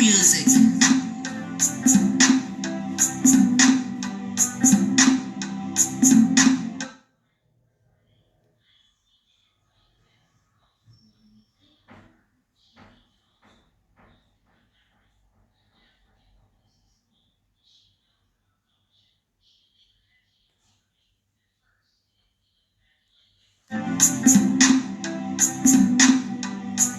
music.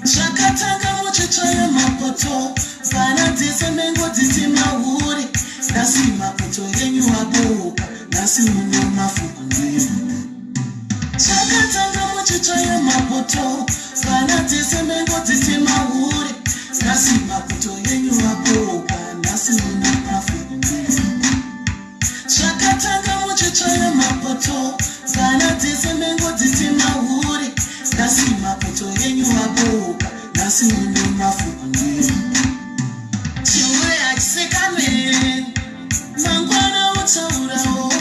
Shakatanga muchichoyo mapoto Vana dzese mengo dziti mahuri Nasi mapoto yenyu wabuka Nasi muno mafuku ndiyo Shakatanga muchichoyo mapoto Vana dzese mengo dziti mahuri Nasi mapoto yenyu wabuka Nasi muno mafuku ndiyo Shakatanga muchichoyo mapoto Vana dzese mengo dziti mahuri Nasi mapoto yenyu wabuka Nasi muno mafuku ndiyo Chiwe achisekame Mangwana utaurao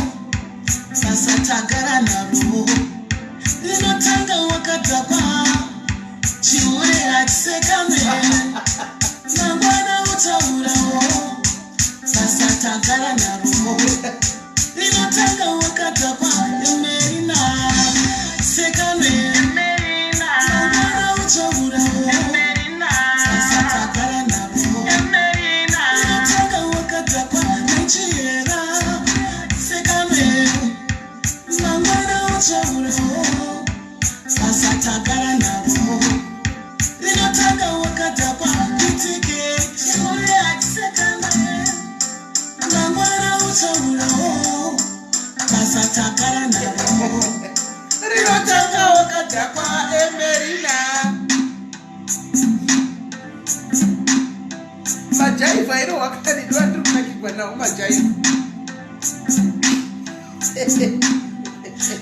Sasa tagara naro Linotanga wakadapa Chiwe achisekame Mangwana utaurao Sasa tagara naro Linotanga wakadapa Emerina Sekame Mangwana utaurao Sasa tagara naro Linotanga wakadapa Nichiera Sekame Mangwana utaurao Sasa tagara naro Linotanga wakadapa Nitike Chiwe achisekame Mangwana utaurao Sasa tagara naro Linotanga wakadapa Emerina Majaiva iro wakati duandu kunakigwa nao majaiva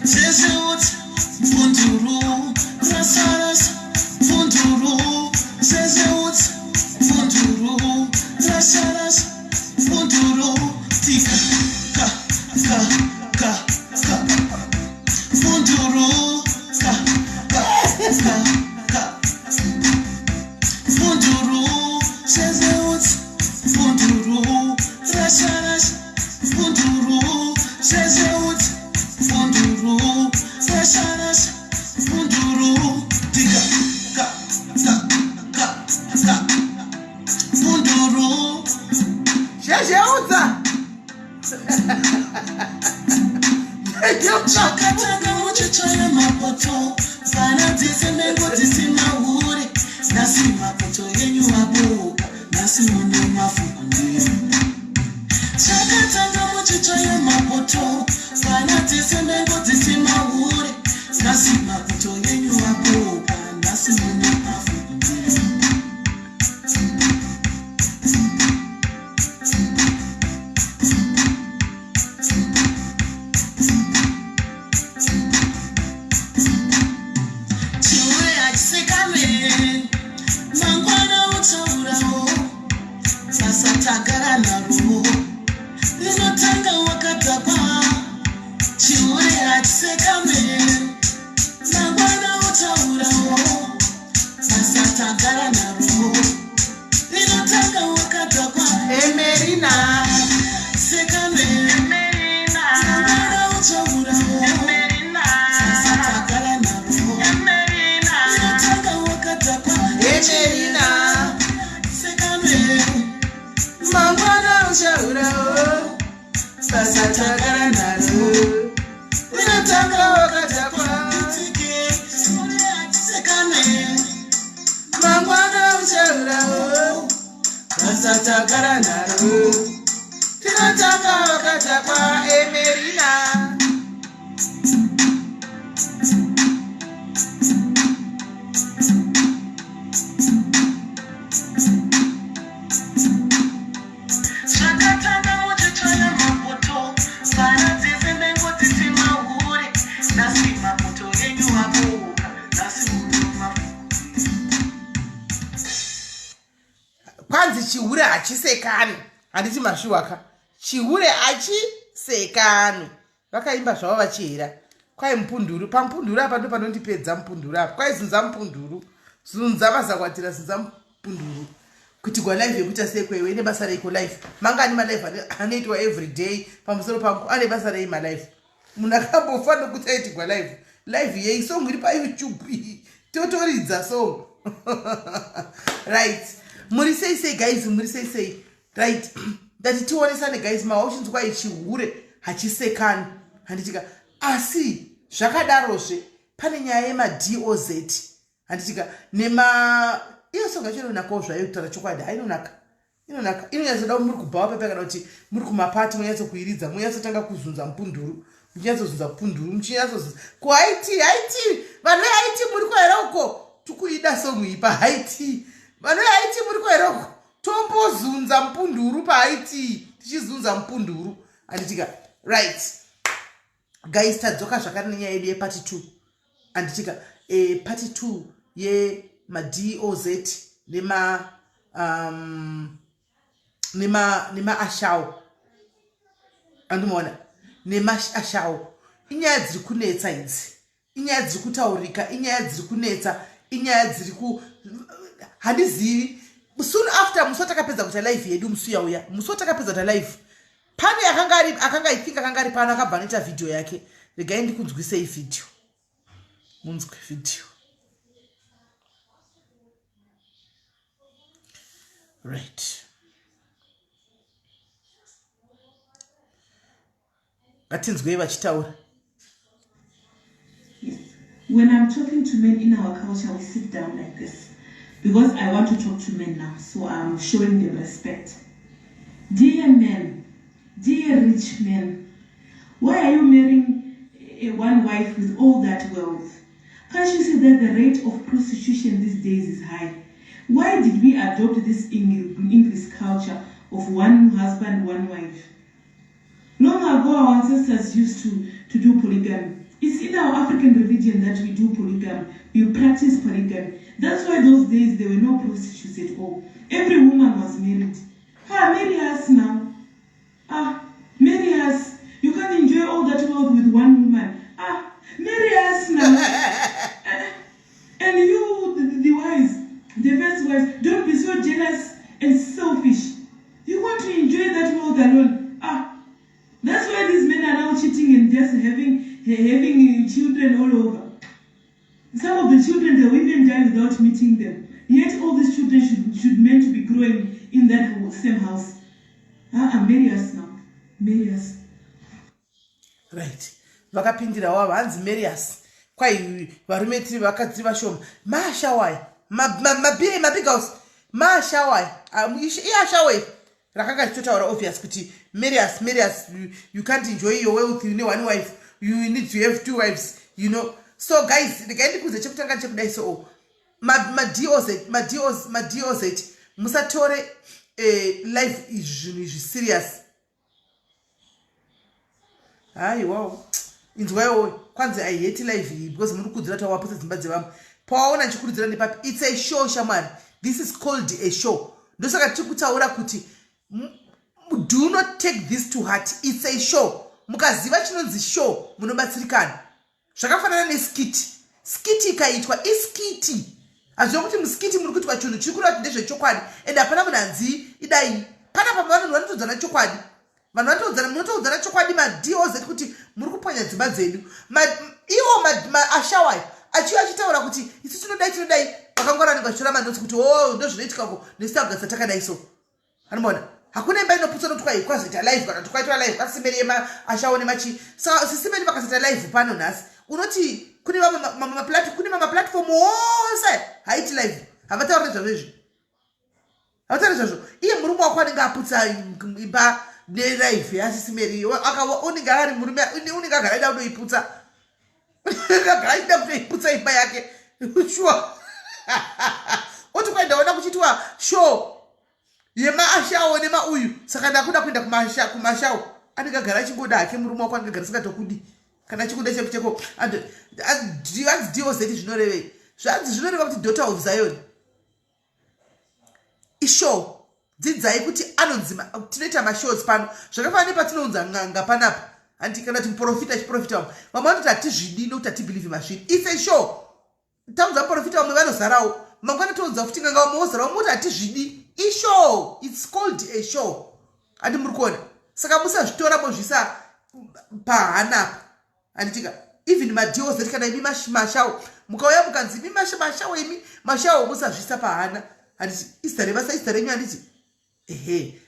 Sese uti Funduru Rasaras Funduru Sese uti Funduru Rasaras Funduru Tika Ka Ka Ka Ka Funduru Ka Ka Ka Ka Funduru Sese uti Funduru Rasaras Funduru Sese uti Funduru Rasaras Funduru Tika Ka Ka Ka Ka Funduru Sese uti Shakatanga muchichoyo mapoto Vana dzese mengo dzisi mahuri Nasi mapoto yenyu wabuka Nasi muno mafuku ndiyo Shakatanga muchichoyo mapoto Vana dzese mengo dzisi mahuri Nasi mapoto yenyu wabuka Nasi muno mafuku ndiyo Chiwe achisekame Mangwana utaurao Sasa tagara naro Linotanga wakadapa Chiwe achisekame Mangwana utaurao Sasa tagara naro Linotanga wakadapa Emerina Sekame Mangwana utaurao Sasa tagara naro Linotanga wakadapa Emerina Sekame Mangwana utaurao Sasa tagara naro Linotanga wakadapa Sekame Mangwana utaurao Sasa tagara naro Linotanga wakadapa Emerina Shakatanga muchichoyo mapoto Vana dzese mengo dziti mahuri Nasi mapoto yenyu wabuka Nasi muno mafuku Kwanzi chihure achisekani handiti mashuwaka chihure achisekani vakaimba zvavo vachihera kwai mupunduru pamupunduru apa ndo panondipedza mupunduru apa kwai zunza mupunduru zunza mazakwatira zunza mupunduru kuti gwa live yekuita sekwewe ine basa reiko live mangani malive anoitwa every day pamusoro pangu ane basa rei malive munhu akambofa nokuti aiti gwa live yei song iri payoutube totoridza song right muri sei guys muri sei right ndati tionesane guys mawauchinzwa ichihure hachisekani handitika asi zvakadarozve pane nyaya yemaDOZ handitika nema iyo songa chero nako zvayo kutaura chokwadi inonaka inonyatsoda muri kubhawa pepe kana kuti muri kumapati munyatsokuiridza munyatsotanga kuzunza mupunduru muchinyatsozunza punduru muchinyatsozunza kuhaiti vanhu vehaiti muri kuhera uko tikuida songu iyi pahaiti vanhu vehaiti muri kuhera uko tombozunza mupunduru pahaiti tichizunza mupunduru handitika right guys tadzoka zvakare nenyaya yedu yepati 2 handitika pati 2 yemaDOZ nema ashao andimona nema ashao inyaya dziri kunetsa idzi inyaya dziri kutaurika inyaya dziri kunetsa inyaya dziri ku handizivi soon after musi watakapedza kuita live yedu musi yauya musi watakapedza kuita live pane akanga ari pano akabva anoita video yake regai ndikunzwisei video munzwe video right ngatinzwei vachitaura. Yes. When I'm talking to men in our culture, we sit down like this because I want to talk to men now, so I'm showing them respect. Dear men, dear rich men, why are you marrying one wife with all that wealth? Can't you see that the rate of prostitution these days is high? Why did we adopt this English culture of one husband, one wife? Long ago, our ancestors used to do polygamy. It's in our African religion that we do polygamy. We practice polygamy. That's why those days there were no prostitutes at all. Every woman was married. Marry us now. Marry us. You can't enjoy all that wealth with one woman. Marry us now. And you, the wives, the first wives, don't be so jealous and selfish. You want to enjoy that wealth alone. That's why these men are now cheating and just having children all over. Some of the children, they will even die without meeting them. Yet all these children should meant to be growing in that same house. Marry us now. Marry us. Right. Vakapindira wava hanzi marry us. Kwai varume tiri vakadzi vashoma. Mashawai. Mabig house. Mashawai. Iyashawai. Rakanga chichotaura obvious kuti marry us. You can't enjoy your wealth. You need one wife. You need to have two wives. You know. So guys, ndikaenda kuze chekutanga chekudai so maDOZ musatore life izvinhu serious. Wow. Inzwaiwo kwanzi I hate life because muri kudzira tawaputsa dzimba dzevamwe. Pawaona nchikurudzira nepapi. It's a show shaman. This is called a show. Ndosaka tikutaura kuti do not take this to heart. It's a show. Mukaziva chinonzi show munobatsirikana. Zvakafanana neskiti. Skiti ikaitwa iskiti. Azviwa kuti muskiti muri kuitwa chinhu chiri kurati ndezvechokwadi ende hapana munhu anzi idai. Pana vanhu vanotodzana chokwadi. Vanhu vanotodzana chokwadi maDOZ kuti muri kuponya dzimba dzedu. Iwo ashawai achiwa achitaura kuti isi tinodai vakangorana ngachora manotsi kuti ndozvinoitikako nesitagasa takadai so. Anoona? Hakuna imba inoputsa notwa ikwazoita live kana tukaitora live kasimeri ema ashaone machi. Saka sisimeni vakasaita live pano nhasi. Unoti kune mama platform wose haiti live. Havatauri zvazvo. Iye murume wako anenge aputsa imba nelive yasisimeri. Unenge ari murume unenge agara aida kudoiputsa. Agara aida kudoiputsa imba yake. Sure. Oti kwaendaona kuchitwa show. Yema ashao nema uyu. Saka ndakuda kuenda kumashao. Anenge agara achingoda hake murume wako anenge agara singatokudi. Kana chikuda cheko DOZ zvinorevei. Zvinoreva kuti daughter of Zion. Ishow. Dzidzai kuti anonzima tinoita mashows pano. Zvakafanana nepatinounza nganga panapa. Anti kana timuprofita chiprofita. Mama vanoti atizvidi nokuti atibelieve masviri. It's a show. Taunza muprofita vamwe vanozarawo. Mangwana tounza futi nganga vamwe vozarawo moti atizvidi. ishow, it's called a show. Andi murikona saka musazvitora bozvisa pahana anditika even madiozi kana imi mashawo mukauya mukanzi imi mashawo imi mashawo musazvisa pahana anditi isitare basa isitare renyu anditi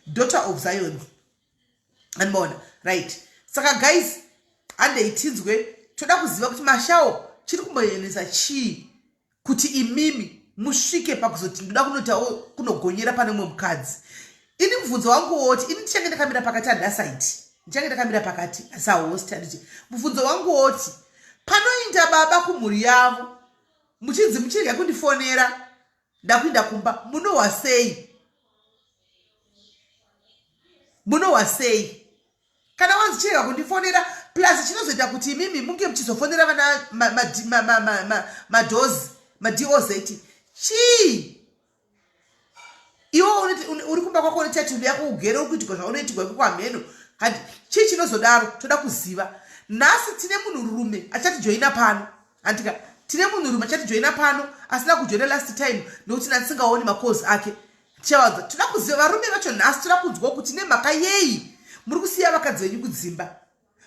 daughter of Zion andibona right. Saka guys andeitinzwe toda kuziva kuti mashawo chiri kumboyenesa chii kuti imimi musvike pakuzoti ndoda kunotawo kunogonyera pane mumwe mukadzi. Ini mubvunzo wangu woti ini ndichange ndakamira pakati andasaiti ndichange ndakamira pakati sahost anditi mubvunzo wangu woti panoinda baba kumhuri yavo muchinzi muchirega kundifonera ndakuinda kumba munowasei kana wanzi chirega kundifonera plus chinozoita kuti imimi munge muchizofonera vana madioz chii iwo uri kumba kwako une title yako ugere uri kuitirwa zvaunoitirwa kwamheno handi chii chinozodaro toda kuziva. Nhasi tine munhurume achatijoina pano andika tine munhurume achatijoina pano asina kujoina last time nokuti nandisingaoni makozi ake tichawadza toda kuziva varume vacho nhasi toda kunzwa kuti nemhaka yei muri kusiya vakadzi venyu kudzimba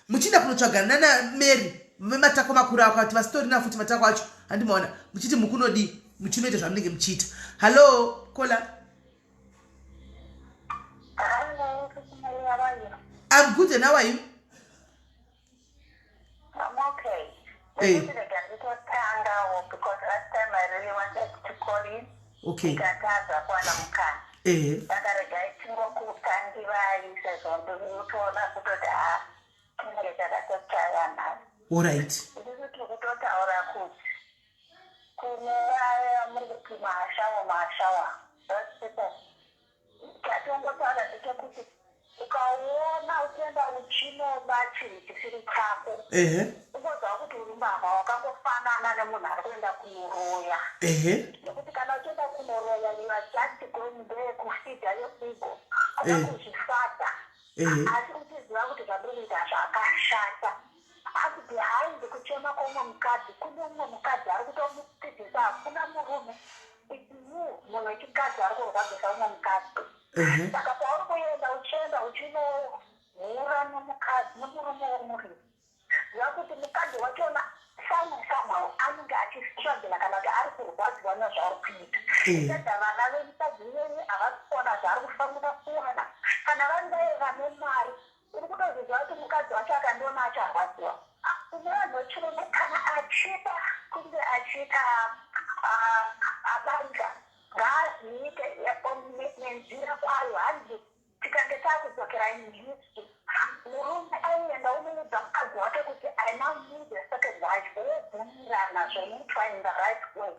muchienda kunotsvagana nana Mary vematako makuru ako kuti vasitorina futi matako acho handimaona muchiti mukunodi muchinoita zvamunenge muchiita. Hello kola. I'm good, and how are you? I'm okay. Hey. Because last time I really wanted to call in. Okay. All right. ukaona utenda uchinova chinhu chisiri chako ugodza kuti uri mbavha wakangofanana nemunhu ari kuenda kunoroya nekuti kana uchienda kunoroya nevajaji kurumbe kufidha yefigo akakuzvifata asi uchiziva kuti zvabirita zvakashata akuti haindi kuchema kwomwe mukadzi kune umwe mukadzi ari kutomudzidzisa hakuna murume iiu munhu wechikadzi ari kurwadzisa umwe mukadzi saka pauri kuenda uchienda uchinohura nemukadzi nemurume womurimi yakuti mukadzi wachona samwe anenge achistrugula kana kuti ari kurwadziwa nezvaari kuita eda vana vemukadzi wenyu havasi kuona zvaari kufanira kuona kana vangai vane mari uri kutoziva kuti mukadzi wacho akandiona acharwadziwa kune vanhu vechirume kana achida kunge achita abarika ngaaziite nenzira kwayo hanzi tikange takudzokera inhistory murume aienda unoudza mukadzi wake kuti I now need a second wife voobvumirana zvomuitwa in the right way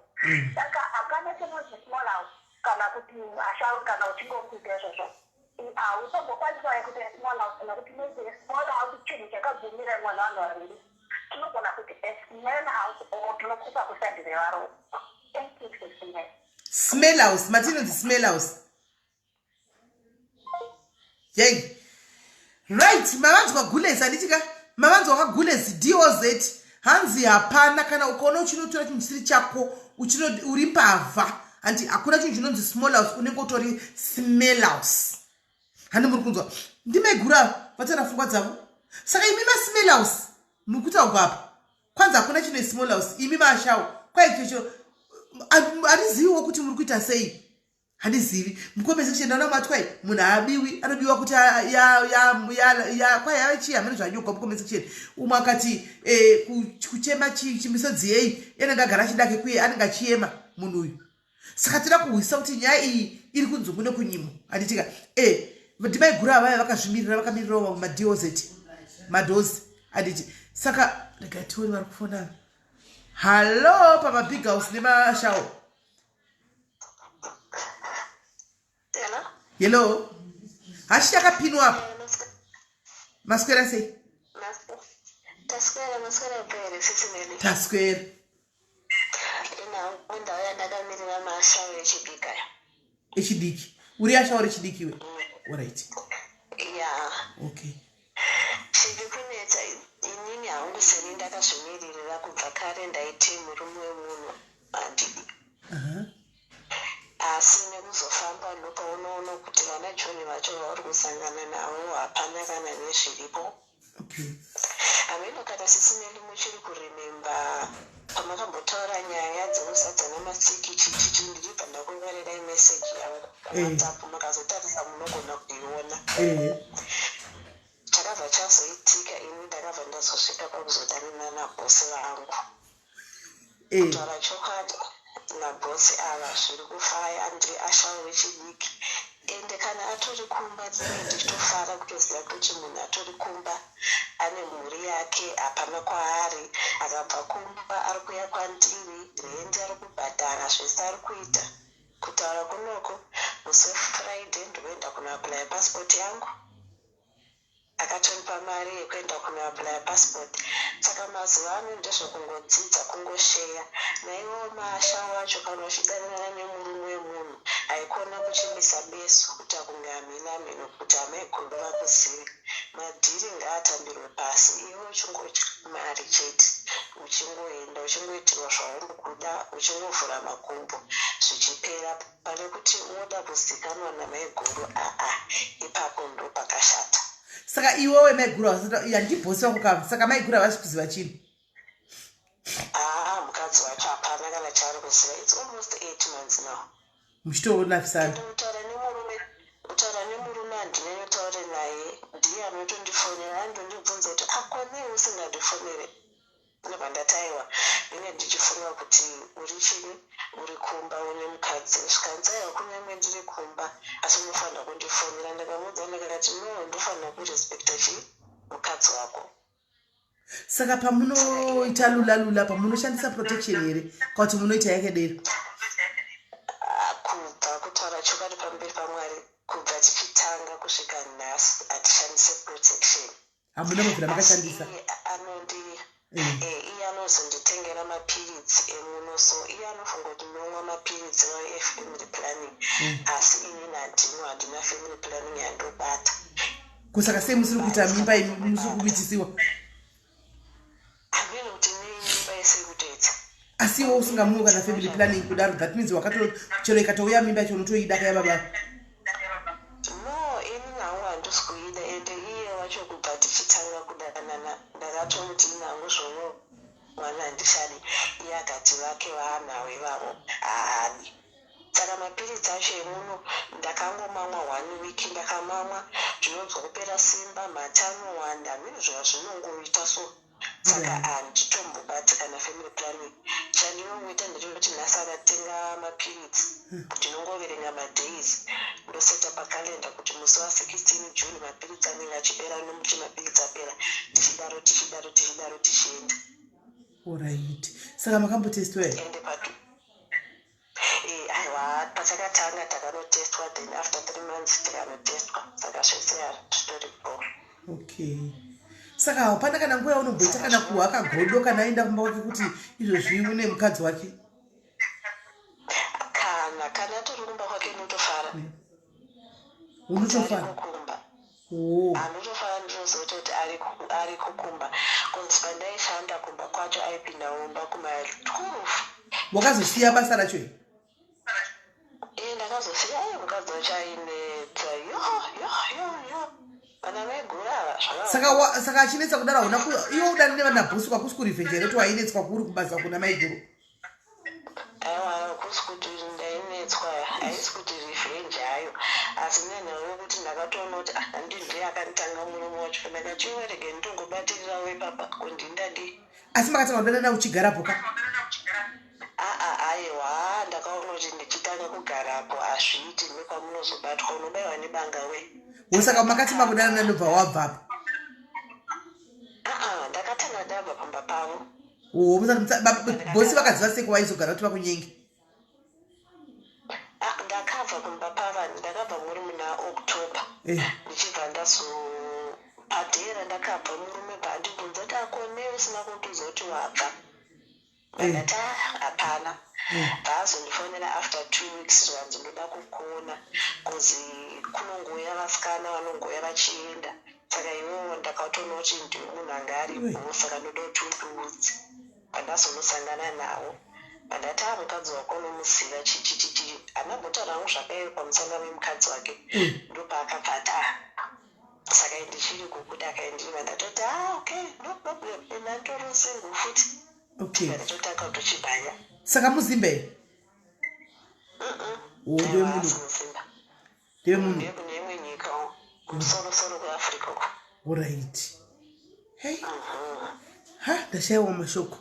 saka hapana chinonzi small house kana kuti ashauri kana uchingokuita izvozvo hautombokwanisa kuti small house nekuti maybe small house chinhu chakabvumira imwe vanhu vaviri tinogona kuti small house or tinokupa kushandire varo. Thank you for listening. Smell house, Martino, the smell house. Yay. Right, mavanzi wagulezi anditika mavanzi wakagulezi DOZ hanzi hapana kana ukaona uchinotora chinhu chisiri chako uri pavha andi hakuna chinhu chinonzi small house unenge utori smell house. Handi muri kunzwa ndimaigura vatana pfungwa dzavo saka imi smell house mukuta ugapa kwanza hakuna chinhu small house imi mashawo kwaichocho handiziviwo kuti muri kuita sei handizivi mukomesi kuchienda namatwai munhu haabiwi anobiwa kuti kwai yava chii hamene zvanyogwa mukomesi kuchienda umwe akati kuchema chimisodzi yei yanenge agara achidake kuye anenge achiema munhu uyu saka toda kuhwisa kuti nyaya iyi iri kunzungu nekunyimo handitika ndimaigura avaya vakazvimirira vakamirirawo madhozi handiti saka regationi vari kufonana. Hello, Papa Big House, Nima Shao. Hello. Hashaka pinu up. Masquera say. Masquera, very SIS Tasquare. When the other Mashaw Echidiki. Uriah Shaw Echidiki. All right. Yeah. Okay. Inini haundiseni ndakazvimirira kubva kare ndaiti murume wemunhu handi asi nekuzofamba ndopaunoona kuti vana John vacho vauri kusangana navo hapana kana nezviripo. Ameno kana sisimeli muchiri kurememba pamakambotaura nyaya dzemusadza namasiki chichichi ndibva ndakunyorerai meseji yangu paWhatsApp makazotarisa munogona kuiona. Chakabva chazoitika ini ndakabva ndazosvika pakuzodanana nabhosi vangu kutaura chokwadi mabhosi ava zviri kufaya ndiri ashawo wechidiki ende kana atori kumba ndinenge ndichitofara kutoziva kuti munhu atori kumba ane mhuri yake hapana kwaari akabva kumba ari kuya kwandiri rendi ari kubhadhara zvese ari kuita kutaura kunoko musi wefriday ndoenda kunoaplaya pasipoti yangu akatondipa mari yekuenda kunoaplaya pasipoti saka mazuva ano ndezvokungodzidza kungosheya naivo masha wacho kana uchidanana nemurume wemunhu haikona kuchimisa besu kuti akunge amina nokuti hamaigomba vakuzivi madhiri ngaatambirwe pasi iwe uchingoti mari chete uchingoenda uchingoitirwa zvauri kuda uchingovhura makumbo zvichipera pane kuti unoda kuzikanwa namaiguru ipapo ndo pakashata. Saka iwewe maiguru handibhosi wako kava saka maiguru havasi kuziva chini. Mukadzi wacho hapana kana chaari kuziva. It's almost 8 months now. Muchitonafisana. Utaura nemurume handinyanyotaure naye ndiye anotondifonera andondibvunza kuti akone usingandifonere ndobva ndataiwa ine ndichifunga kuti uri chini uri kumba une mukadzi zvikanzaiwa kunyange ndiri kumba asi unofanira kundifonera ndakamuudza ndakati no ndofanira kurespekta mukadzi wako. Saka pamunoita lula pamunoshandisa protection here kana kuti munoita yake dero? Kubva kutaura chokwadi pamberi paMwari kubva tichitanga kusvika nhasi hatishandise protection. Hamuna mavhira makashandisa? Iye anozonditengera mapiritsi emunoso iye anofunga kuti nomwa mapiritsi efamily planning asi inini handina family planning yandobata. Kusaka sei musiri kuita mimba musiri kumitisiwa? Hamene kuti neimba yesekutoedza. Asi iwe usingamuwi kana family planning kudaro that means chero ikatouya mimba yacho unotoida kaya baba? No, ini nawo handisi kuida ende iye wacho kubva tichitanga kudanana ndakatoti nangu zvono mwana handishadi iye akati vake vaanawo ivavo haadi. Saka mapiritsi acho emuno ndakangomamwa 1 week ndakamamwa zvinonzwa kupera simba matano wanda hamene zvazvinongoita so saka handitombobati kana family planning. Chandinongoita ndechoti nhasi akatenga mapiritsi ndinongoverenga madays ndoseta pakalenda kuti musi wa16 June mapiritsi anenge achipera nomuti mapiritsi apera tichidaro tichienda. Alright. Saka makambotestwa here? Ende aiwa pachakatanga takanotestwa then after 3 months tikanotestwa saka zvese hazvitoripo. Okay. Saka hapana kana nguva yaunobvita kana kuhaka godo kana aenda kumba kwake kuti izvozvi une mukadzi wake? Kana tori kumba kwake unotofara. Unotofara? Anotofara ndinozoti kuti ari kukumba kunzi pandaishanda kumba kwacho aipinda umba kumaili 12. Wakazosiya basa racho here? Ndakazosiya mukadzi wacho ainetsa yo vana vaigurava saka achinetsa kudaro hauna iwe udani nevana bhosi kwakusi kurevenge here kuti wainetswa kuri kubasa kuna maiguru? Aiwa kusi kuti ndainetswa haisi kuti revenge hayo asi nenhau kuti ndakatoona kuti ndiye akanditanga murume wacho ndakachiwerege ndongobatirirawo ipapa kundindadi. Asi makatanga kudanana uchigarapo ka? Aiwa ndakaona kuti ndichitanga kugarapo hazviiti nekwamunozobatwa unobayiwa nebanga we. Saka makati makudanana ndobva wabvapo? Ndakatanga ndabva pamba pavo. Bhosi vakaziva sei kwaizogara kuti vakunyenge? Ndakabva kumba pava ndakabva muri muna October ndichibva ndazopadhera ndakabva murume bhandibvunza kuti akone usina kundiudza kuti wabva ndakati hapana. Vaazondifonera after 2 weeks zvanzi ndoda kukuona kuzi kunongouya vasikana vanongouya vachienda saka iwowo ndakatoona kuti ndiwe munhu anga aripo saka ndoda kuti undiudze pandazonosangana nawo andata mukadzi wako unomuziva chichichichi anambotaurawo zvakaiva pamusana wemukadzi wake ndopaakabvata saka ndichiri kukuda akaendiva ndatoti okay no problem enatorosengu futi ndatotaka kutochibhanya saka muzimbe ndekune imwe nyika kumusoro kweafrica uko right hey ndashayiwa mashoko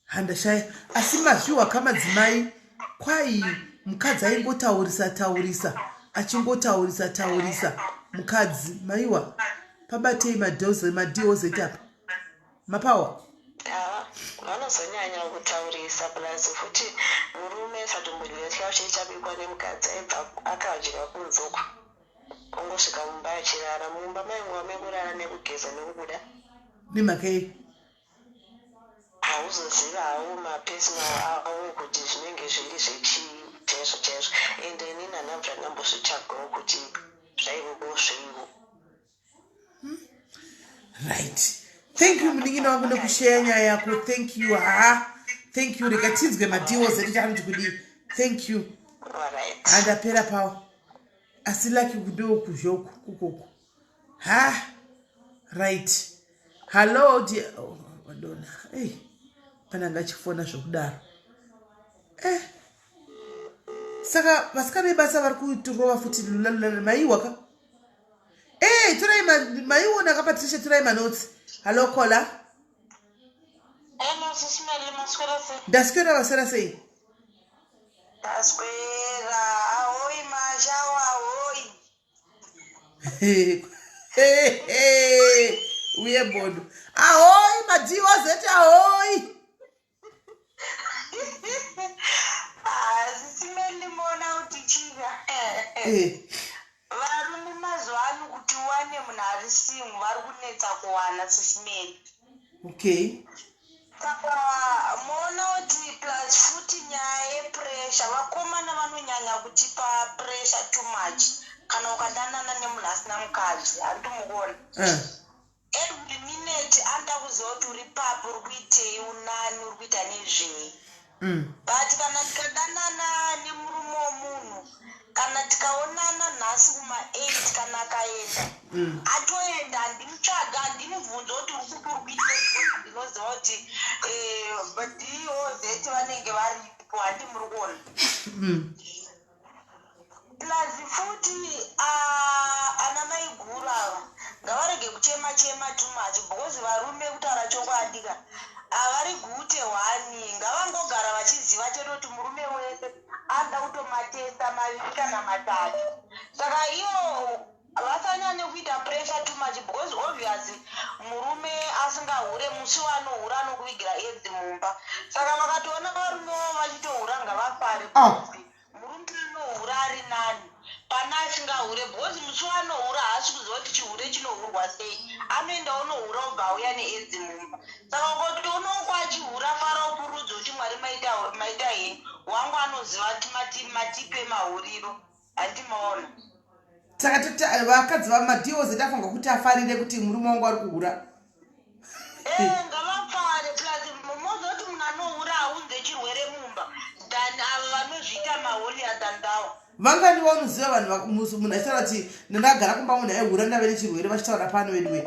handashaya asi mazviwa kamadzimai kwai mukadzi aingotaurisa achingotaurisataurisa mukadzi maiwa pabatei madhiozeti apa mapawa vanozonyanya kutaurisa plus futi murume satombodira chikafu chichabikwa nemukadzi aibva akadya kunzoko ongosvika mumba achirara mumba maimwa mekurara nekugeza nekubuda nemhakei hauzozivawo mapersonal avo kuti zvinenge zviri zvechichaizvo chaizvo ende inini hanabva ndambozvitsvagawo kuti zvaivowo zveivo right thank you munin'ina wangu nekushaya nyaya yako thank you thank you rega tinzwe madhiwo zedu chakanoti kudii thank you handapera pawo asi laki kudiwo kuzhoku kukoku right hallo madonna pana ngachifona zvokudaro saka vasikana vebasa vari kutirova futi maiwaka torai maiona kapatricia torai manotsi hallo kola ndaswera vaswera sei ahoi mashawa ahoi uye bodo ahoi madhiwo zeti ahoi sisimelimbona kuti chiva varume mazuva ano kuti uwane munhu ari singu vari kunetsa kuwana sisimeli okay saka moona kuti plus futi nyaya yepresha vakomana vanonyanya kutipa presha too much kana ukadanana nemunhu asina mukadzi handimukona every minute anda kuziva kuti uri papo uri kuitei unani uri kuita nezvei but kana tikadanana nemurume womunhu kana tikaonana nhasi kuma8 kana akaenda atoenda handimutsvaga handimubvunza kuti uri kuitei ndinoziva kuti diozeti vanenge varipo handimuri kuona plus futi ana mai guru ava ngavarege kuchema too much because varume kutaura chokwadi havari guute hwani ngavangogara vachiziva chete kuti murume wese anda kutomatesa maviri kana matatu saka ivo vasanyanye kuita pressure too much because obviously murume asingahure musi wanohura anokuvigira edzi mumba saka vakatoona varumewo vachitohura ngavafare murume anohura ari nani pana asingahure because musi wanohura haasi kuziva kuti chihure chinohurwa sei anoenda unohura ubva auya needzi mumba saka ukotoonaoko achihura fara upurudzo kuti mwari maita heni wangu anoziva matipe mahuriro handimaona saka vakadzi vamadhiozeti afunga kuti afarire kuti murume wangu ari kuhura ngavafare plus mozoa kuti munhu anohura haunze chirwere mumba than ava vanozviita maholier than dawo vanganiva unoziva vanhu munhu achitaura kuti ndakagara kumba munhu aihura ndave nechirwere vachitaura pano wediwe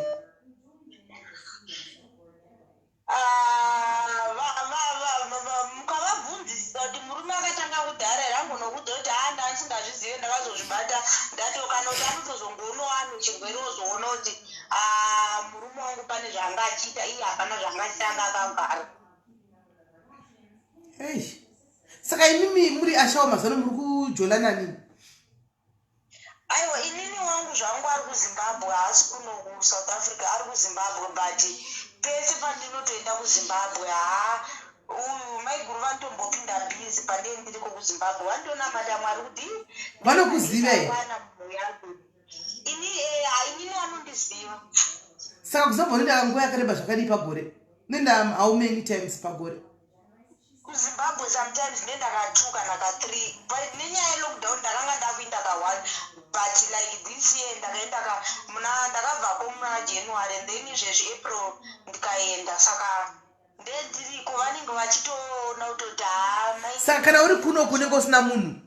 mukavabvunzisisa kuti murume akatanga kudhara rangonokudza kuti ndasingazvizive ndakazozvibata ndatokana kuti anotozongoonowano chirwere ozoona kuti murume wangu pane zvanga achiita iye hapana zvanga achitanga akagara saka imimi muri ashawo mazano muri kujola nini aiwa inini wangu zvangu ari kuzimbabwe haasi kuno kusouth africa ari kuzimbabwe but pese pandinotoenda kuzimbabwe uyu maiguru vanotombopinda bhizi pandeendiriko kuzimbabwe vandiona madamu ari kuti vanokuziva inini vanondiziva saka kuzombonoenda nguva yakareba zvakadii pagore nenda how many times pagore kuzimbabwe sometimes ndendaka2 kana ka3 but nenyaya yelockdown ndakanga ndakuenda ka1 but like this year ndakaenda ndakabvako muna january and then izvezvi april ndikaenda saka ndediriko vanenge vachitoona kutoti hamai. Saka kana uri kuno kunenge usina munhu.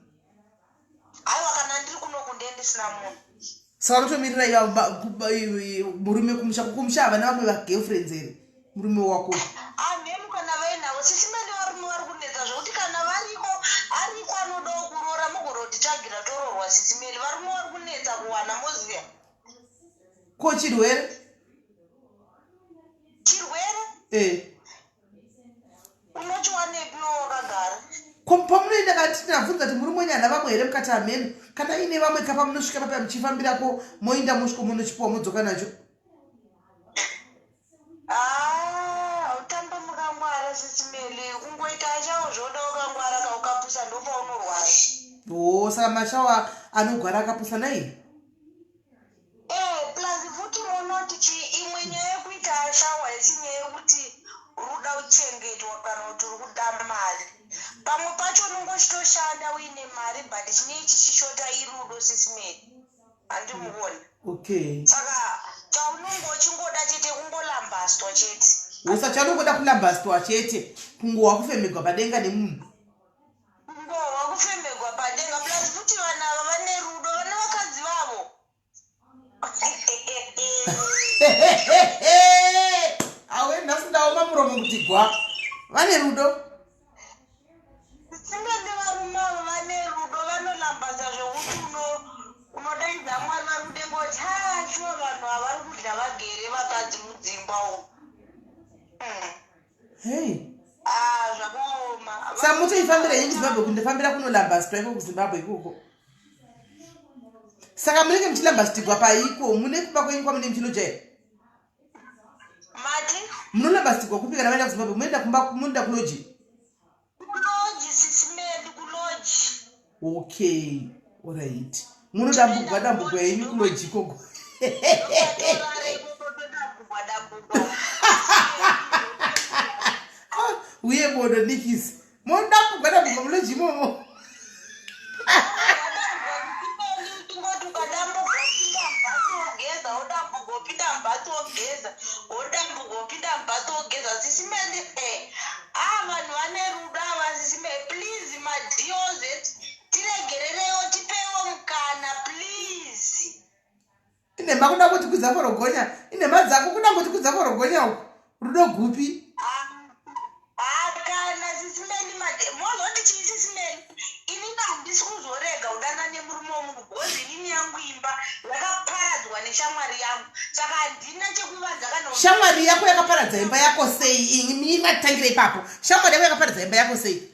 Aiwa kana ndiri kuno kunde ndisina munhu. Saka unotomirira murume kumusha havana vamwe vagirlfriends here murume wako. Nemu kana vainawo SIS MELLY varume vari kunetsa zvokuti kana ariko anodawo kurora mugoroditsvagira tororwa SIS MELLY varume vari kunetsa kuwana moziya. Ko chirwere? Unochiwanepi wakagara? Pamunoenda kati tinabvunza kuti muri mwenyana vamwe here mukati hameno kana ine vamwe kapa munosvika papa muchifambirako moenda musviko munochipiwa modzoka nacho. Utamba mukangwara SIS MELLY kungoita chawo zvoda wakangwara kaukapusa ndopaunorwara. Saka mashawa anogwara akapusa nai? Plus futi munoti imwe nyaya yekuita shawa yesinyaya yekuti ruda uchengetwa kana kuti uri kuda mari. Pamwe pacho unongochitoshanda uine mari but chinei chichishota irudo SIS MELLY. Handimuoni. Okay. Saka chaunongochingoda chete kungolambastwa chete. Usachanongoda kulambastwa chete kungowa kufemegwa padenga nemunhu. Kungowa kufemegwa padenga plus futi vana ava vane rudo vana vakadzi vavo. Awe ndasindaoma muromo kuti gwa. Vane rudo? Singende varume avo vane rudo vanolambadza zvokuti unodaidza Mwari vari kudenga kuti shuwa vanhu havari kudya vagere vakadzi mudzimba umu. Zvakaoma. Saka mutoifambira henyu Zimbabwe kundofambira kunolambastwa iko kuZimbabwe ikoko. Saka munenge muchilambastigwa paiko mune kumba kwenyu kwamune muchinojaya. Mati? Munolambastigwa kupi kana vaenda kuZimbabwe munoenda kumba munoenda kuloji? Kuloji SIS MELLY kuloji. Okay, alright. Munoda mbugwa yenyu kuloji ikoko. Uye bodo nikisi. Monda mbugwa muloji momo. SIS MELLY vanhu vane rudo ava SIS MELLY please madioze tiregerereyo tipewo mukana please. Ine makuda kuti kudzakorogonya ine madzako kuda kuti kudzakorogonya uko rudo gupi? Kana SIS MELLY mozoti chii SIS MELLY inini handisi kuzorega udana nemurume womunhu because inini yangu imba yakaparadzwa neshamwari yangu saka handina chekuvanza kana. Shamwari yako yakaparadza imba yako sei? Ini matangire ipapo. Shamwari yako yakaparadza imba yako sei?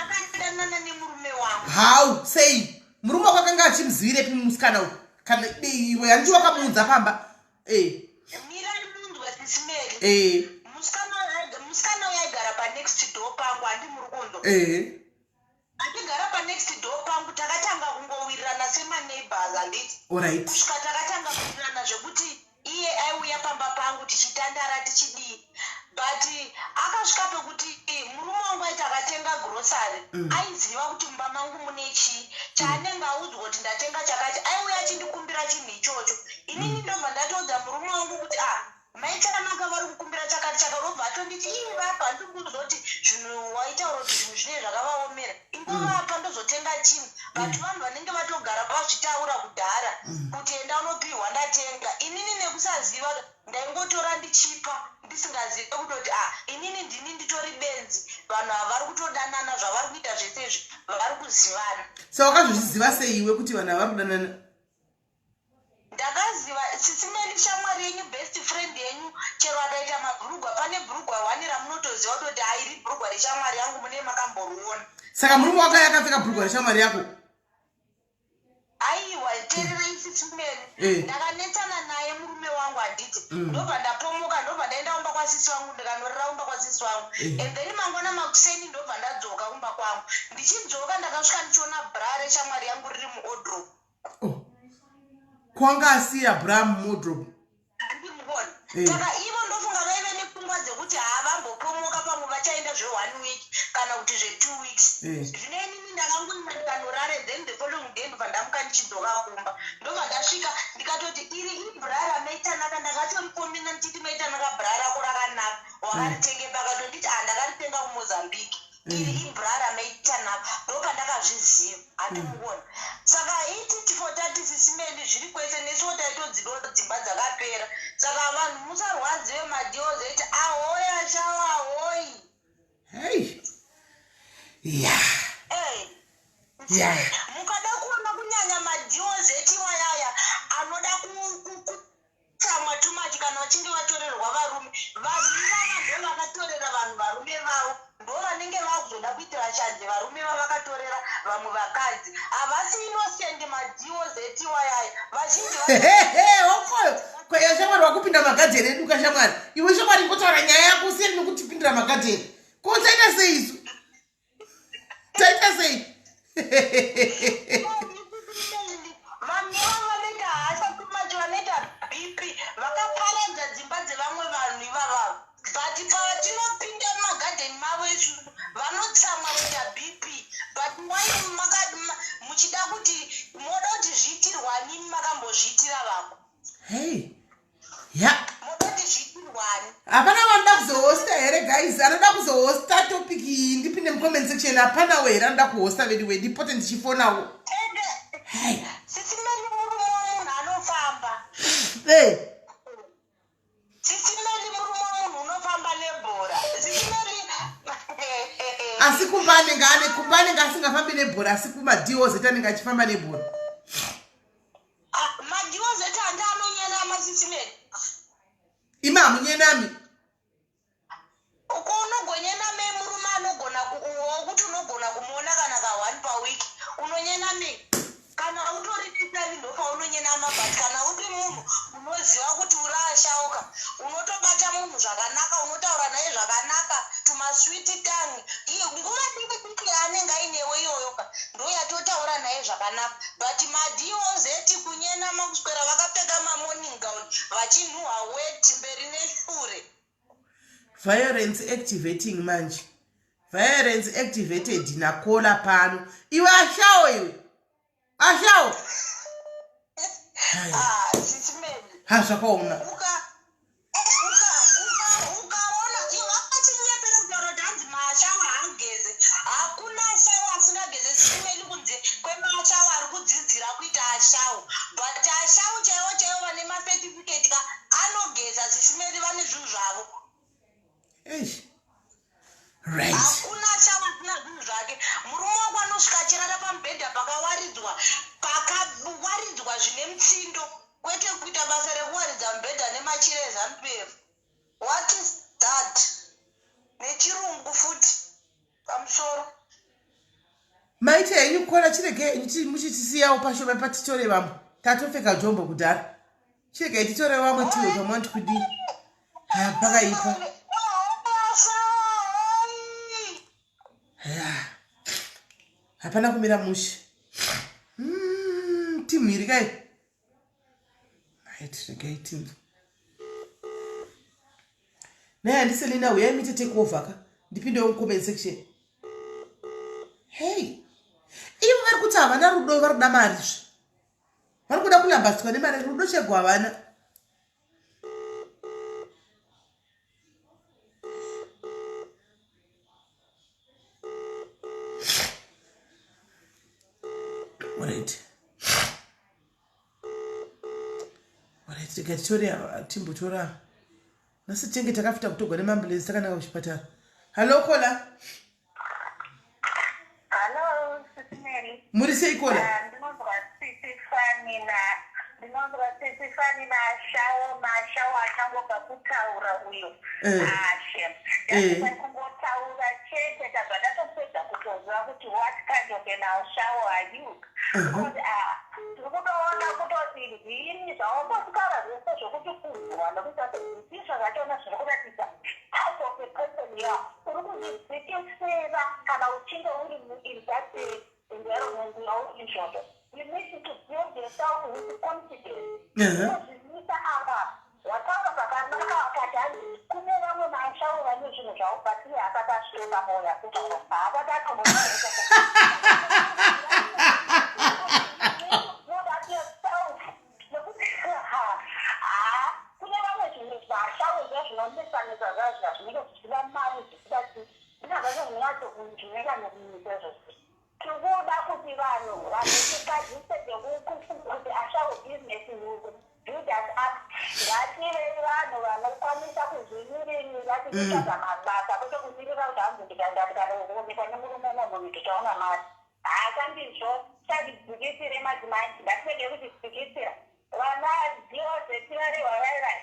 Akadanana nemurume wangu. How sei? Murume wako akanga achimuzivirepi musikana uyu? Kana iwe hanzi wakamuudza pamba? Mira munzwa SIS MELLY. Musikana uyu aigara panext door pangu handimurukundo. Atigara panext door pangu takatanga kungowirirana semaneighbors handiti. Alright. Kusvika takatanga kuwirirana zvekuti iye aiuya pamba pangu tichitandara tichidii. But akasvika pekuti murume wangu aiti akatenga grocery aiziva kuti mumba mangu mune chii chaanenge audzwa kuti ndatenga chakati aiuya achindikumbira chinhu ichocho. Inini ndobva ndatodza murume wangu kuti maichanaka vari kukumbira chakati chakarobva atonditi ivi vapa ndikuudzwa kuti zvinhu waitaura kuti zvinhu zvine zvakavaomera inguvapa ndozotenga chinhu but vanhu vanenge vatogara vazvitaura kudhara kuti enda unopiwa ndatenga. Inini nekusaziva ndaingotora ndichipa ndisingazive kutoti inini ndini nditori benzi vanhu ava vari kutodanana zvavari kuita zvese izvi vari kuzivana. So wakazviziva sei iwe kuti vanhu ava vari kudanana? Ndakaziva SIS MELLY shamwari yenyu best friend yenyu chero akaita mabhurugwa pane bhurugwa wani ramunotoziva kutoti iri bhurugwa reshamwari yangu mune makamboruona. Saka murume wako akapfeka bhurugwa reshamwari yako? Aiwa teererei SIS MELLY. Ndakanetsana naye murume wangu handiti. Ndobva ndapomuka ndobva ndaenda kumba kwasisi wangu ndikanorera kumba kwasisi wangu. And then mangwana makuseni ndobva ndadzoka kumba kwangu. Ndichidzoka ndakasvika ndichiona bra reshamwari yangu riri muodrop. Kwanga asiya bra muodrop. Handimuona. Saka ivo ndofunga vaive nepfungwa dzekuti havambopomuka pamwe vachaenda zve1 week kana kuti zve2 weeks. Zvino inini ndakangoima ndikanorare then the following day ndobva ndamuka ndichidzoka kumba. Ndobva ndasvika ndikatoti iri bra ramaitanaka ndakatorikomina nditi maitanaka bra rako rakanaka wakaritenge paka ndatenga kuMozambique iri ibrara meitana ndoka ndakazviziva andikuona saka iti for 30 simeni zviri kwese nesuwo taitodzido dzimba dzakapera saka vanhu musarwadziwe madhios eti ahoya shawa ahoyi hey yeah mukada kuona kunyanya madhios etiwa yaya anoda kutsamwa tumachi kana vachinge vatorerwa varume vanhu ivava ndo vakatorera vanhu varume vavo ndo vanenge vakuzoda kuita vashanje varume vavakatorera vamwe vakadzi havasi innocent madhios etiwa yaya vazhinji kweyo shamwari wakupinda magadheni edu kashamwari iwe shamwari ngotaura nyaya yako usiri nekutipindira magadheni ko taita sei isu taita sei vanhu vanoita hasa tumachi vanoita bp vakaparadza dzimba dzevamwe vanhu ivavavo but patinopinda mumagadheni mavo isu vanotsamwa kuita bp but wai muchida kuti moda kuti zviitirwani makambozviitira vako hey ya moda kuti zviitirwani hapana vanoda kuzohosta here guys anoda kuzohosta topic iyi ndipinde mucomment section hapana here anoda kuhosta wedi ipote ndichifonawo sisimeni murume womunhu anofamba sisimeni murume womunhu unofamba nebhora sisimeni asi kumbanenge asingafambi nebhora asi kumadhios eti anenge achifamba nebhora madhios eti handi anonyenama sisimeni imi hamunyenami uko unogonyenamei murume anogona wokuti unogona kumuona kana ka1 pawiki unonyenamei kana utori titari ndopa unonyenama but kana uri munhu unoziva kuti uraashauka unotobata munhu zvakanaka unotaura naye zvakanaka tumaswiti tangi nguva diki anenge ainewe iyoyoka ndo yatotaura naye zvakanaka but madhios eti kunyenama kuswera vakapfeka mamoning gown vachinhuhwa weti mberi neshure violence activating manje violence activated nakola pano iwe ashawo iwe ashawo hazvakaoma ukaona vakatinyepera kutaura kuti hanzi mashawa haageze hakuna shawa asingageze simeli kunze kwemashawa ari kudzidzira kuita ashawo but ashawo chaivo vane masetifiketi ka anogeza sisimeli vane zvinhu zvavo right hakuna shawa asina zvinhu zvake murume wako anosvika achirara pamubhedha pakawaridzwa zvine mutsindo kwete kuita basa rekuwaridza mubhedha nemachireza mupefu what is that nechirungu futi pamusoro maite henyu kukora chirege muchitisiyawo pashoma patitore vamwe tatopfeka jombo kudhara chirege titore vamwe tiwe pamwanti kudii pakaipa hapana kumira mushe timhiri kai aitiregaitingi naye handiselina uyai mite take over ka ndipindewo mucomment section hey ivo vari kuti havana rudo vari kuda marizve vari kuda kulambatswa nemari rudo chego havana right tikatitore timbotora nasi tenge takafita kutogwa nemambulensi takanaka kuchipatara halo kola halo sisimeri muri sei kola ndinonzwa sisifani mashawo achangobva kutaura uyo ashe kungotaura chete tabva ndatopedza kutoziva kuti what kind of an shower are you because tiri kutoona kutoti ndini zvaombosikara zvese zvokuti kuzwa nokuti izvo zvachona zviri kuratidza type of a person ya uri kuzvidzikisira kana uchinge uri in that environment yauri izvozvo you need to build yourself with confidence kuzvimisa apa wataura zvakanaka akati hanzi kune vamwe mashawo vane zvinhu zvavo batiye akati asvika moya kutaura haakati atomoaaa kune vamwe zvinhu zvashawo zva zvinonesanesa zvazvina zvinenge zvichida mari zvisida kutsvaga mabasa kwete kumirira kuti hanzi ndikaenda ndikanoonekwa nemurume munhu ndichaona mari haasandizvo chazvibhikisire madzimai ngatipende kuti bhikisira vana diozeti varivavairai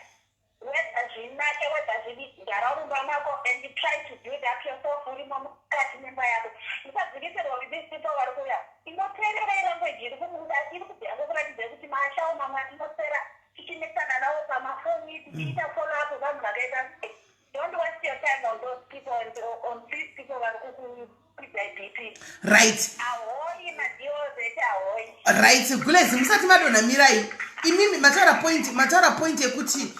zvinake wedza zvidi ndararumba mako and you try to build up yourself urimo mukati memba yako isabhikisirwa with these people vari kuya inoteerera ilanguage iri kumuda iri kubhanga kuratidza kuti mashao mamwe atinopera tichinesana navo pamafoni tichiita follow up vanhu vakaita don't waste your time on those people on these people vari kukukwidza bp right ahoyi madiozeti ahoyi right gulezi musati madonha mirai imimi mataura point yekuti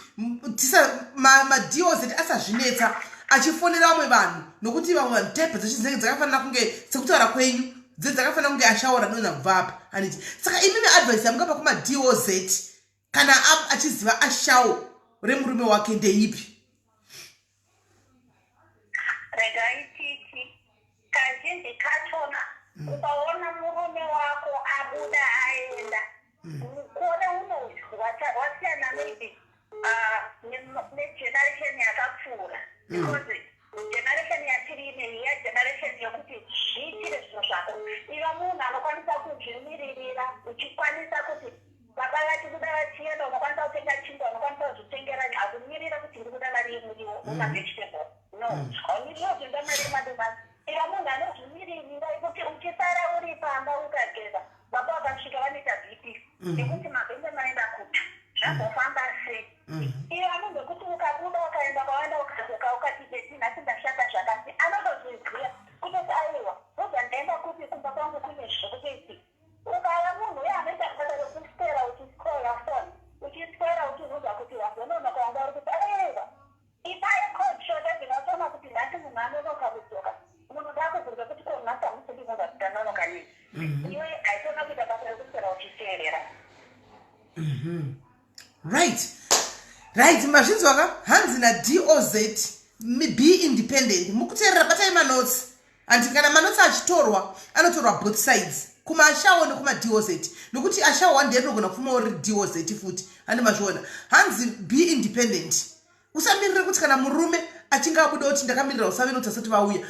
madhiozeti asazvinetsa achifonera vamwe vanhu nokuti vamwe vanhu tepe dzechinzenge dzakafanira kunge sekutaura kwenyu dzakafanira kunge ashaura dona kubva apa handiti saka imimi advice yamungapa kumadhiozeti kana achiziva ashao remurume wake ndeipi regaititi kazhinji kachona ukaona murume wako abuda aenda kuona unozwa wasiyana maybe negeneration yakapfuura because generation yatiri ine iya generation yokuti zviitire zvinhu zvako iva munhu anokwanisa kuzvimiririra uchikwanisa kuti baba vati kuda vachienda unokwanisa kutenga chingwa unokwanisa kuzvitengera hakumirira kuti ndiri kuda mari yemuriwo umavegetable no hauniriwo kuenda mari yemadomasi iva munhu anozvimiririra kuti uchisara uri pamba ukageza baba vakasvika vanoita bp nekuti mabhende maenda kuta zvazofamba sei iva munhu wekuti ukabuda ukaenda kwaenda ukazoka ukati betinasi ndashata zvakasi anotozvibhuya kutoti aiwa roza ndaenda kuti kumba kwangu kune zvokuteti ukava munhu uye anoita basa rekuswera uchiscrolla phone uchiswera uchizudza kuti wazonona kwanga uri kuti aiwa ipaye code shota ndinotona kuti nhasi munhu anonoka kudzoka munhu ndakubvunza kuti ko nhasi hamusindi munhu kutanonoka nini iwe haitona kuita basa rekuswera uchiteerera right mazvinzwa ka hanzi nadoz be independent mukuteerera batai manotsi handi kana manotsi achitorwa anotorwa both sides kumaashawo nekumadoz nokuti ashawo handi anogona kufumawo ri doz futi handi mazviona hanzi be independent usamirire kuti kana murume achinge abuda kuti ndakamirira usave noti asati vauya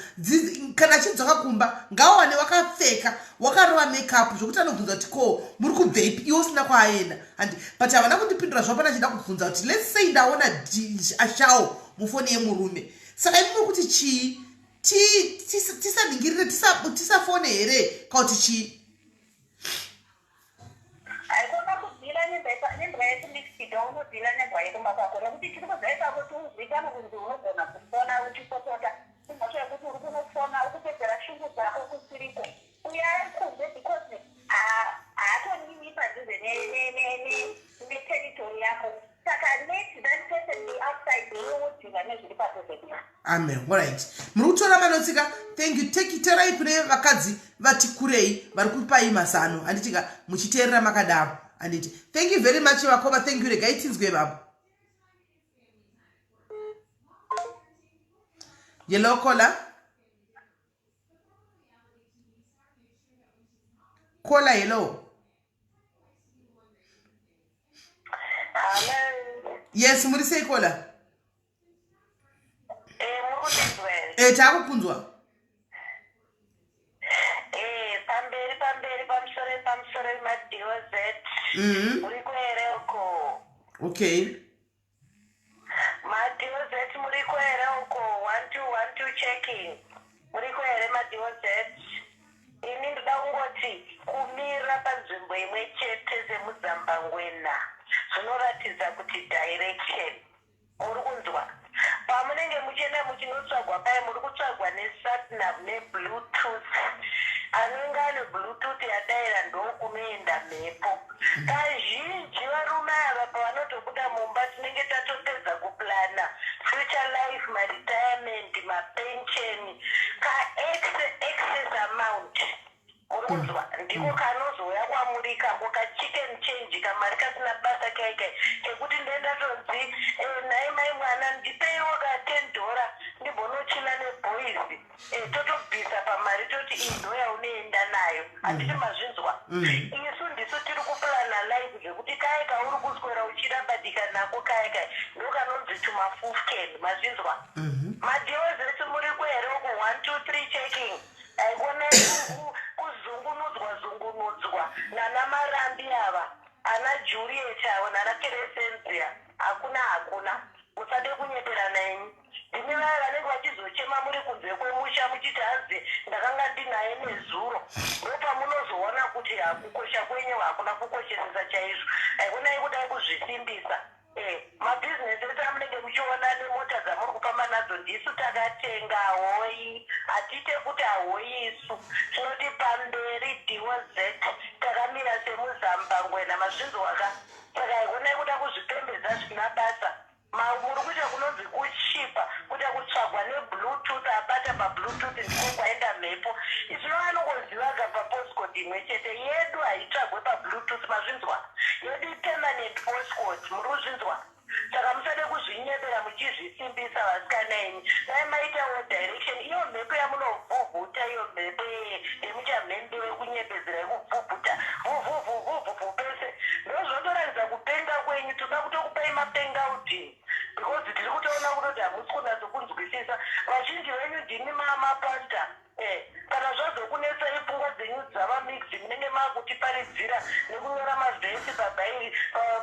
kana achidzoka kumba ngawane wakapfeka wakarova makeup zvokuti anobvunza kuti ko muri kubveipi iwo usina kwaaenda handi but havana kundipindura zvapana achida kubvunza kuti let's say ndaona ashawo mufoni yemurume saka imi kuti chii tisaningirire tisafone here kauti chii haikona kubvira nembwa yekumixida unobvira nembwa yekumakako nekuti chiri kuzaisa kuti uzikana kuti unogona kufona uchipotota imhosva yekuti uri kunofona uri kupedzera shungu dzako kusiriko uya arikunze because haatonimi padhuze neteritori yako saka let that person be outside yeudzinga nezviri padhuze kuya amen alright muri kutora manotsika thank you tekiterai kune vakadzi vati kurei vari kupai mazano handitika muchiteerera makadaro handiti thank you very much vakoba thank you regai tinzwe baba yellow kola yellow yes muri sei kola takukunzwa pamberi pamusoro madoz muri kuereuko okay madoz muri kuereuko 1 2 checking muri kuere madoz ini ndida kungoti kumira panzvimbo imwe chete semuzambangwena zvinoratidza kuti direction muri kunzwa pamunenge muchienda muchinotsvagwa pai muri kutsvagwa nesatnav nebluetooth anenge ane bluetooth yadaira ndokunoenda mhepo kazhinji varume ava pavanotobuda mumba tinenge tatopedza kuplana future life maretirement mapensheni excess amount uri kunzwa ndiko kanozouya kwamuri kako kachicken change kamari kasina basa kaikai kekuti ndendatonzi nhai mai mwana ndipeiwo $10 ndimbonochina neboys totobvisa pamari toti indo yaunoenda nayo handiti mazvinzwa isu ndisu tiri kuplana life zvekuti kai kauri uri kuswera uchirabadika nako kaya kaya ndokanonzi tumafufken mazvinzwa madhiozesi muri kwere uku 1 2 3 checking aikonai kuzungunudzwa nana marambi ava ana Juliet avo nana Crescenzia hakuna musade kunyeperana enyu ndimi vaya vanenge vachizochema muri kunze kwemusha muchiti hazi ndakanga ndinaye nezuro ndopamunozoona kuti hakukosha kwenyu hakuna kukoshesesa chaizvo aikonai kudai kuzvisimbisa mabhizinesi edu amunenge muchiona nemota dzamuri kufamba nadzo ndisu takatenga hoi hatite kuti ahoi isu tinoti pamberi DOZ takamira semuzambangwena mazvinzwaka saka aikonai kuda kuzvipembedza zvina basa muri kuita kunonzi kuchipa kuita kutsvagwa nebluetooth abata pabluetooth ndiko kwaenda mhepo izvino vanongozivaga papostcode imwe chete yedu haitsvagwe pabluetooth mazvinzwa yedu ipermanent postcode muri kuzvinzwa saka musade kuzvinyepera muchizvisimbisa vasikana enyu dai maitawo direction iyo mhepo yamunovhuvhuta iyo mhepo yemuchamhembe wekunyepedzera yekuvhuvhuta vhuvhuvhuvhuvhu pese ndozvotoratidza kupenga kwenyu toda kutokupai mapengauti because tiri kutoona kutoti hamusi kunatsokunzwisisa vazhinji venyu ndimi mamapasta kana zvazokunesai pfungwa dzenyu dzava mixi munenge maakutiparidzira nekunyora mavhesi pabhairi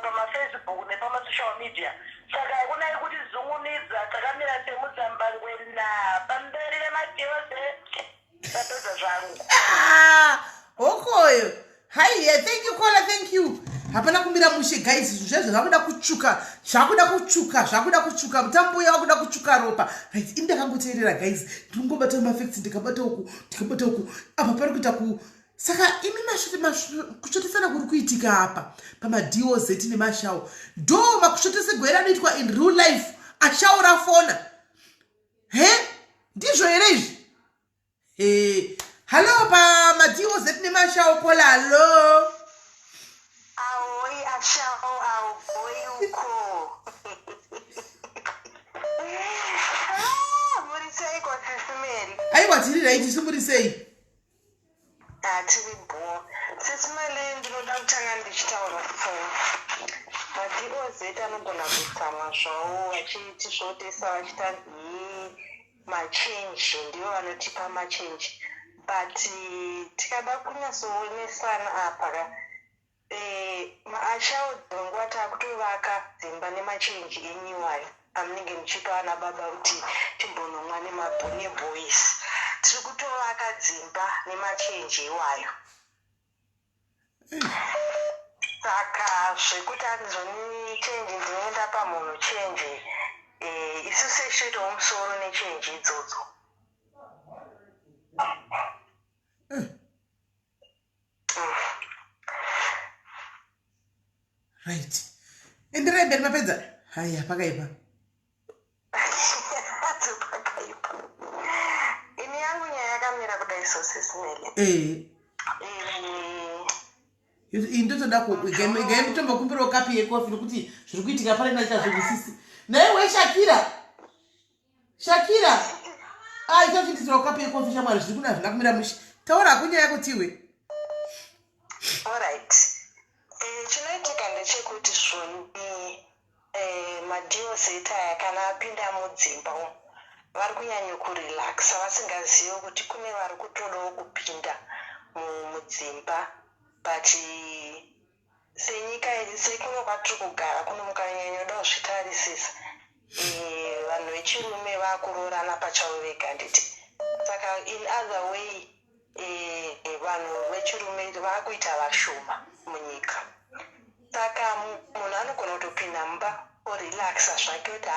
pamafacebook nepamasocial media saka hakunai kuti zungunidza takamira semuzambangwena pamberi remadhiose tapedza zvangu hokoyo haiya thank you kola thank you hapana kumira mushe guys zvezvo zvakuda kuchuka mutambo uya wakuda kuchuka ropa right indakangoteerera guys ndingobata mafacts ndikabata uku apa pari kuita saka imi kushotesana kuri kuitika apa pamadOZ nemashawo ndo makushotesegwera anoitwa in real life ashaura fona ndizvo here izvi halo pamadOZ nemashawo kola halo ahoi ashawo ahoi uko muri sei kwasisi Mary aiwa tiri raiti simuri sei tiri bo sisi Mary ndinoda kutanga ndichitaura madOZ anogona kutsamwa zvawo vachiti zvotesa vachita machange ndivo vanotipa machange but tikada kunyatsoonesa apa maashawo dzenguva taakutovaka dzimba nemachenji enyuwayo amunenge muchipa ana baba kuti timbonomwa neboys tiri kutovaka dzimba nemachenji iwayo saka zvekuti andizoni chenji ndinoenda pamunhu chenji isu sesheto womusoro nechenji idzodzo right enderai mberi mapedza haya pakaipa ini yangu nyaya yakamira kudai so sesimele indotoda igai mitombokumbirawo kapi yekofi nekuti zviri kuitika pane nachazvovisisi naiwe shakira itazvindizirawo kapi yekofi shamwari zviri kuna zvina kumira mushi taura hakunyaya kutiwe alright chinoitika ndechekuti zvoni madOZ aya kana apinda mudzimba vari kunyanya kurelaxa vasingazivi kuti kune vari kutodawo kupinda mudzimba but senyika sekuno kwatiri kugara kuno mukanyanyodawo zvitarisisa vanhu vechirume vakuroorana pachavo vega nditi saka in other way vanhu vechirume vakuita vashoma munyika saka munhu anogona kutopinda mumba orelaxa zvake kuti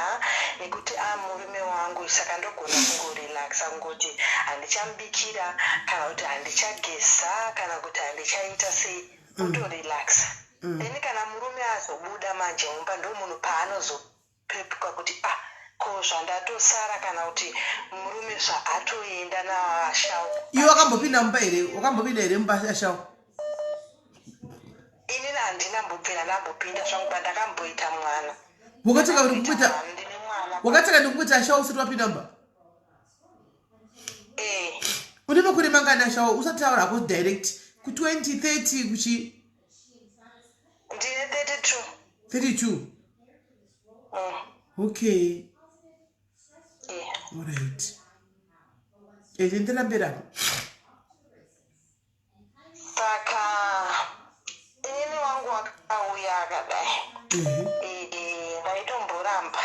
nekuti murume wangu saka ndogona kungorelaxa kungoti handichamubikira kana kuti handichageza kana kuti handichaita sei utorelaxa then kana murume azobuda manje mumba ndo munhu paanozopepuka kuti ko zvandatosara kana kuti murume zvaatoenda naashawo iwe wakambopinda mumba here wakambopinda here mumba ashawo inini handinambopinda ndambopinda zvangu pandakamboita mwana wakataka ndikukuita ashawo usati wapinda mumba une makore mangani ashawo usati taura hako direct ku 2030 kuchi ndine 32 32. Okay. All right. Ndina mbera. Saka inini wangu wakauya akadai. Ndaitomboramba.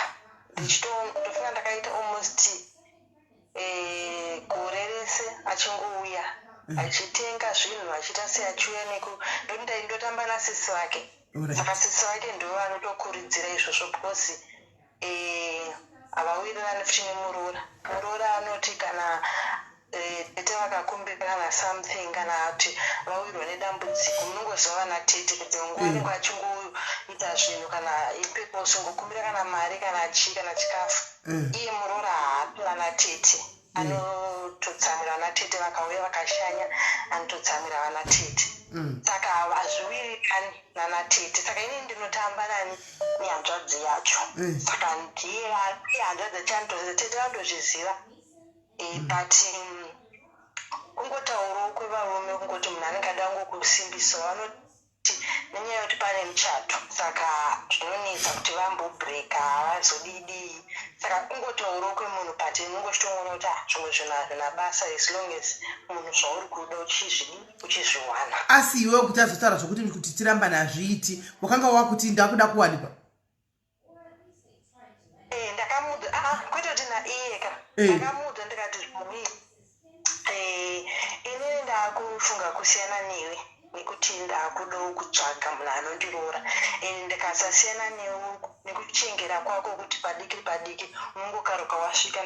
Ndofuna ndakaita almost gore rese achingouya. Achitenga zvinhu achita seachiuya ndokuti ndaindotamba nasisi wake. Saka sisi wake ndo vanotokurudzira izvozvo because avawirirani futi nemurora. Murora anoti kana tete vakakumbira kana something kana kuti vawirwa nedambudziko munongozva vana tete kuti nguva nengu achingoita zvinhu kana ipepo usungokumbira kana mari kana chii kana chikafu. Iye murora haapi vana tete. Anototsamira vana tete vakauya vakashanya anototsamira vana tete. Saka hazviwirirani nana tete. Saka ini ndinotamba nani nehanzvadzi yacho. Saka ndiye hanzvadzi chandoziva tete vandozviziva. But kungotaurawo kwevarume kungoti munhu anenge ada kungokusimbisa vanoti nenyaya yekuti pane muchato saka zvinonetsa kuti vambobhreka havazodidi. Saka kungotaurawo kwemunhu but unongochitongoona kuti zvimwe zvinhu hazvina basa as long as munhu zvauri kuda uchizviwana. Asi iwewo kuti azotaura zvokuti tiramba nazviiti wakanga wakuti ndakuda kuwanikwa. Ndakamudza kwete kuti naiyeka ndakamudza ndikati inini ndakufunga kusiyana newe nekuti ndakudawo kutsvaga munhu anondiroora ndikasasiyana newe nekuchengera kwako kuti padiki padiki unongokaruka wasvika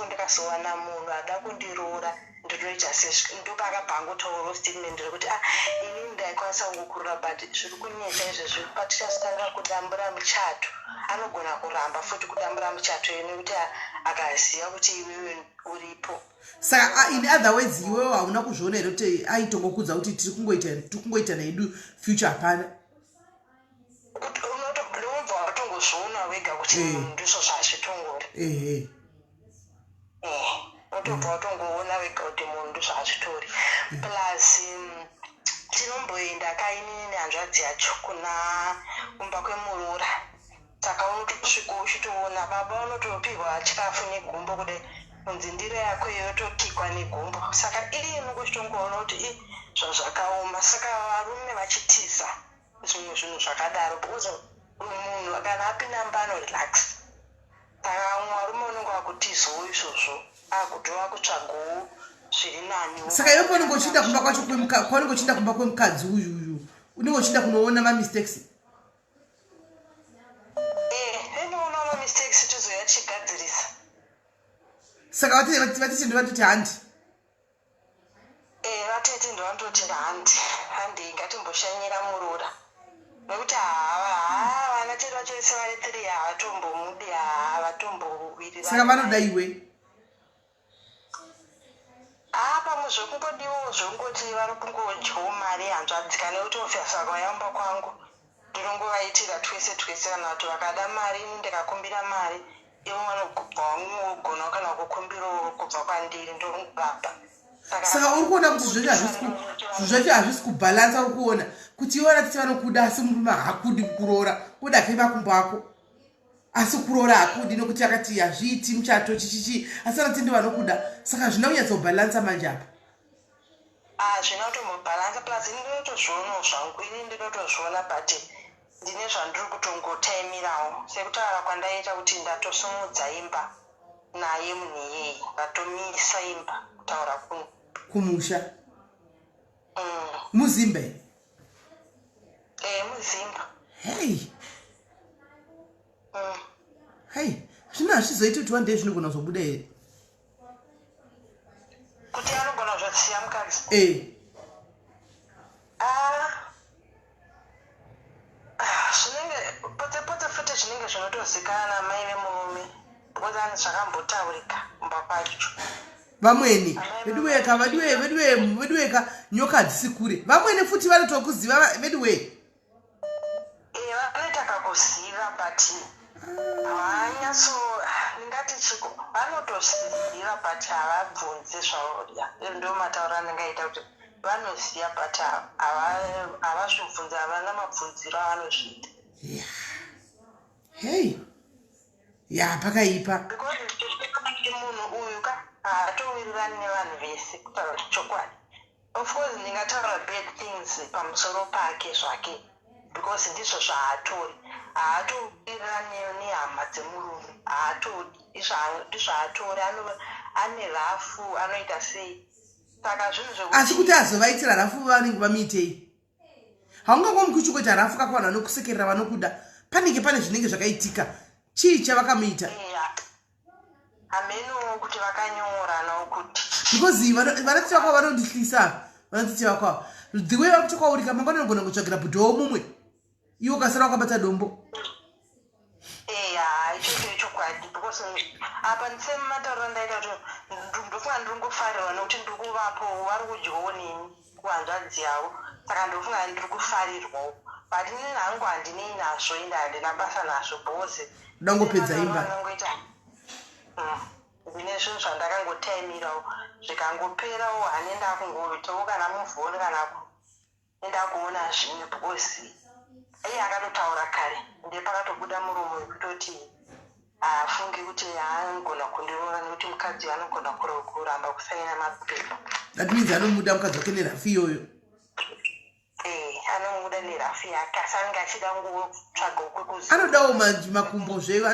ndikazowana munhu ada kundiroora ndinoita sezvo ndopakabhangotaurawo statement rekuti inini ndaikwanisa kungokurura but zviri kunetsa izvezvi patichazotanga kudambura muchato anogona kuramba futi kudambura muchato nekuti akaziva kuti iwewe uripo. Saka in other words iwewe hauna kuzviona here kuti aitongokudza kuti tiri kungoita nedu future hapana. Unobva watongozviona wega kuti ndizvo zvazvitongori. Unotobva watongoona wega kuti munhu ndizvo hazvitori. Plus tinomboenda kainini nehanzvadzi yacho kuna kumba kwemurora. Saka unotosvika uchitoona baba unotopihwa chikafu negumbo kudai kunzi ndiro yako yotokikwa negumbo. Saka iri inongochitongoona kuti zvazvakaoma. Saka varume vachitiza zvimwe zvinhu zvakadaro because munhu kana apinda mba anorelax. Saka umwe varume unenge wakutizawo izvozvo akutova kutsvagawo zviri nani. Saka iwe paunenge uchiinda kumba kwacho kwaunenge uchiinda kumba kwemukadzi uyuyu unenge uchiinda kunoona mamistakes. Inoona mamistakes tizoya tichigadzirisa. Saka vatiti ndovandoti handi. Vatiti ndovandoti handi ngatimboshanyira murora nekuti vana tedu vacho vese vari 3 havatombomudi havatombowirira. Saka vanoda iwe. Pamwe zvekungodiwo zvekungoti vari kungodyawo mari hanzvadzi kana kuti ofisa kwayamba kwangu ndinongovaitira twese kana kuti vakada mari ndikakumbira mari ivo vanogobva vangogona kana kukumbirawo kubva kwandiri ndorungubaba. Saka uri kuona kuti zvacho hazvisi kubhalansa. Uri kuona kuti iwe vatiti vanokuda asi murume hakudi kuroora kuda kwemakumbo ako asi kuroora hakudi nokuti akati hazviiti muchato chichichi asi vanoti ndovanokuda. Saka zvina kunyatsobhalansa manje apa. Zvina kutombobhalansa plus ini ndinotozvionawo zvangu ini ndinotozviona but ndine zvandiri kutongotaimirawo sekutaura kwandaita kuti ndatosumudza imba naye munhu iyeye ndatomisa imba kutaura kumusha muzimba. Muzimba. Hey zvino hazvizoiti kuti one day zvinogona kuzobuda here kuti anogona kuzosiya mukadzi. Zvinenge pote futi zvinenge zvinotozikanwa namai vemurume because ani zvakambotaurika kumba kwacho. Vamweni veduweka nyoka hadzisi kure. Vamweni futi vanotokuziva veduwe. Vanoita kakuziva but havanyatso ndingati chiko vanotoziva but havabvunzi zvaurya. Ndo matauro anengaita kuti vanoziva but havazvibvunzi havana mabvunziro avanozviita. Yeah. Hey. Yeah, pakaipa. Because munhu uyu ka haatowirirani nevanhu vese kutaura chokwadi. Of course ndingataura bad things pamusoro pake zvake because ndizvo zvaatori. Haatowirirani nehama dzemurume. Haatodi ndizvaatori. Ane rafu anoita sei. Saka zvinhu zvokuti asi kuti azovaitira rafu vanenge vamuitei. Haungangomuki uchikuita rafu kakwana nokusekerera vanokuda. Panenge pane zvinenge zvakaitika. Chii chavakamuita? Ameno kuti vakanyora nokuti because vanoti vakwa vanondihlisa. Vanoti vakwa the way vakuti kwaurika mangwana anogona kutsvagira bhudho womumwe iwo kasara wakabata dombo. ichocho chokwadi because apa ndisematauro ndaita kuti ndofunga ndiringofarirwa nokuti ndiri kuvapo vari kudyawo neni kuhanzvadzi yavo saka ndofunga ndiri kufarirwawo but inini hangu handinei nazvo ende handina basa nazvo bhose ndangopedza imba anongoita zvine zvinhu zvandakangotaimirawo zvikangoperawo hanenda kungoitawo kana muvhoni kanako enda kuona zvimwe because iye akatotaura kare ndepakatobuda muromo wekutoti afunge kuti anogona kundirora nekuti mukadzi anogona kuramba kusaina mapepa. That means anomuda mukadzi wake nerafi iyoyo. Anomuda nerafi yake asi anenge achida ngotsvaga kwekuzi anodawo makumbo zveyo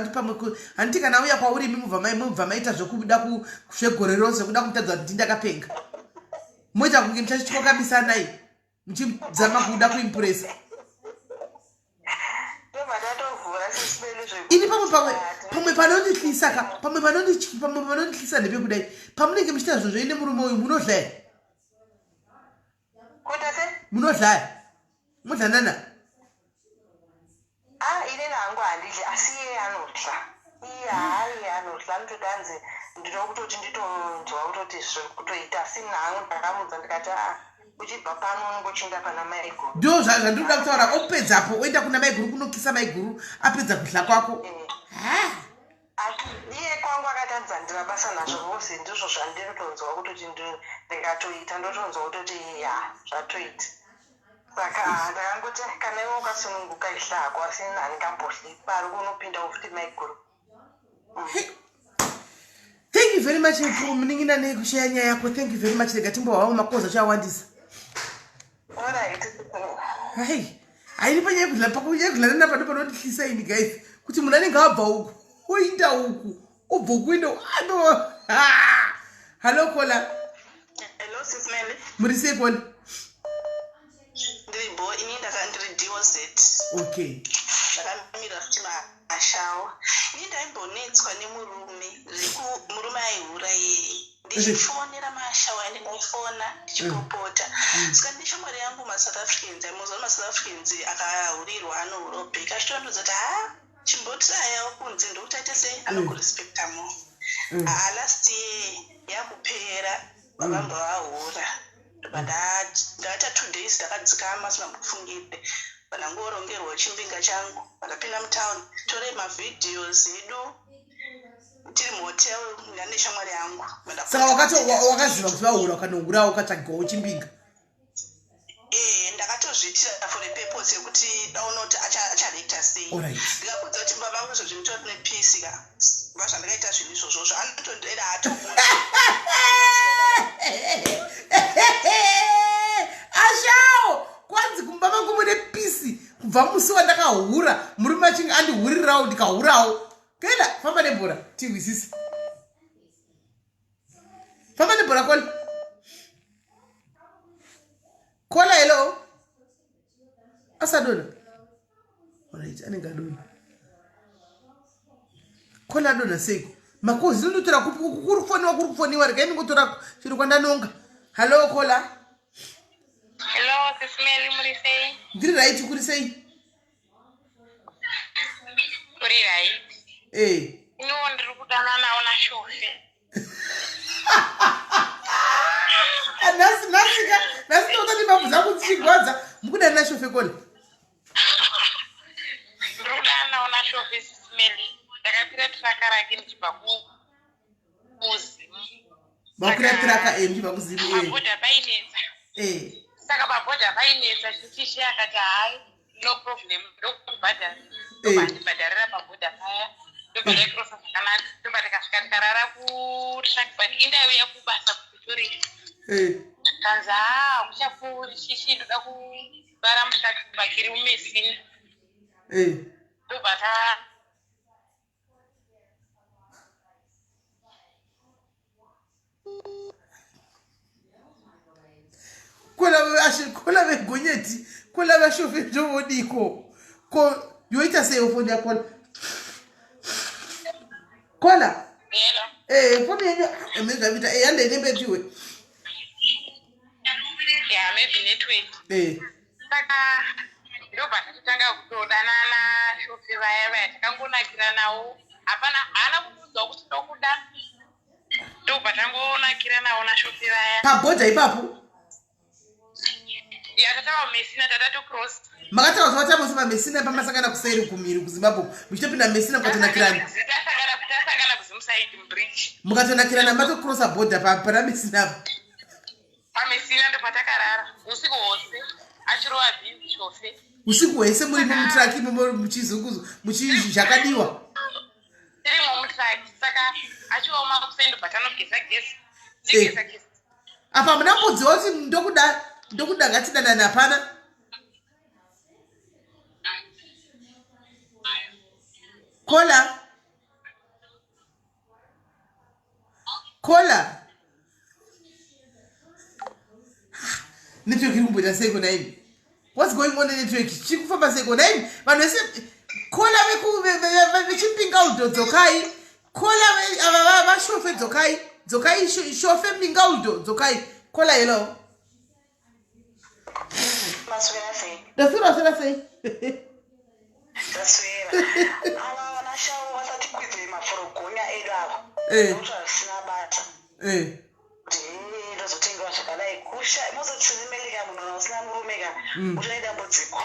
handiti kana auya kwauri mubva maita zvokuda zvegore rose kuda kumutadza kuti ndakapenga moita kunge muchachityokambisanai muchidzama kuda kuimpresa. Ini pamwe panondihlisa ndepekudai pamunenge muchiita zvozvo ine murume uyu munodlaya mudlanana. Ine nangu handidli asi iye anodla. Iye anodla anotodanzi ndino kutoti nditonzwa kutoti kutoita asi nangu ndakamudza ndikati uchibva pano unongochinda pana maiguru. Ndo zvandinoda kutaura opedzapo oenda kuna maiguru kunokisa maiguru apedza kudla kwako. Iye kwangu akatanza ndira basa nazvo vose ndizvo zvandinotonzwa kutoti ndikatoita ndotonzwa kutoti zvatoita. Saka ndakangoti kana iwe ukasununguka ihlako asi handingambodli pari kunopinda ufuti maiguru. Thank you very much muningina nekushaya nyaya yako. Thank you very much. Rega timbowawo makoza chawandisa. Alright. Hai. Aini panya kudla nana pano panondihlisa ini guys. Kuti munhu anenge abva uku oinda uku obva kuinda ano. Hello Kola. Hello Sis Melly. Muri sei Kola? Ndiribo ini ndakandiri deposit. Okay. Ndakamira futi mashawa. Ini ndaimbonetswa nemurume aihura iye. Ndichifonera mashawa ende ndaifona ndichipopota. Saka ndishamwari yangu maSouth Africans amuzoona maSouth Africans akahurirwa anourobheka achitondodza kuti chimbotiraya kunze ndokuti aite sei anokurespecta mo. Last year yakupera vakamba vahura. Ndata 2 days ndakadzikama sina kufungire vanangorongerwa chimbinga changu vakapinda mutauni tore mavideos edu tiri muhotel ngane shamwari yangu. Saka wakaziva kuti vahura ukanohura ukatsvagawo chimbinga. Ndakatozviitira for the purpose yekuti daunoti acharekta sei. Ndikakudza kuti baba vangu zvozvimutora kune peace ka vazvandakaita zvinhu izvozvo anotondera hatomuti Ashao kwanzi kumba vangu mune pisi kubva musi wandakahura murume achinge andihurirawo ndikahurawo. Kenda famba nebhora tiwisisi. Famba nebhora Kola. Kola hello. Asadona. Alright, anenge adona. Kola adona seko. Makozi ndotora kurufoniwa rega ingotora chiro kwandanonga. Hello Kola. Hello, Sis Melly, muri sei? Ndiri right kuri sei? Kuri right. Ino ndiri kudana nawo na shofe. Nasi ndotati mabvuza kuti chigwadza mukudana na shofe Kola. Ndiri kudana nawo na shofe Sis Melly. Ndakapira traka rake ndichibva kuzi. Bakura traka ndichibva kuzimu Mabhodha painetsa. Saka mabhodha painetsa chichishi akati hayi no problem. Ndokubhadharira. Ndobhandibhadharira pabhodha paya. Ndobhada ikrosa zvakanaka. Ndobhada kasvika tikarara kutrackback. Indauya kubasa kupitorisa. Kanzi kuchapfuuri chichi ndoda kubara mutrackback iri mumesini. Ndobhada kola begonyeti kola bashofe ndovodiko ko yoita sei foni yakona kola foni yenyu emezavita yande nembetiwe maybe network saka ndobva tatanga kutodanana shofi vaya takangonakira nawo hapana haana kuudzwa kuti tokuda ndobva tangonakira nawo nashofi vaya pabhodha ipapo tatava mesina tatatu cross makataura kuti vatambosema mesina pamasangana kuseri kumiri kuzimbabwe muchitopinda mesina mukatonakirana tasangana kuzimusaidi mbridge mukatonakirana matokrosa bhodha pana mesinapo pamesina ndopatakarara usiku hwose achirova bhizi shofe usiku hwese muri mutraki muchizukuzu zvakadiwa tirimo mutraki saka achioma kusei ndobva tanogeza gesi ndigeza gesi apa munambodziwa kuti ndokuda ngatidanana hapana kola network iri kumboita sei kona ini what's going on network chiri kufamba sei kona ini vanhu vese kola vechipingaudho dzokai kola ava vashofe dzokai shofe mingaudho dzokai kola hello Maswera sei. Daswera sei. Daswera. Ava vanashau vasati kwidze maforogonya edu ava. Ndokuti vasina bata. Ndozotengewa zvakadai kusha. Mozotsinimelika munhu usina murume kana. Utoita dambudziko.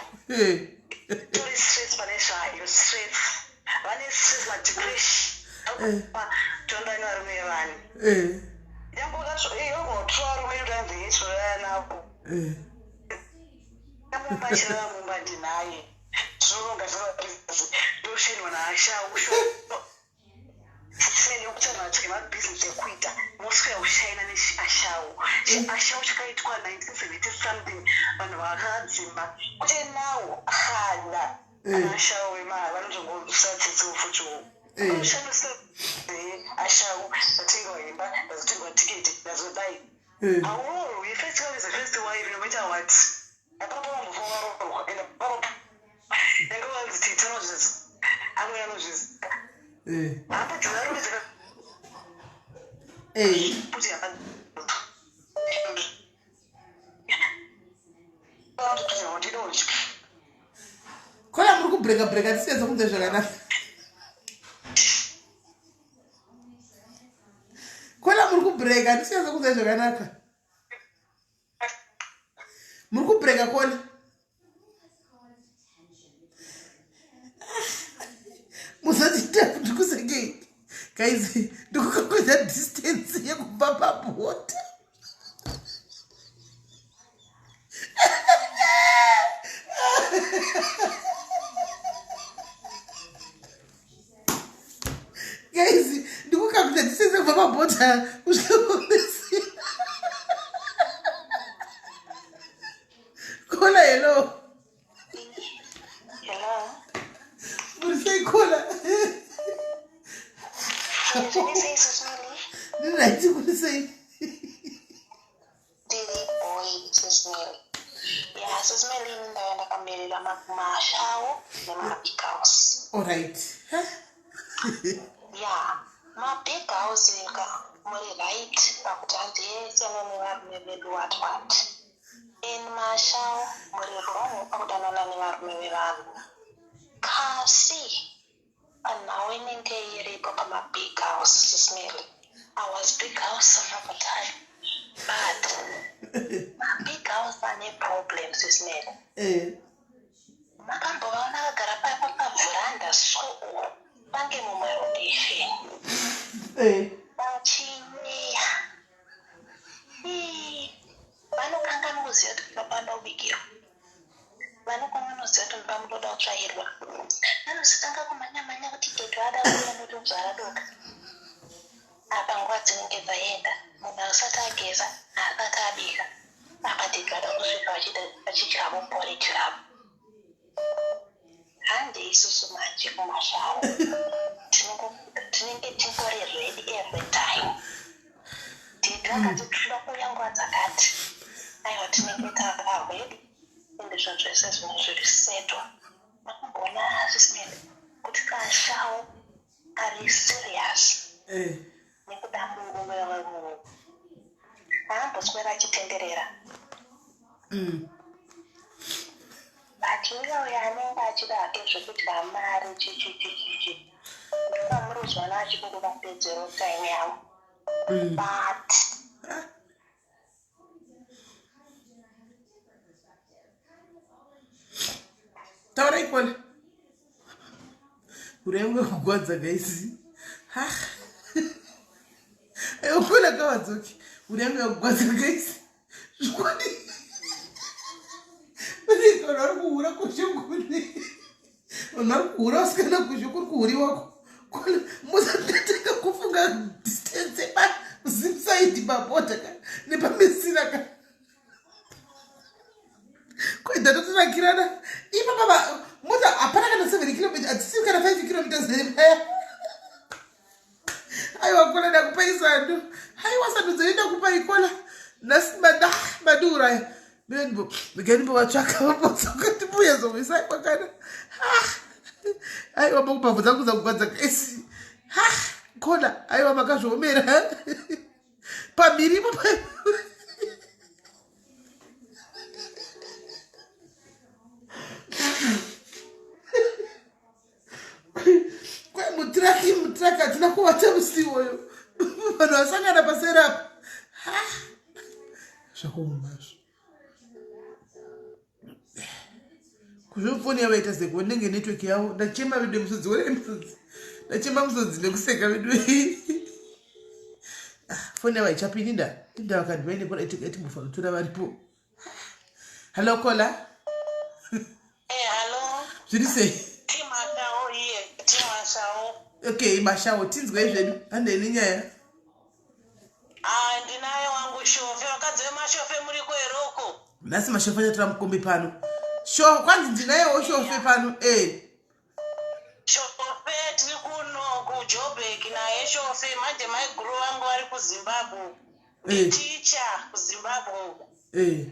Tori stress pane zvayo stress. Vane stress madepression. Tondani varume vani. Yambotora rume utanzi yetorana navo. Mumba mumba ndinaye zvinonga zvinoizi ndoshenwa naashau sine kutana kuti mabhizinesi ekuita moswera ushaina neashau ashau chakaitwa 1970 something vanhu vakadzimba kuti nawo hada anashau vemari vanozongosadzidza fucho anoshandisa ashau ndatengawa hemba ndazotengawa tiketi ndazodai auroro yefestival is a festival no matter what apapo vambofonga ende papo nengavanzi titanozvizi amwe anozvizi apa dzinarumidzika kuti kola muri kubreka tisiedza kunze zvakanaka kola muri kubreka tisiedza kunze zvakanaka muri kubreka kola musatita kuti kusengei guys ndikukakwedza distance yekubva pabhota guys ndikukakwedza distance yekubva pabhota kusvika pamesina kola hello muri sei kola ndinaiti kuti sei Dili boy SIS MELLY. Yeah, SIS MELLY ndaenda kamerera mashau nemabig house. Alright. Yeah, mabig house muri right pakuti handiyesena nevarume vedu what. In mashau muri wrong pakudanana nevarume vevanhu. Kasi now inenge iripo pamabig house SIS MELLY. I was big house some of the time. But big house ane problems SIS MELLY. Makambovaona vakagara papa pavhuranda so vange mumarudishe vachinyeya vanokanganwa kuziva kuti papa ndaubikira vanoziva kuti muba munoda kutsvairwa vanozotanga kumhanya kuti toto ada kuuya notonzvara doka apa nguva dzinenge dzaenda munhu asati ageza asati abika apateto ada kusvika vachidyavo porridge ravo hande isusu manje kumasharo tinenge tingori ready every time titi vakatikuda kuuya nguva dzakati aiwa tinenge tavarwedi ende zvinhu zvese zvinhu zviri setwa makamboona zvisimene kuti kashawo ari serious nekuda murume wemunhu haamboswera achitenderera achiuya uyo anenge achida hake zvekudya mari chichichichichi ndokamurozwana achikunguvapedzero time yavo but taura ikona uremwe kugwadza gaisi ukona kawadzoki uremwe kugwadza gaisi zvikoni kana ari kuhura kushukuni vanhu vari kuhura vasikana kusho kuri kuhuri wako musatateka kufunga distance zipsaidi pabota nepamesina ka kwaidatatorakirana ipapapa mota hapana kana 7 km adzisivi kana 5 km zerepaya aiwa kola ndakupai sandu aiwa sandu dzoenda kupai kola nasi maduraya migani vatsvaka vapotsokuti muyezomisai kwakana aiwa makubhabvu dzangu dzakugwadza esi kona aiwa makazviomera pamiripo kwai mutraki hatina kuvata musiwoyo vanhu vasangana paserapa zvakuumazvo kuzvofoni yavaita seko ndenge network yavo ndachema video musodzi ore musodzi ndachema musodzi nekuseka video foni yava ichapini inda vakandivainepo etimbofana tora varipo hallo kola hallo zviri sei timashawo iye timashawo okay mashawo tinzwei zvedu handei nenyaya ndinaye wangu shofe vakadzi vemashofe muri kweroko nhasi mashofe achatora mukombe pano kwanzi ndinayewo shofe pano shofe tiri kuno kujobek naye shofe manje maiguru vangu vari kuzimbabwe ticha kuzimbabwe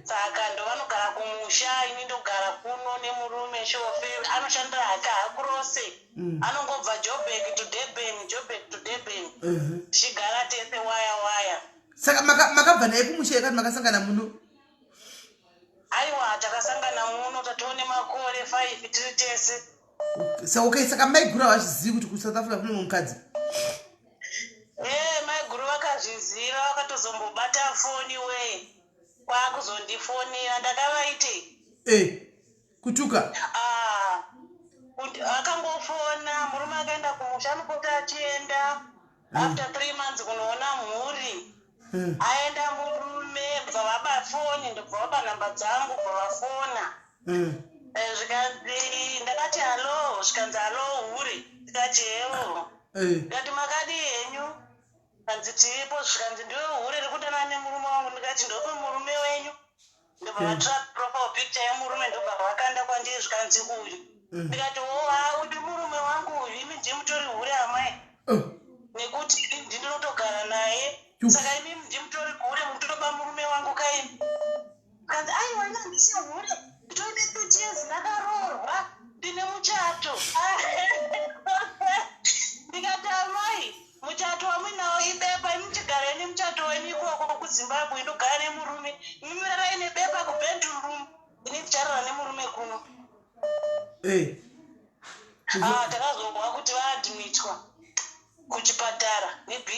saka ndo vanogara kumusha ini ndogara kuno nemurume shofe anoshandira hake hakurose anongobva jobek to durban tichigara tese waya saka makabva naye kumusha yakati makasangana muno aiwa takasangana muno tatoone makore 5 tiri tese saka maiguru havazvizivi kuti kusouth africa kune mukadzi maiguru vakazviziva vakatozombobata foni we kwakuzondifonera ndakavaite kutuka akangofona murume akaenda kumusha anopota achienda after 3 months kunoona mhuri aenda murume bva vaba foni ndobva vaba nhamba dzangu bva vafona zvikanzi ndakati halo zvikanzi halo huri tikati hewo ndikati makadi henyu kanzi tiripo zvikanzi ndiwe huri rikudana nemurume wangu ndikati ndope murume wenyu ndobva vatora profile picture yemurume ndobva vakanda kwandiri zvikanzi uyu ndikati uri murume wangu uyu imi ndimutori huri amai nekuti ndinotogara naye saka imi ndimutori huri mutoba murume wangu kaini kanzi aiwa ina ndisi huri nditoine 30 years ndakaroorwa ndine muchato ndikati amai muchato wamuinawo ibepa imi chigareni muchato wenyu ikoko kuzimbabwe indogara nemurume imi mirarai nebepa kubedroom ini ndicharara nemurume kuno takazobwa kuti vaadmitwa kuchipatara nebp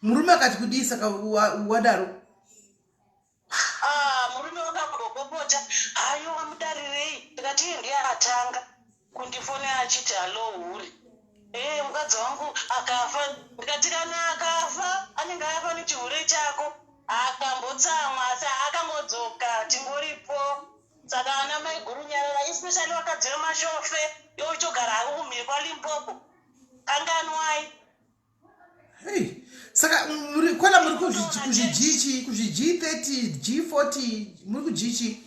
murume akati kudii saka wadaro murume wakambopopota hayo wamudarirei ndikati iye ndiye atanga kundifonera achiti halo huri mukadzi wangu akafa ndikati kana akafa anenge afa nechihure chako akambotsamwa asi akangodzoka tingoripo saka ana mai guru nyarara especially wakadzira mashofe yochogara hako kumhiri kwaLimpopo kanganwai. Hey, saka kwala muri kuzhi G30 G40 muri kujichi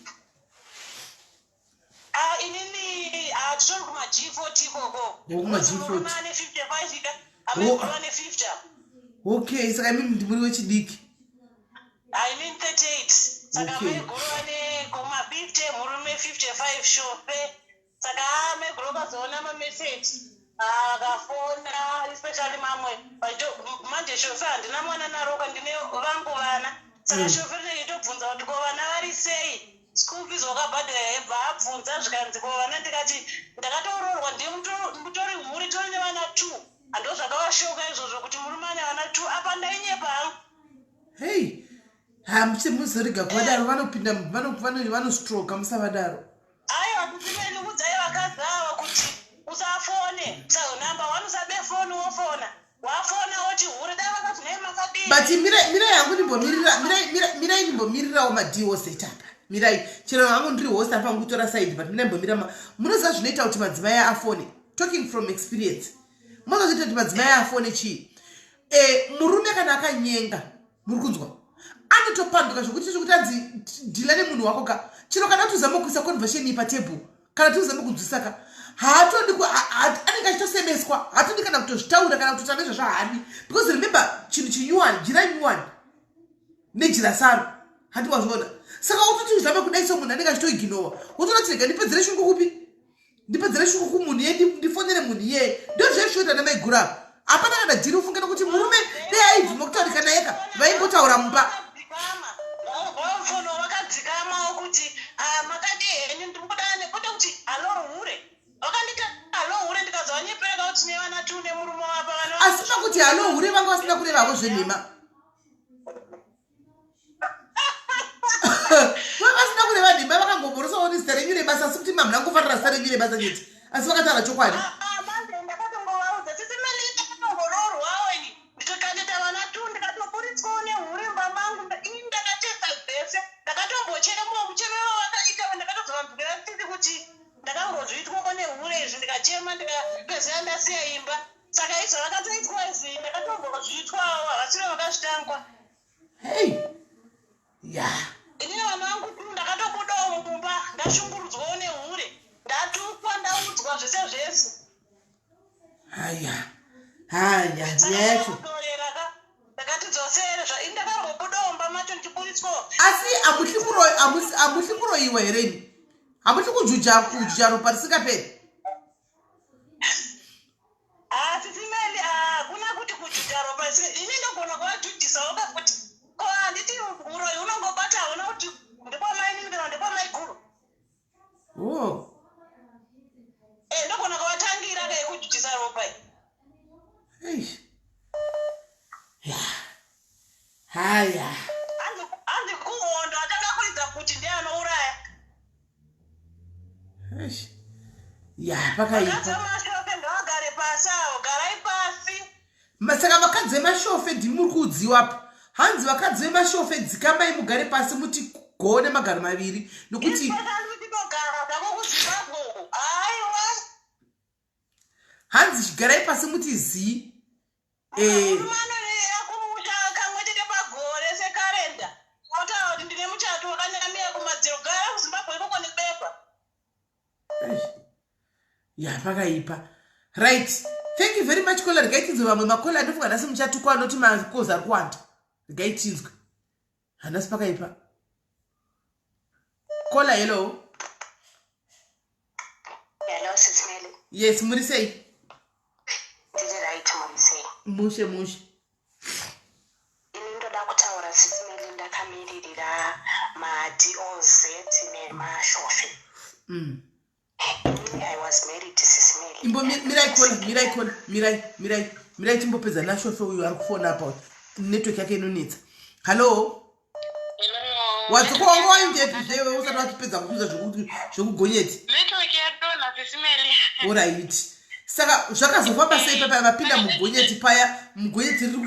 inini titori kuma G40 koko kuma G40 ane 55 ika ameguru ane 50. Okay, saka mimi ndimuri wechidiki I mean 38. Saka ameguru ane kuma 50 murume 55 shofe. Saka ameguru kazoona mamessage akafona especially mamwe manje shofe handina mwana naroka ndine vangu vana saka shofe ndikitobvunza kuti ko vana vari sei school fees wakabhadhara yebva abvunza zvikanzi ko vana ndikati ndakatoroorwa ndimutori mhuri tori nevana 2 hando zvakavashoka izvozvo kuti murume ane vana 2 apa ndainyepa hangu. Hey, hamuzoriga kuvadaro vanopinda vanostroke musavadaro. Aiwa kudzimeni udzai vakadzi ava kuti usafone namba wani usabe foni wofona wafona woti hure dai vakati nei makadini. But mirai yangu mirai ndimbomirirawo madhiwose tapa mirai chero hangu ndiri host apa ngutora side but mina mbomira munoziva zvinoita kuti madzimai afone talking from experience munoziva kuti madzimai afone chii murume kana akanyenga muri kunzwa anotopanduka zvokuti anzi dhila nemunhu wako ka chero kana tuzama kuisa conversation patable kana tuzama kunzwisaka haatodi anenge achitosemeswa haatodi kana kutozvitaura kana kutotana nezvazvahadi because remember chinhu chinyuwani jira nyuwani nejira saro hati wazviona saka utoti uzame kudaisa munhu anenge achitoiginowa wotoona tirega ndipedzere shungu kupi ndipedzere shungu kumunhu ye ndifonere munhu ye ndo zveshoda namaigura apana kana dhiri ufungana kuti murume dei aibvuma kutaurika naye ka vaimbotaura mumba vamfono vakadzikamawo kuti makadi henyu ndikudane kwete kuti alo hure wakandita alo hure ndikazvanyepereka kuti nevana 2 nemurume wapa asi pakuti halo hure vanga vasina kurevavo zvenhema vakasina kureva nhema vakangomhorosawo ni zita renyu rebasa asi kuti mamuna ngofanira zita renyu rebasa chete asi vakataura chokwadi manje ndakatongovaudza tisimelitanohororwaweni nditokandita vana 2 ndikatoburitswawo nehure mbamangu ndakatesa zvese ndakatombochema muchemero vakaita ndakatozovanzwira titi kuti ndakangozviitwawo nehure izvi ndikachema ndikapezera ndasiya imba saka izvo vakatoitwa izvi ndakatombozviitwawo havasiro vakazvitangwa. Hey, yeah. Inini vana vangu 2 ndakatobudawo mumba ndashungurudzwawo nehure ndatukwa ndaudzwa zvese zvese. Haya yecho ndakatidzosere ndakambobudawo mumba macho ndichiburitswawo asi amuhli kuroyiwa hereni hamuhli kujuja ropa risingaperi sisimeli hakuna kuti kujuja ropa ini ndogona kuvajudhisawo kakuti ko handiti uroyi unongobata hauna kuti ndekwamainini kana ndekwamaiguru ndogona kuvatangira kaikujudhisa ropa haya hanzi kuhondo atanga kuridza kuti ndianouraya pakaipa ngavagare pasi avo garai pasi saka vakadzi vemashofe ndimuri kuudziwapo hanzi vakadzi vemashofe dzikamai mugare pasi muti gone magaro maviri nokuti hanzi garai pasi muti zii kamwetete pagore sekarenda otaura kuti ndine muchato wakanyamira kumadziro gara kuzimbabwe ikoko nebepa pakaipa right. Thank you very much kola rigaitinzwe vamwe makola andofunga nasi muchatukwa anoti makozi ari kuwanda rigaitinzwe hanasi pakaipa kola. Hello SIS MELLY. Yes, muri sei? Ndiri right muri sei? Mushe ini ndoda kutaura SIS MELLY ndakamiririra maDOZ nemashofe. I was married to SIS MELLY. Imbo mirai timbopedza nashofe uyu ari kufona apa network yake inonetsa. Hello wadzokwa waindewe usati watipedza kuuza zvokugonyeti network yadona SIS MELLY. Alright, saka zvakazofamba sei papa vapinda mugonyeti paya mugonyeti riri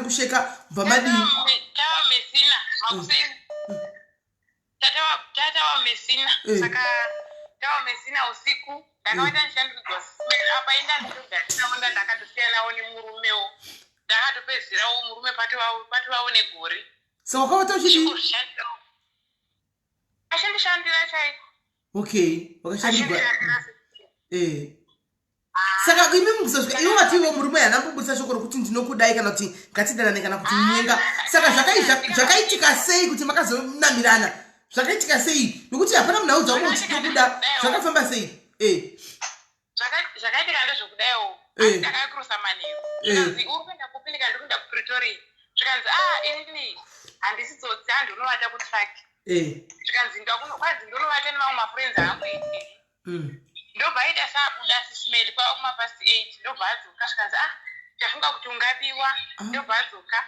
kusheka bva madini Tava mesina makuseni tata wamesina saka tawamesina usiku ndakaita nishandudzwa apa inda ndinonda ndakatosiyanawo nemurumewo ndakatopedzerawo murume pati vaone gori so wakawata uchidi ashandishandira chaiko okay wakashandirwa saka imi mukuzosvika iwo vatiwo murume yanambobudisa shoko rokuti ndinokudai kana kuti ngatidanane kana kuti nyenga saka zvakaitika sei kuti makazonamirana zvakaitika sei nokuti hapana munhu audza kuti ndinokuda zvakafamba sei zvakaitika ndezvokudaiwo ndakakurosa manheru zvikanzi uri kuenda kupindika ndiri kuenda kupretoria zvikanzi inini handisi tsotsi andonovata kutraki zvikanzi kwanzi ndonovata nemamwe mafriends angu ndobva aita saabuda sisimeli kwakumapasi 8 ndobva adzoka zvikanzi ndafunga kuti ungabiwa ndobva adzoka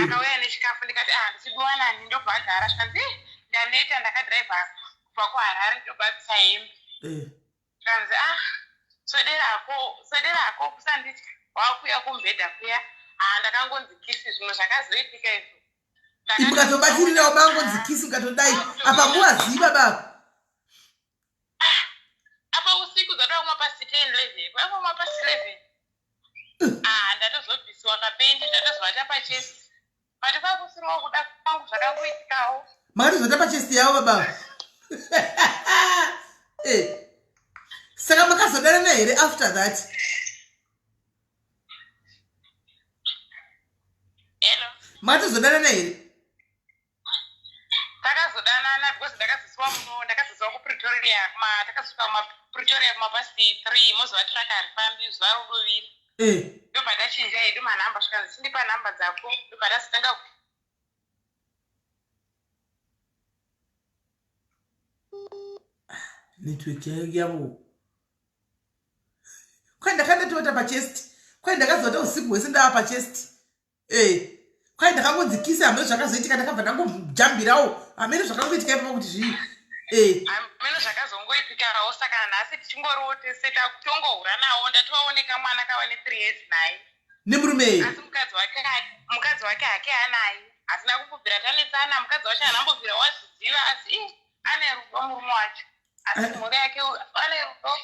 akauya nechikafu ndikati ndichibiwa nani ndobva agara zvikanzi ndaneta ndakadhiraivha kubva kuharare ndobva abvisa hembe zvikanzi swederako kusanditya wakuya kumbhedha kuya ndakangonzi kisi zvimwe zvakazoitika izvo mukatobatirirawo mangonzi kisi mukatodai apa muwaziva baba apa usiku dzatakumapasi 10 11 kwakumapasi 11 ndatozobvisiwa kapendi ndatozovata pachesi pati kwakusiriwa kuda kwangu zvakangoitikawo makatozovata pachesi yavo baba saka makazodanana here after that makatozodanana here takazodanana because ndakazosiwa kupretoria takasvika kumapretoria kumapasi 3 mozova traka harifambi zuva ruduviri ndobva ndachinja hedu manhamba zvikanzi chindipa nhamba dzako ndobva ndazotanga network yavo kwai ndakandatoota pachest kwai ndakazota usiku hwese ndava pachest kwai ndakangonzikisa hamene zvakazoitika ndakabva ndangojambirawo hamene zvakangoitika ipapa kuti zvii hamene zvakazongoitikawo saka nhasi tichingoriwo tese takutongohura nawo ndatovaoneka mwana kava ne3 years naye nemurumei asi mukadzi wake hake anaye hasina kumbobvira tanetsana mukadzi wacho anambobvira wazviziva asi ane rudo murume wacho asi mhuri yake ane rudo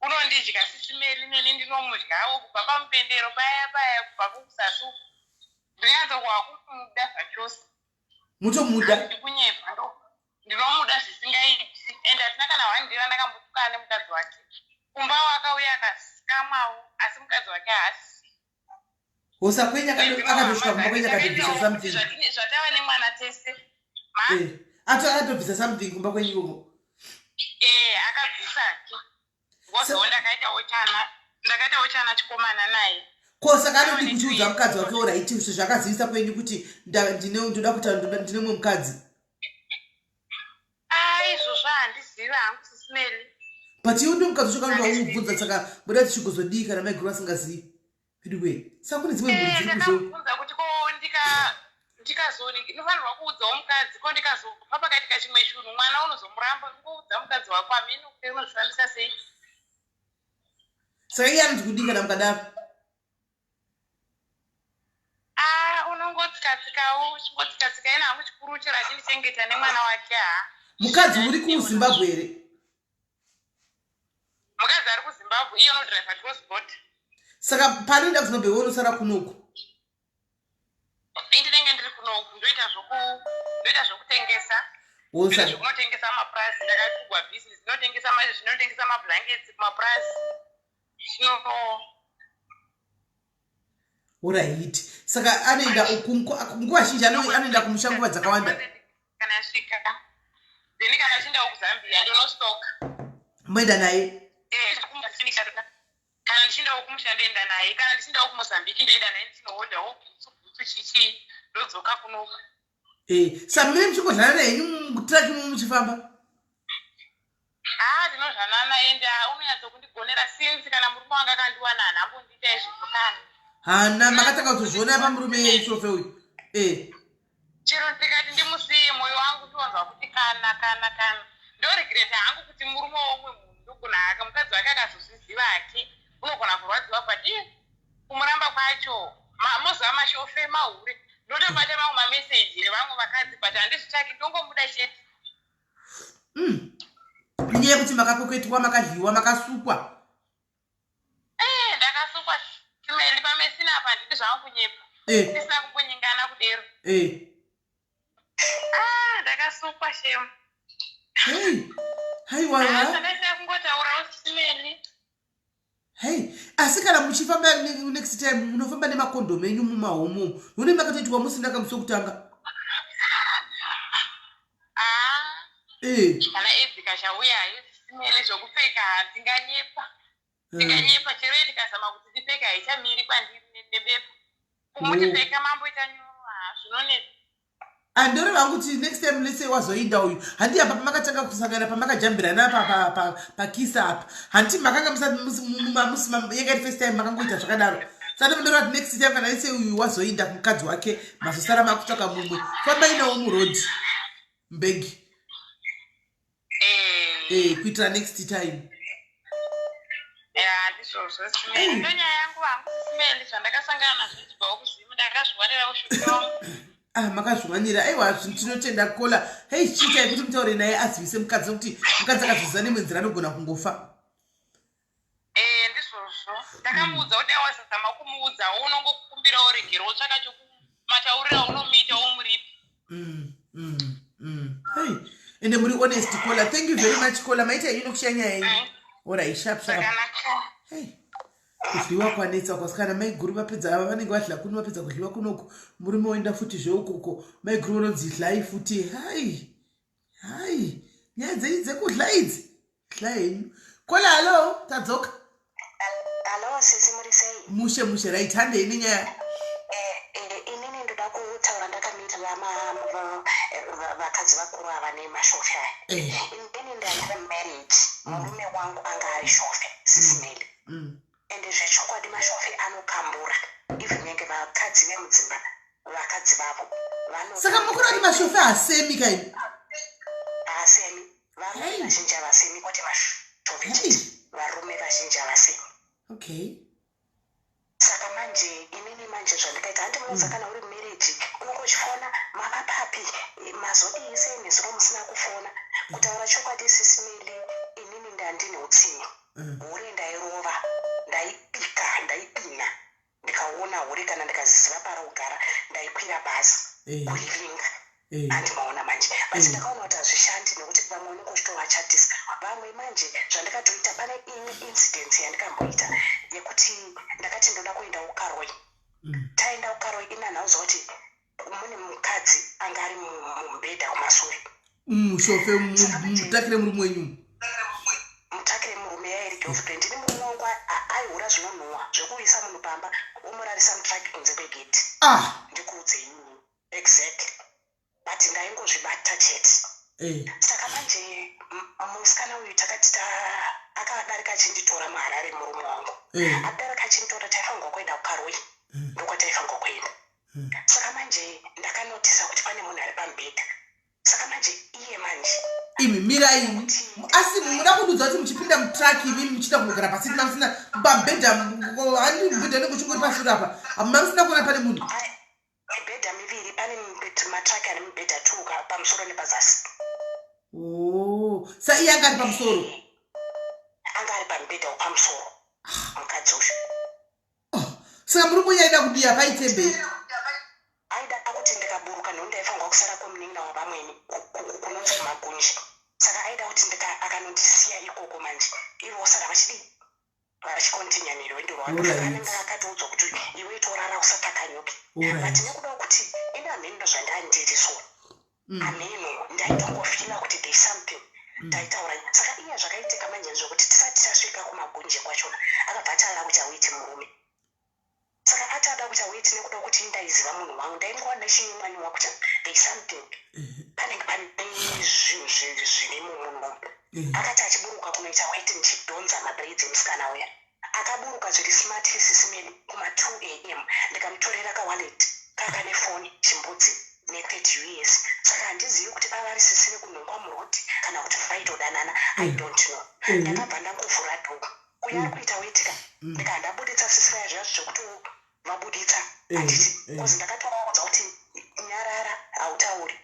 unondidya sisimeli neni ndinomudyawo kubva pamupendero paya kubva kukusasuku ndinyanza kwakumuda zvachose mutomuda ndikunyepa ndinomuda zvisingaiti and hatina kana wandira ndakambotukana nemukadzi wake kumbawo akauya akasikamwawo asi mukadzi wake haasi hosakwenya akatosvika kumba kwenya akatobvisa something zvatava nemwana tese akatobvisa something kumba kwenyumo akabvisake ngozowo ndakaitawo chana chikomana naye saka anodi kuchiudza mukadzi wake oraiti zvakazivisa kwenyu kuti ndoda kuti ndine mumwe mukadzi izvozvo handiziva hangu sisimeli but iwe ndo mukadzi uchokandovaumubvunza saka muda tichigozodii kana maiguru vasingazivi vidiwe saka kune dzimwe mburi dziri ndakabvunza kuti ko ndikazoni inofanirwa kuudzawo mukadzi ko ndikazopa pakaitika chimwe chinhu mwana unozomuramba ngoudza mukadzi wako amene unozvifambisa sei saka iye anoti kudii kana mukadaro unongotsikatsikawo uchingotsikatsika ena hangu chikuru chero achindichengeta nemwana wake mukadzi uri kuzimbabwe here mukadzi ari kuzimbabwe iye unodhiraivha transport saka panoenda kuzimbabwe unosara kunoku ndinenge ndiri kunoku ndoita zvokutengesa zvokunotengesa mapurazi ndakatugwa bhizinesi zvinotengesa mablankets kumapurazi alright saka anoenda nguva zhinji anoenda kumusha nguva dzakawanda kana yasvika then kana achindawo kuzambia ndonostoka moenda naye kana ndichindawo kumusha ndoenda naye kana ndichindawo kumozambiki ndoenda naye ndinohodhawo bhutsu chichi ndodzoka kunoku saka mune muchingodlana naye mutraki muchifamba ndinozvanana ende unonyatsokundigonera sinsi kana murume wanga akandiwana hanambondiita izvivokana hana makatanga kutozviona pamurume chofe uyu chero ndikati ndimusiye mwoyo wangu ndiwanzwa kuti kana ndoregreta hangu kuti murume womwe munhu ndokunaka mukadzi wake akazozviziva ake unogona kurwadziwa pati kumuramba kwacho mozova mashofe mahure ndotobata mamwe mameseji evamwe vakadzi but handizvitsvaki ndongomuda chete Niye kuti makakoketwa makadliwa makasukwa. Ndakasukwa chimeli pamesina apa nditi zvangu kunyepa. Ndisina kumbonyingana kudero. Ndakasukwa shemu. Haiwa. Ndaisa kungotaura usimeli. Asi kana muchifamba next time munofamba nemakondomu enyu mumahomo. None makatoitwa musina kamuso kutanga. Kana edzika chauya simeli zvokupfeka tinganyepa. Tinganyepa chero tikazama kuti tipfeka haichamiri kwandiri nebepa. Kumutipfeka mambo itanyuwa zvinonetsa. Andori vangu kuti next time let's say wazoinda uyu handi apa pamakatanga kusangana pamakajambirana pa kiss up handi makanga musati yekati first time makangoita zvakadaro saka ndori kuti next time kana let's say uyu wazoinda kumukadzi wake mazosara makutsvaka mumwe famba inawo muroad mbegi kuitira next time ndizvozvo simeli ndonyaya yangu vangu simeli zvandakasangana nazvo chibva kuzimu ndakazviwanira ushupi wangu makazviwanira aiwa tinotenda kola chiitai kuti mutaure naye azivise mukadzi kuti mukadzi akazviziva nemwenzira anogona kungofa ndizvozvo ndakamuudza kuti awazama kumuudza unongokumbira uregera wotsvaka chokumataurira unomuita womuripi ende muri honest kola. Thank you very much kola. Maita inokushanya yenyu orai sharp kudliwa kwanetsa kwasikana maiguru vapedza ava vanenge vadla kuno vapedza kudliwa kunoku murume oenda futi zveukoko maiguru vanonzi dlai futi hai nyaya dzekudla idzi dla henyu kola. Halo tadzoka. Halo sisi muri sei? Mushe right handei nenyaya inini ndoda kutaura ndakamira vakadzi vakuru ava nemashofe aya. Inini ndanga married murume wangu anga ari shofe sisimeli ende zvechokwadi mashofe anokambura ivhenenge vakadzi vemudzimba vakadzi vavo saka mukuru ati mashofe hasemi kaini haasemi varume vazhinji havasemi kuti mashofe chete varume vazhinji havasemi saka manje inini manje zvandikaita handimudza kana uri marriage unongochifona makapapi mazodii sei nezuro musina kufona kutaura chokwadi sisimeli inini ndandine utsinye huri ndairova ndaipika ndaipina ndikaona huri kana ndikaziziva parogara ndaikwira bhazi kuivinga handimaona manje basi ndakaona kuti hazvishandi nekuti vamwe unongochitowachatisa vamwe manje zvandikatoita pane incident yandikamboita yekuti ndakati ndoda kuenda ukaroi taenda ukaroi inanhauza kuti mune mukadzi anga ari mumubhedha kumashure mushofe mutakire murume wenyu mutakire murume yairi girlfriend ini murume wangu aihura zvinonhuhwa zvekuisa munhu pamba omurarisa mutraki kunze kwegedhi ndikuudze inini exactly but ndaingozvibata chete saka manje musikana uyu takati akadarika achinditora muharare murume wangu adarika achinditora taifanirwa kuenda kukaroi ndokwataifanirwa kuenda saka manje ndakanotisa kuti pane munhu ari pamubhedha saka manje iye manje imi miraini asi muda kududza kuti muchipinda mutraki imi muchida kungogara pasi musina pabhedha handi mubhedha nenge uchingori pashure apa hamuna musina kuona pane munhu mibhedha miviri pane matraki ane mibhedha 2 pamusoro nepazasi sa iye anga ari pamusoro anga ari pamubhedha wepamusoro mukadzi uyu saka murume uyu aida kudiya paitembei aida kuti ndikaburuka nhoo ndaifanirwa kusara kwomunin'ina wavamweni kunonzi kumagunji saka aida kuti akanondisiya ikoko manje ivo osara vachidii vachikontinya nerwendo rwaanenge akatoudzwa kuti iwe torara usatakanyuke but nekuda kuti ine hamheno zvandandiriswa hamheno ndaitongofila kuti there is something ndaitaura saka iye zvakaitika manje zvokuti tisati tasvika kumagunji kwachona akabva atada kuti awiti murume saka atada kuti awiti nekuda kuti ndaiziva munhu wangu ndaingowa ndachinyumwanyumwa kuti there is something panenge pane zvinhu zvine mumunhu akati achiburuka kunoita waiti ndichidhonza mabraids emusikana uya akaburuka zviri smart sisimeli kuma2 am ndikamutorera kawalet kakane foni chimbudzi ne30 US saka handizivi kuti pavari sisiri kunhongwa muroti kana kuti vaitodanana I don't know ndakabva ndangovhura dhuku uya ari kuita wetika ndikandabuditsa sisira zvazvo zvokuti vabuditsa handiti kozi ndakatovaudza kuti nyarara hautauri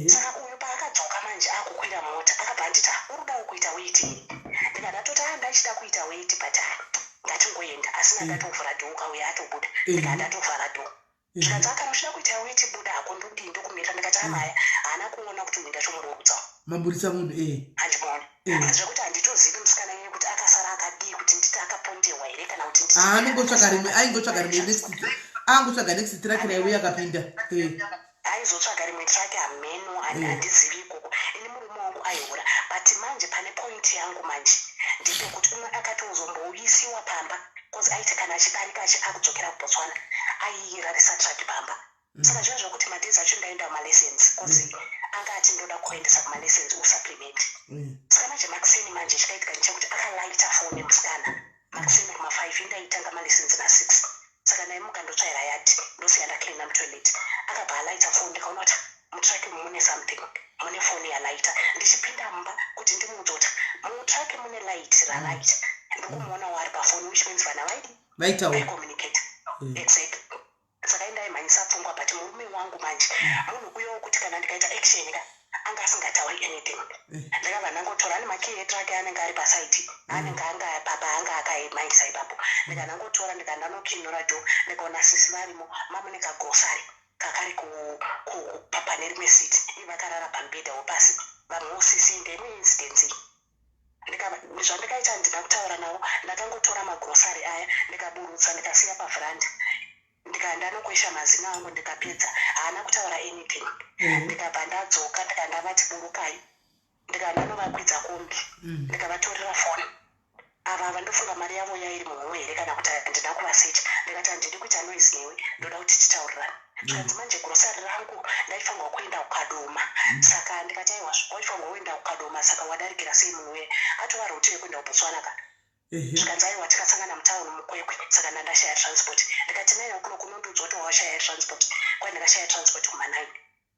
saka uyu paakadzoka manje akukwira mota andita urudawo kuita weight ndikatota ndachida kuita weight but ngatingoenda asi ndatovhura dho ukauya atobuda ndikatovhara dho zvikanzi kana uchida kuita weight buda ako ndodii ndokumira ndikati amaya haana kuona kuti ndachomururudza mamburisa munhu handimaona zvekuti handitozivi musikana iye kuti akasara akadii kuti nditi akapondewa here kana kuti aingotsvaga next track raiwe yakapinda aizotsvaga rimwe trake hameno handizivi ikoko ini murume wangu aiura but manje pane point yangu manje ndepekuti umwe akatozombouyisiwa pamba bcause aiti kana achidarika akudzokera kubotswana airarisa trake pamba saka zvinhu zvokuti madhezi acho ndaenda kumalessons bcause anga ati ndoda kuendesa kumalessons usupplement saka manje maxeni manje chikaitika nechekuti akalaita foni musikana maxeni kuma5 ndaitanga malessons na6 saka naye mukandotsvaira yati ndosiya ndaklina mutoilet akabva alaita foni ndikaona kuti mutrake mune something mune foni yalaita ndichipinda mumba kuti ndimudzota mutrake mune light ralight ndokumuona wari pafoni which means vana vaicommunicate exactly saka indaimhanyisa pfungwa but murume wangu manje munhu kuyowo kuti kana ndikaita action ka anga asingatauri anything ndakabva ndangotora ane makey etrake anenge ari pasaiti anenge baba anga akaimhanyisa ipapo ndikanangotora ndikandanokinura dho ndikaona sisi varimo mamune kagrosari kakari kupapane rimwe siti ivakarara pamubhedha wopasi vamwewo sisi ndemwe incidence zvandikaita handina kutaura navo ndakangotora magrosari aya ndikaburutsa ndikasiya pavhuranda ndikandanokwesha mazina angu ndikapedza haana kutaura anything ndikabva ndadzoka ndikandavati burukai ndikandanovakwidza kombi ndikavatorera foni ava vandofunga mari yavo yairi muhomwe here kana kuti handina kuvasecha ndikati handidi kuita noise newe ndoda kuti titaurirane zvikanzi manje grosari rangu ndaifanirwa kuenda kukadoma saka ndikati aiwa waifanirwa kuenda kukadoma saka wadarikira sei munhu uye atova roti yekuenda kubotswana ka zvikanzi aiwa tikasangana mutauni mukwekwe saka ndandashaya transport ndikati naina kuno kunondodzoti wawashaya transport kwai ndikashaya transport kuma9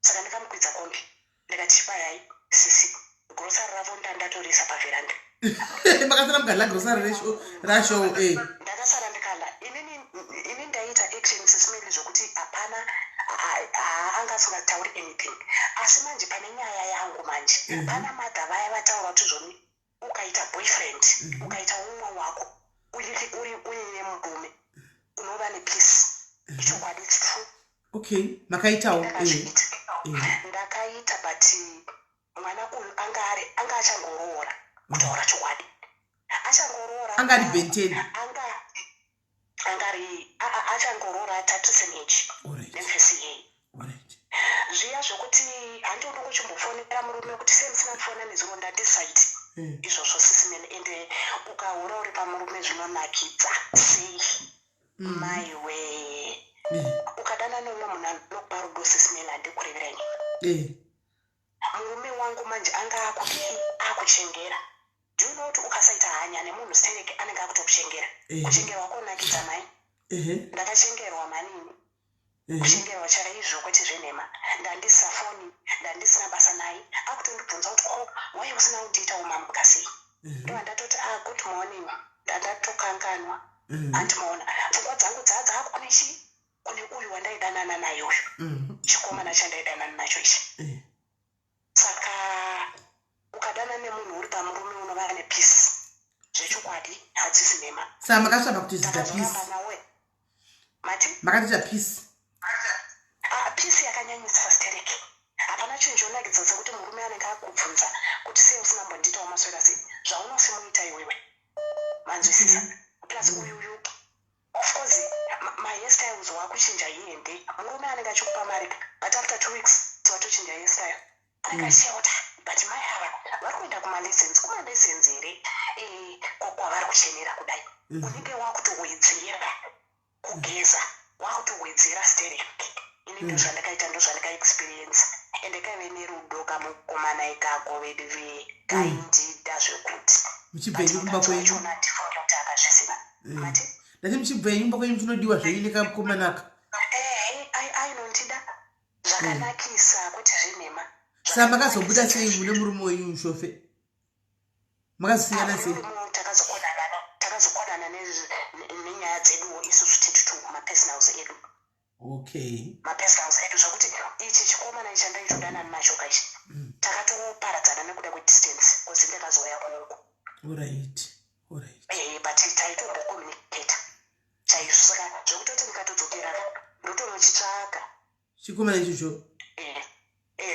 saka ndikamukwidza kombi ndikati chibayai sisi grosari ravo ndandatorisa pavheranda makasara mugala grosari rasho ndakasara ndikala ini ndaita action sisimeli zvokuti hapana anga asingatauri anything asi manje pane nyaya yangu manje pana madha vaya vataura kuti zvoni ukaita boyfriend ukaita umwe wako uine murume unova nepeace ichokwadi its true okay makaitawo ndakaita but mwana uyu anga achangoroora kutaura chokwadi achangoroora angari benteni achangoroora 37 age nemfesi yei zviya zvokuti handioda kuchimbofonera murume kuti semusina kufona nezironda ndisaiti izvozvo sisimene ende ukaura uri pamurume zvinonakidza sei maiwe ukadana neumwe munhu anokupa rudo sisimene handikurevereni murume wangu manje anga akuchengera ndiuno kuti ukasaita hanya nemunhu stereke anenge akutokuchengera kuchengerwa konakidza mai ndakachengerwa manini kuchengerwa chaizvo kwete zvenhema ndandisina foni ndandisina basa naye akutondibvunza kuti wai usina kundiita umambuka sei ndo ndatoti good morning ndandatokanganwa handimaona pfungwa dzangu dzaakune kune uyu wandaidanana naye uyu chikomana chandaidanana nacho ichi saka ukadana nemunhu uri pamurume unova nepeace zvechokwadi hadzisi nhema saka makasvamba kuti zita peace mati makatita peace peace yakanyanyisa stereke hapana chinhu chonakidza sekuti murume anenge akubvunza kuti sei usina mbonditawo maswera sei zvaunosimuita iwewe manzwisisa plus uyuyu of course mahairstyles wakuchinja iende murume anenge achikupa mari but after 2 weeks watochinja hairstyle anenge achiota but mai ava vari kuenda kumalessons here kwavari kuchenera kudai unenge wakutowedzera kugeza wakutowedzera stereke ini ndo zvandakaita ndo zvandakaexperience ende kaive nerudo kamukomana ikako vedu kaindida zvekuti muchibvei kumba kwenyu ndifunge kuti akazvisina mati ndati muchibvei nyumba kwenyu muchinodiwa zveine kamukomanaka ainondida zvakanakisa kwete zvenhema saka makazobuda sei mune murume wenyu mushofe makazosiyana sei takazokonana nenyaya dzeduwo isusu titutu mapersonals edu okay mapersonals edu zvokuti ichi chikomana ichi andaichodana nacho kaichi takatoparadzana nekuda kwedistance kozi ndakazouya kunoku. Alright. But taitongocommunicata chaizvo saka zvokutoti ndikatodzokera ndotonochitsvaka chikomana ichocho.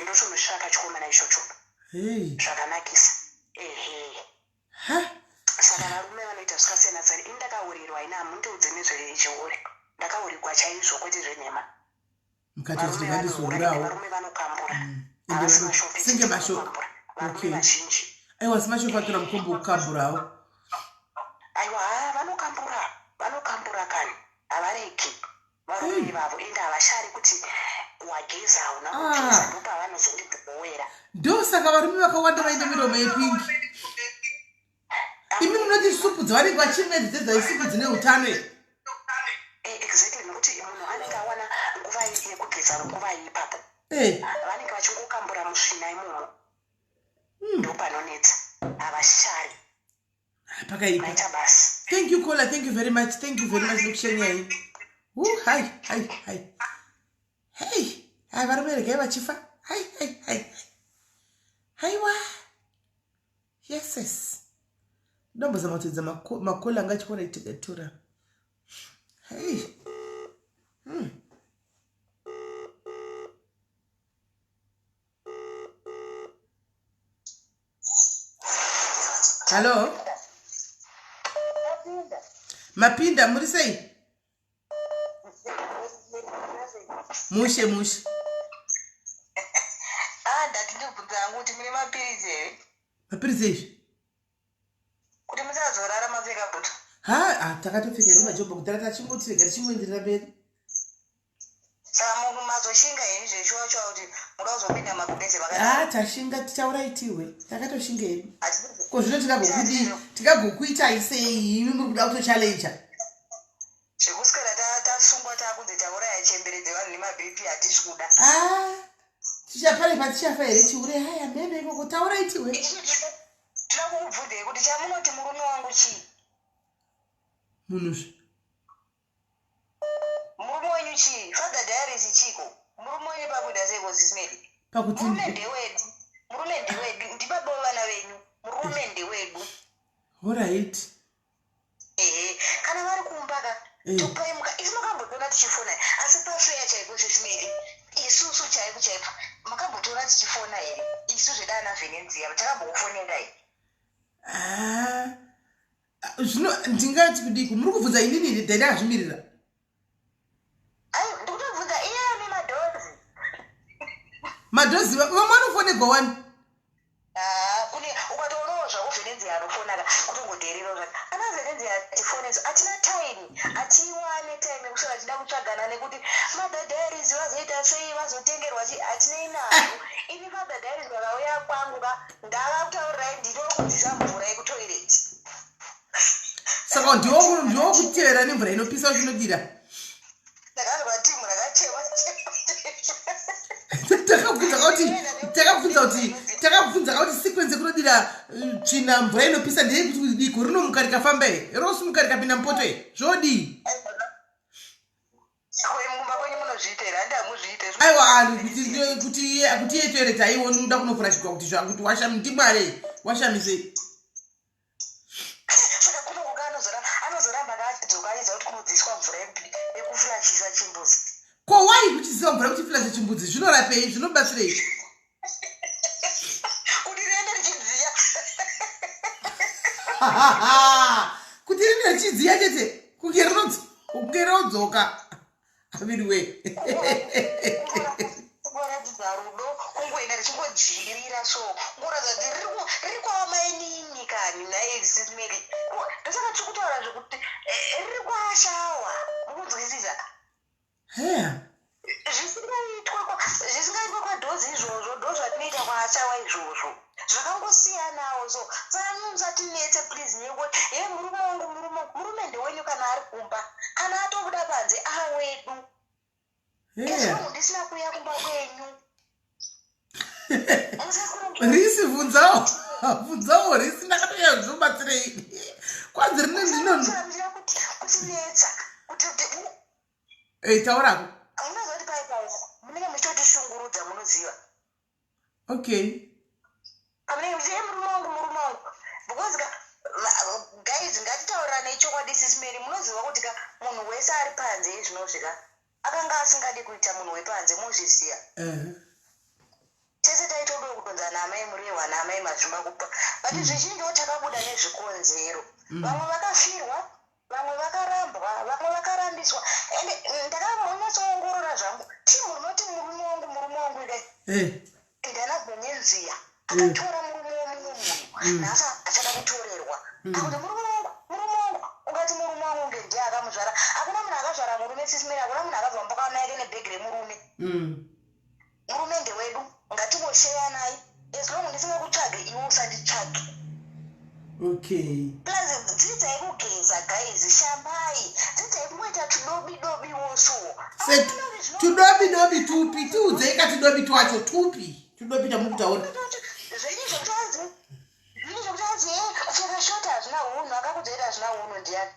Ndotonotsvaka chikomana ichocho zvakanakisa. Saka varume vanoita zvakasiyana-siyana. Ini ndakaurirwa ina hamundiudze nezvechiure, ndakaurirwa chaizvo kwete zvenhema. Varume vanokambura havasi mashopi vakambura. Varume vazhinji aiwa simashofatora mukombo kukamburawo. Aiwa vanokambura kani havareki varume vavo ende havashari kuti wageza hauna kugeza ndopavanozondibhowera. Ndosaka varume vakawanda vaine miromo yepingi. Imi munoti supu dzavanenge vachimedzedza isupu dzine utano. Exactly, nokuti munhu anenge awana nguva yekugeza nguva ipapo. Vanenge vachingokambura musvina imomo. Ndopanonetsa havashari. Pakaipa. Thank you caller, thank you very much nokushenya. Hi. Hey, varume regai vachifa. Hi. Haiwa. Yes. Ndombozama kutedza makola anga chikona itegatura. Hey. Hello. Mapinda muri sei? Mushe. Ndatindibvunza hangu kuti mune mapirizi here? Mapirizi izvi? Kuti musazorara mapfeka bhutu. Takatopfeka iri majobho kudhara tachingotipfeka tichimboenderera mberi. Saka munhu mazoshinga henyu zvechiwacho kuti muda kuzopinda mabhugezi vakati. Tashinga tichauraitiwe. Takatoshinga hedu. Ko zvino tikagokuitai sei? Imi muri kuda kutochallenge. Zvekuswera tasungwa takunzi tauraya chemberedze vanhu nemabp hatisi kuda. Tichaparipa tichafa here chiure haya mene ikoko tauraitiwe. Tinoda kukubvunzei kuti chamunoti murume wangu chii? Munuzvi. Murume wenyu chii? Father diaries chiko? Murume wenyu pakuita sei SIS MELLY? Pakuti murume ndewedu, ndibaba vana venyu. Murume ndewedu. Alright. Kana vari kumbaka topaimuka isi makambotoona tichifona asi pasveya chaipo SIS MELLY isusu chaipo makambotoona tichifona here isu zvedana venenzia takambokufonera here. Zvino ndingati kudiko muri kubvunza inini ndenda akazvimirira. Ndikutobvunza iye ane madhozi vamwe vanofonegwa wani. Ukatoonawo zvako venenzia anofonaka kutongoderera zvake ana venenzia atifoneso hatina time hatiwane time yekusvika tida kutsvagana nekuti madhadhairis vazoita sei vazotengerwa chi hatinei nazvo. Ini madhadhairis vakauya kwangu ndakakutaurirai ndinokudzisa mvura yekutoireti. Saka ndiwo kutevera nemvura inopisa zvinodira. Ndakazwa timu rakachema. Takabvunza kuti sequence kunodira tsvina mvura inopisa ndeye kuti diko rinomuka rikafamba here rosumuka rikapinda mupoto here zvodi. Mumba kwenyu munozviitera handi hamuzviite. Aiwa kuti iye toereta aiwo unoda kunofurashikwa kuti zvakuti washami ndimware washamise. Saka kunokuka anozoramba akadzoka aidza kuti kunodziswa mvura yekufurashisa chimbuzi. Ko wai kuchiziva mvura kuchifurashisa chimbudzi zvinorapei zvinobatsirei? Kuti riende richidziya. Kuti riende richidziya chete kunge rodzoka. Aviriwe. Ngoratidza rudo kungoenda richingodzirira so ngoratidza kuti riri kwava mainini kani naye SIS MELLY. Ndosaka tiri kutaura zvokuti riri kwashawa mukunzwisisa. Zvisingaitwa kwadhozi izvozvo ndo zvatinoita kwaashawa izvozvo zvakangosiyanawo. So saka musati please nekuti murume wangu murume ndewenyu kana ari kumba kana atobuda panze awedu. Ezvangu ndisina kuuya kumba kwenyu. Risi bvunzawo risi ndakatoya zvobatsirei kwanzi rine ndinosamira kutinetsa kuti taurako munozoti paipai munenge muchitotishungurudza munoziva. Okay. because guys ngatitaurane chokwadi sisi Mary munoziva kuti munhu wese ari panze zvinosvika akanga asingadi kuita munhu wepanze mozvisiya tese taitoda kudonzana amai murehwa naamai mazvimba kupa but zvizhinjiwo takabuda nezvikonzero vamwe vakafirwa vamwe vakarambwa vamwe vakarambiswa ende ndakamonyatsoongorora zvangu timu rinoti murume wangu idai ndanazonyenziya akatora murume womumwe munhu nhasi achada kutorerwa akuti murume wangu ungati murume wangu ngendiye akamuzvara hakuna munhu akazvara murume sisi Mary hakuna munhu akabva mbokanaike nebhegi remurume murume ndewedu ngativosheya naye as long ndisingakutsvage iwe usanditsvage plus dzidzai kugeza guys shambai dzidzai kuita tudobi woso tudobi tupi tiudzei katudobi twacho tupi tudobi tamukutaona zvinyi zvekutanzi kupfeka shoti hazvina unhu akakudzera hazvina unhu ndiani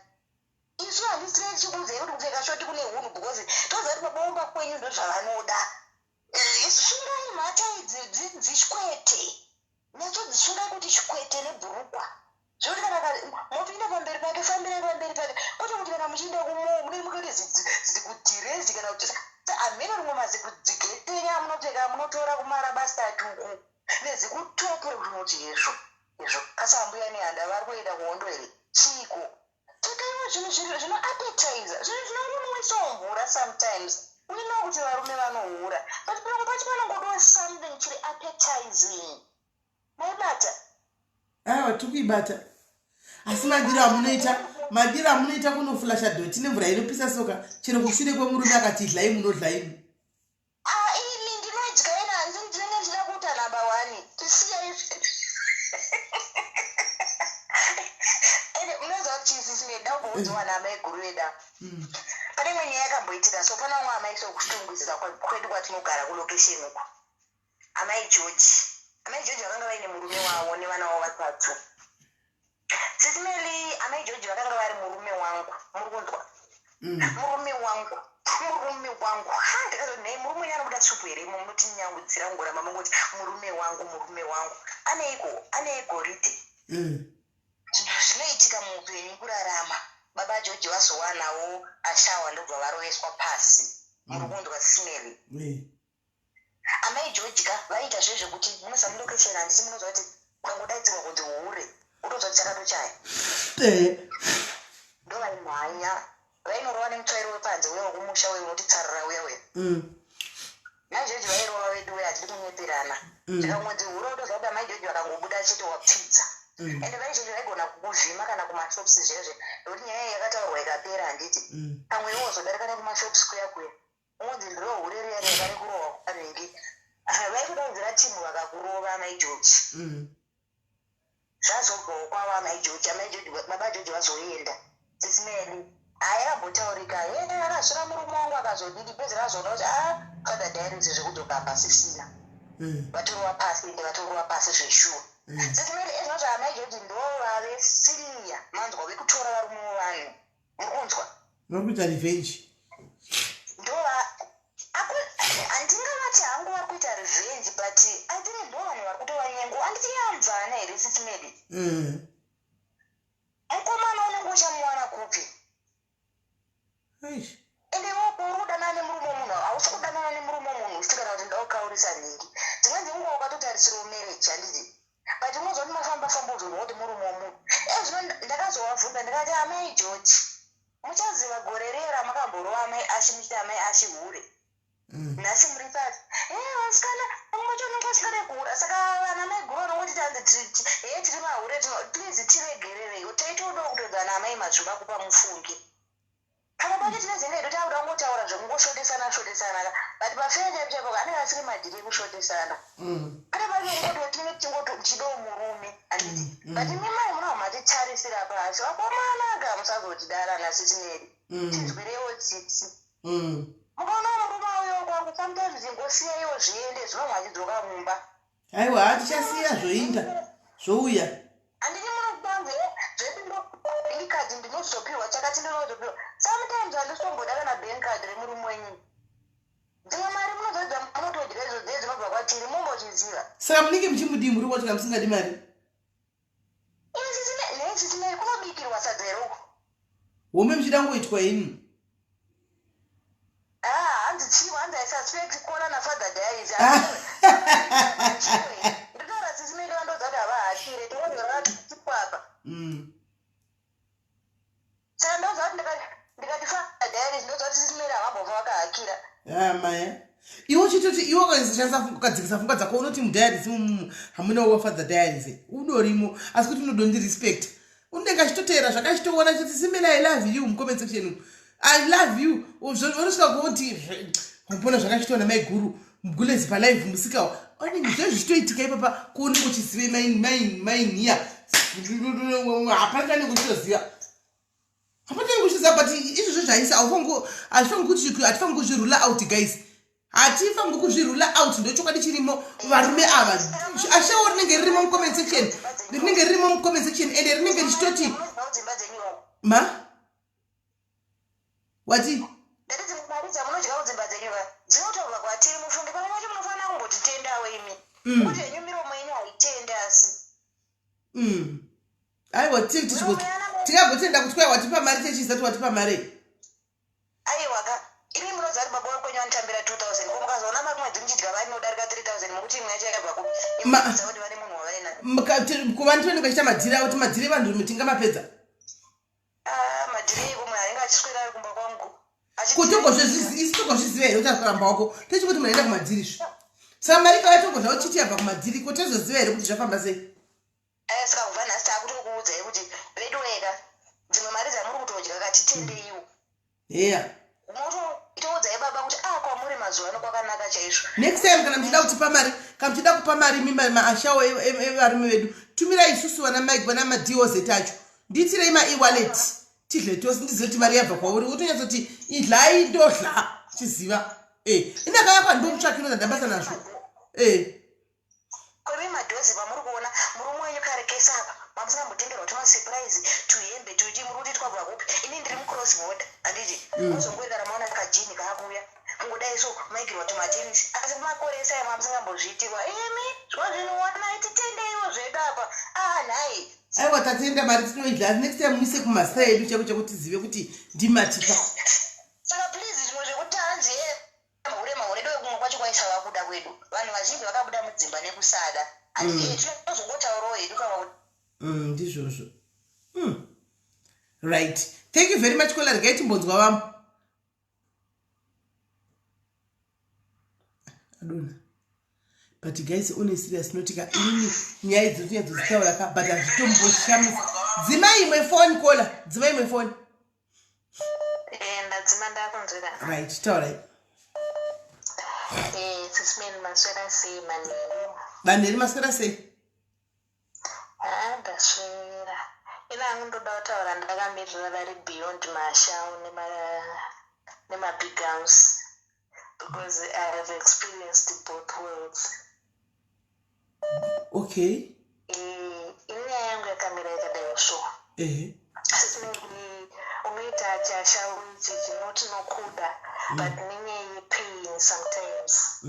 isu handisirei chikudzei kuti kupfeka shoti kune unhu because tozati pabaumba kwenyu ndo zvavanoda sungai mhata idzi dzishikwete nyatsodzisungai kuti shikwete nebhurukwa zvokuti kana mopinda pamberi pake fambirai pamberi pake kwete kuti kana muchienda kumoo munenge mukati zikutirezi kana kuti amene rimwe mazikudzigetenya munopfeka munotora kumarabasa atuku nezikutopu rekunoti izvo kasambuya nehanda vari kuenda kuhondo here chiko takaiwa zvinhu zvinoapetiza zvinhu zvinorumwisawo mvura sometimes unoona kuti varume vanohura but pamwe pacho panongodowa something chiri appetizing maibata aiwa tikuibata asi madiro amunoita kunoflasha doti nemvura inopisa soka chero kushure kwemurume akati idlai munodlaimu ini ndinodya ina hanzi ndinenge ndida kuita namba 1 tisiya izvi ende unoziva kuti chisisi ndaumboudziwa namai guru veda pane imwe nyaya yakamboitika so pana umwe amai sokutunguzira kwedu kwatinogara kulokesheni uku amai George vakanga vaine murume wavo nevana vavo vatatu sisi Mary amai George vakanga vari murume wangu muri kunzwa murume wangu ndikazoti nhei murume uyu anobuda tsvuku here imo munotinyangudzira ngoramba mongoti murume wangu ane goridhe zvinoitika muupenyu kurarama baba George vazowanawo ashawa ndobva varoeswa pasi muri kunzwa sisi Mary amai George vaita zvezvekuti munosamundokeshera handisi munozva kuti ukangodaidzirwa kunzi huure utozva kuti chakatochaya ndo vaimhanya vainorova nemutsvairo wepanze uya wekumusha uye unoti tsarara uya mai George vairova vedu uya hatiri kunyeperana zvikamwedzi hura utozva kuti amai George vakangobuda achitowapfidza ende mai George vaigona kukuvhima kana kumashops zvezve nokuti nyaya yakataurwa ikapera handiti pamwe iwo zodarika nekumashops kuya unonzi ndiro hure riya riakari kurohwa kwarengi vaikudaudzira timu vakakurova amai George zvazobvawo kwavo amai George baba George vazoenda sisi Mary yakambotaurika akasvira murume wangu akazodidi pezi razoona kuti fadha dhairidzi zvekudzoka pasisina vatorwa pasi ende vatorwa pasi zveshuwa sisi Mary ezvinoti amai George ndo vave siriya manzwa vekutora varume vanhu muri kunzwa nokuita revenge handingavati hangu vari kuita revenge but I think ndo vanhu vari kutova nyengo handitiyanzana here sisi Mary mukomana unenge uchamuwana kupi ende woko uri kudanana nemurume munhu hausi kudanana nemurume munhu usiti kana kuti ndaukaurisa nhingi dzimwe dzenguva ukatotarisirawo marriage handiti but unozva kuti mafamba uzonwa kuti murume womunhu ezvino ndakazovabvunza ndikati amai George muchaziva gore riya ramakamborowa amai ashi muchiti amai ashi hure nhasi muri pati vasikana vamwe vacho unenge vasikada kuhura saka vana mai guru vanongoti tanzi tiri mahure please tiregerereiwo taitodawo kutodzana amai mazvimba kupa mufungi pamwe pacho tine zvinge edu takuda kungotaura zvekungoshodesana but pafecha chaipo anenge asiri madhiri ekushodesana pane pacho tinenge tichidowo murume handiti but mimai munao matitarisira pasi vakomanaka musazotidarana sisi Mary tinzwirewo tsitsi mukaona murume uyo kwangu sometimes ingosiyaiwo zviende zvinomwe achidzoka mumba aiwa hatichasiya zvoinda zvouya handiti munokubanzi zvepindokadi ndinozopiwa chakati ndinozopiwa sometimes handitomboda kana bank card remurume wenyu dzimwe mari munozodza munotodya idzo dze dzinobva kwatiri mumbochiziva. Saka munenge muchimudii muri kuti musingadi mari? Nesisime kunobikirwa sadza ere uko. Home muchida ngoitwa yini? Hanzi chivo hanzi aisuspect kuona nafather diaries. Nditaura sisime ndovandodza kuti havahashire tinondorakatikwapa. Saka ndoza kuti ndikati father diaries ndoza kuti sisime havambofa vakahakira. Maya. Iwo chitoti iwo ukadzikisa pfungwa dzako unoti mudiaries hamuna wafather diaries. Udorimo asi kuti unodondi respect. Unenge achitotera zvakachitoona kuti Simela I love you mcomment section. I love you. Unosvika kuti mbona zvakachitoona mai guru mugulezi pa live musika. Oni zvitoitika ipapa kuone kuchizive main here. Hapana nekuchiziva. Hapana nekuchiziva but izvo zvaisa hatifangi kuzvirula out guys. Hatifangi kuzvirula out ndochokwadi chirimo varume ava. Ashawo rinenge ririmo mcomment section. Rinenge ririmo mcomment section ende rinenge richitoti ma wati ndati mari dzamunodya kudzimba dzenyu dzinotobva kwatiri mufunge pamwe pacho munofanira kumbotitendawo imi kuti henyu miromo yenyu haitenda asi aiwa tikagotenda kuti kwai watipa mari techisati watipa mari aiwa ka imi munoziva kuti baba wakwenyu anotambira 2000 ko mukazoona mamwedzi muchidya vari nodarika 3000 mukuti imwe yacho yakabva kuimuudza kuti vane munhu wavaina kuva nditonenge achita madhiri kuti madhiri vanhu mutinga mapedza madhiri kumwe ainge achiswera ari kumba kwangu kutogozviziva here kuti akaramba wako techikuti munhu aenda kumadhiri saka mari kavaitogozva uchiti yabva kumadhiri kotezoziva here kuti zvafamba sei saka kubva nhasi taakutokuudzai kuti vedu weka dzimwe mari dzamuri kutodya katitendeiwo heya itoudzai baba kuti kwamuri mazuva ano kwakanaka chaizvo. Next time kana muchida kutipa mari kana muchida kupa mari maashawo evarume vedu tumirai isusu vana mike vana madioset acho ndiitirei ma-e-wallet tidle tosi ndizive kuti mari yabva kwauri utonyatsa kuti idlai ndodla chiziva indakayakwa ndokutsvakiro dzandabasa nazvo kwemi madhozi pamuri kuona murume wenyu karekesa apa mamusingambotenderwa tumasurprise tuhembe tuchi muri kuti twabva kupi ini ndiri mucross border handiti muzongori kana maona kajini kaakuya kungodai so maigirwa tumatenisi asi kumakoresa mamusingambozviitirwa imi zvova zvinoona titendeiwo zvedu apa nhai aiwa tatenda mari tinoidla next time muise kumasta edu chako chekuti tizive kuti ndimatipa saka please zvimwe zvekuti hanzi mahure dove kumwe kwacho kwaisava kuda kwedu vanhu vazhinji vakabuda mudzimba nekusada handiti tinozongotaurawo hedu kama kuti ndizvozvo right thank you very much kola regai timbonzwa vamo adona but guys on serious notika inini nyaya idzi tinyazodzitaura ka but hazvitomboshamisa dzima imwe phone kola dzima imwe phone ndadzima ndakunzwira right taurai sisimeni maswera sei manheru maswera sei ndaswera ina hangu ndoda kutaura ndakamirira vari beyond mashawu nemabig house because I have experienced both worlds. Okay. Inyaya yangu yakamira yakadai so. Sisimeni unoita chashawu ichi chinoti nokuda but nenyaya yepain sometimes.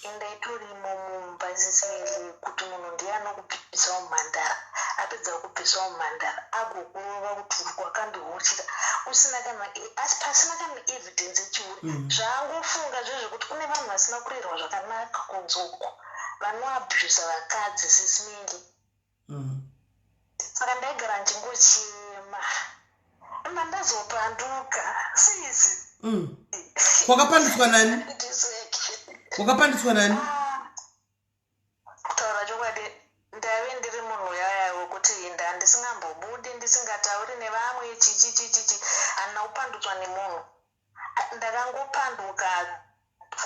Indaitorimo mumba sisimeni kuti munhu ndiye anokupisawo mhandara apedza kupisawo mhandara agokurova kuti wakandihuchira usina kana asi pasina kana evidence chiuri zvaangofunga zvezvekuti kune vanhu vasina kurerwa zvakanaka kunzoko vanoabhusa vakadzi sisimeni saka ndaigara ndichingochema mandazopanduka sisi wakapanduswa nani wakapanduswa nani kutaura chokwadi ndave ndiri munhu yaya wekuti ndandisingambobudi ndisingatauri nevamwe chichi handina kupandutswa nemunhu ndakangopanduka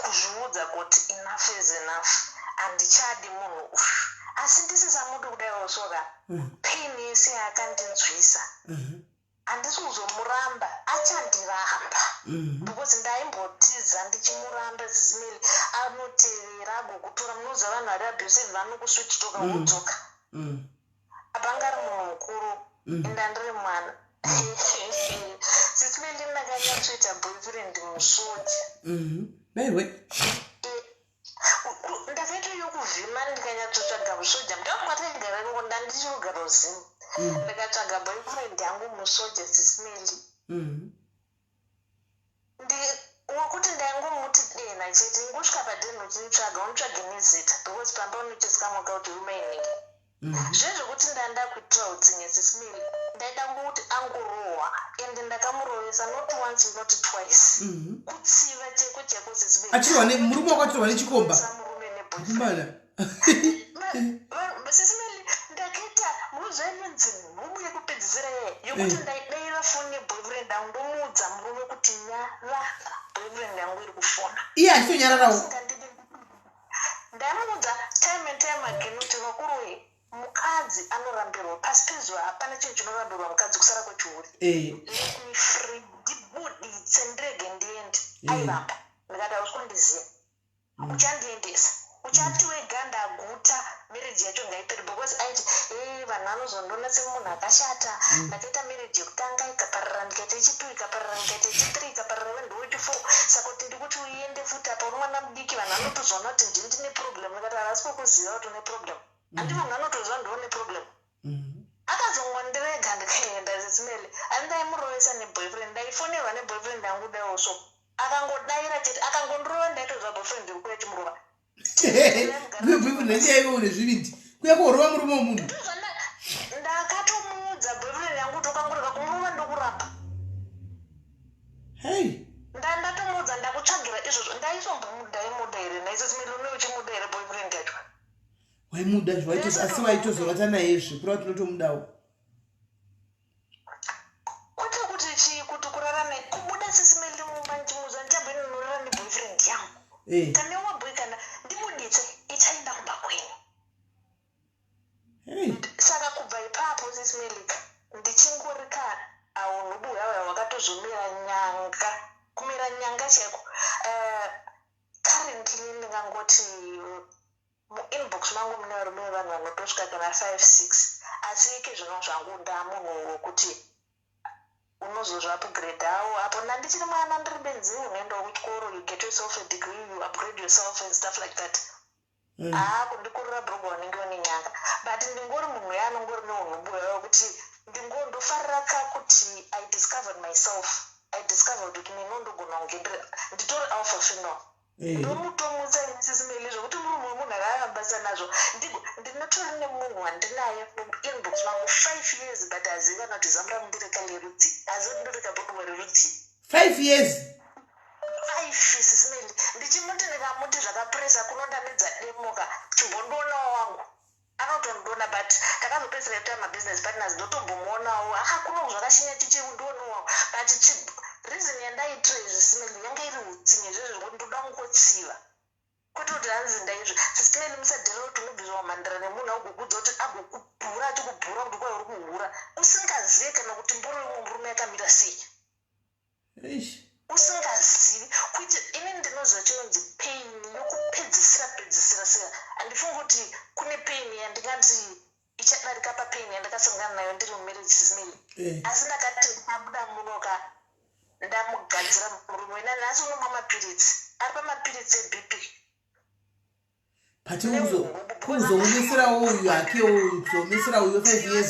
kuzviudza kuti enough is enough handichadi munhu asi ndisisa mudu kudaiwo soka pain yese yakandinzwisa handisi kuzomuramba achandiramba because ndaimbotiza ndichimuramba sisimeli anotevera agokutora munoziva vanhu vari abusive vanokuswitchitoka wodzoka apangari munhu mukuru enda ndiri mwana sisimeli ndinaka ndakanyatsoita boyfriend musoja. Baiwe. Ndakaita yokuvhima ndikanyatsotsvaga musoja. Ndakwatigara roko ndandichogara uzimu. Ndakatsvaga boyfriend yangu musoja sismeli. Wakuti ndaingomuti dena chete ngosvika padeno uchitsvaga unotsvage nezita because pamba unochisikamwaka kuti rumainingi. Zvezvokuti ndanda kuitira utsinye sismeli ndaida ngokuti angorohwa ende ndakamurovesa not once not twice. Kutsiva cheko cheko sismeli. Achiwa murume wakatirwa nechikomba. Murume nebhoyfriend. Sismeli ndakaita muzvainonzi mhumu yekupedzisira yokuti ndaidayira foni yeboyfriend yangu ndomuudza murume kuti nyarara boyfriend yangu iri kufona. Iye achitonyararawo. Ndamuudza time and time again kuti vakuroye mukadzi anorambirwa pasi pezuva hapana chinhu chinorambirwa mukadzi kusara kwechiuri. Let me free ndibuditse ndirege ndiende. Airamba ndikati usikundiziva uchandiendesa uchati wega ndaguta marriage yacho ngaiperi because aiti vanhu vanozondiona semunhu akashata. Ndakaita marriage yekutanga ikaparara ndikaita yechipiri ikaparara ndikaita yechitiri ikaparara wendowechifo saka kuti ndikuti uende futi apa uri mwana mudiki vanhu vanotozoona kuti ndini ndine problem. Ndikati havasi kukuziva kuti une problem. Handi vanhu vanotoziva ndione problem. Akazongwandirega ndikaenda sismeli andaimurovesa neboyfriend ndaifonerwa neboyfriend yangu daiwoso akangodaira chete akangondorova ndaitozva boyfriend iri kuya chimurova. Boyfriend ndaivo nezvivindi kuya kuhorova murume womunhu. Ndakatomuudza boyfriend yangu tokangorega kumurova ndokurapa. Ndatomuudza ndakutsvagira izvozvo ndaisombomudaimoda here naisismeli une uchimuda here boyfriend yacho. Waimuda asi waitozorata nayezve kurava tinotomudawo. Kwete kuti chii kuti kurarame kubuda sismeli mumanjimuza nditambo inonorara neboyfriend yangu. Kana wabhuyi kana ndimuditse ichaenda kumba kwenyu. Saka kubva ipapo sismeli ndichingorika aunobuya waya wakatozomira nyanga kumira nyanga chaiko. Currently ndingangoti muinbox mangu mune varume vanhu vanotosvika kana 5-6 asi ike zvino zvangu ndamunhu wokuti unozozva upgrade hawo apo ndandichiri mwana ndiri benzi unoendawo kuchikoro you get yourself a degree you upgrade yourself and stuff like that. Kundikurira bhuroga unenge une nyanga but ndingori munhu yaanongori neunhubuya wekuti ndingondofarira kakuti I discovered myself. I discovered kuti minondogona kunge nditori alpha female. Ndomutomutsa sismeli zvokuti murume wemunhu akaambasa nazvo ndinotori nemunhu wandinaye inbox mangu 5 years but aziva kuti zamu ramundireka lerudzi azondoreka bhurume rerudzi 5 years. 5 sismeli ndichimuti ndikamuti zvakapuresa kunondamidza demoka chimbondoonawo wangu anotondiona but takazopedzisira kuita mabusiness partners ndotombomuonawo akakuno zvakashinya chichindoonawo but reason yandaitira izvi sismeli yange iri utsinye zvezvo zvekuti ndoda kungotsiva kwete kuti hanzi ndaizvo sismeli musadhirira kuti unobvizwa mandira nemunhu agokudza kuti agokubhura achikubhura kuti kwai uri kuhura usingazive kana kuti mburi umwe murume yakamira sei usingazivi kuti ini ndinoziva chinonzi pain yokupedzisira sera handifungi kuti kune pain yandingati ichadarika papain yandakasangana nayo ndiri mumarriage sismeli asi ndakati ndabuda munoka ndamugadzira murume wena nhasi unomwa mapiritsi ari pamapiritsi ebp pati kuzoomeserawo uyu hake uyu kuzoomesera uyu 5 years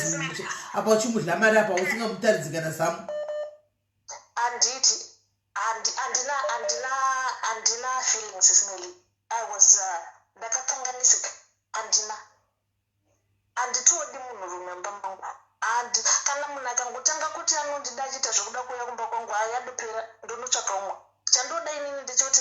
apa uchimudlamari apa usingamutaridzi kana zamu. Anditi andina feelings sismeli I was ndakakanganisika anditodi munhu rume mbangu kana munhu akangotanga kuti anondida achiita zvokuda kuuya kumba kwangu yadopera ndonotsvaka umwe chandoda inini ndechoti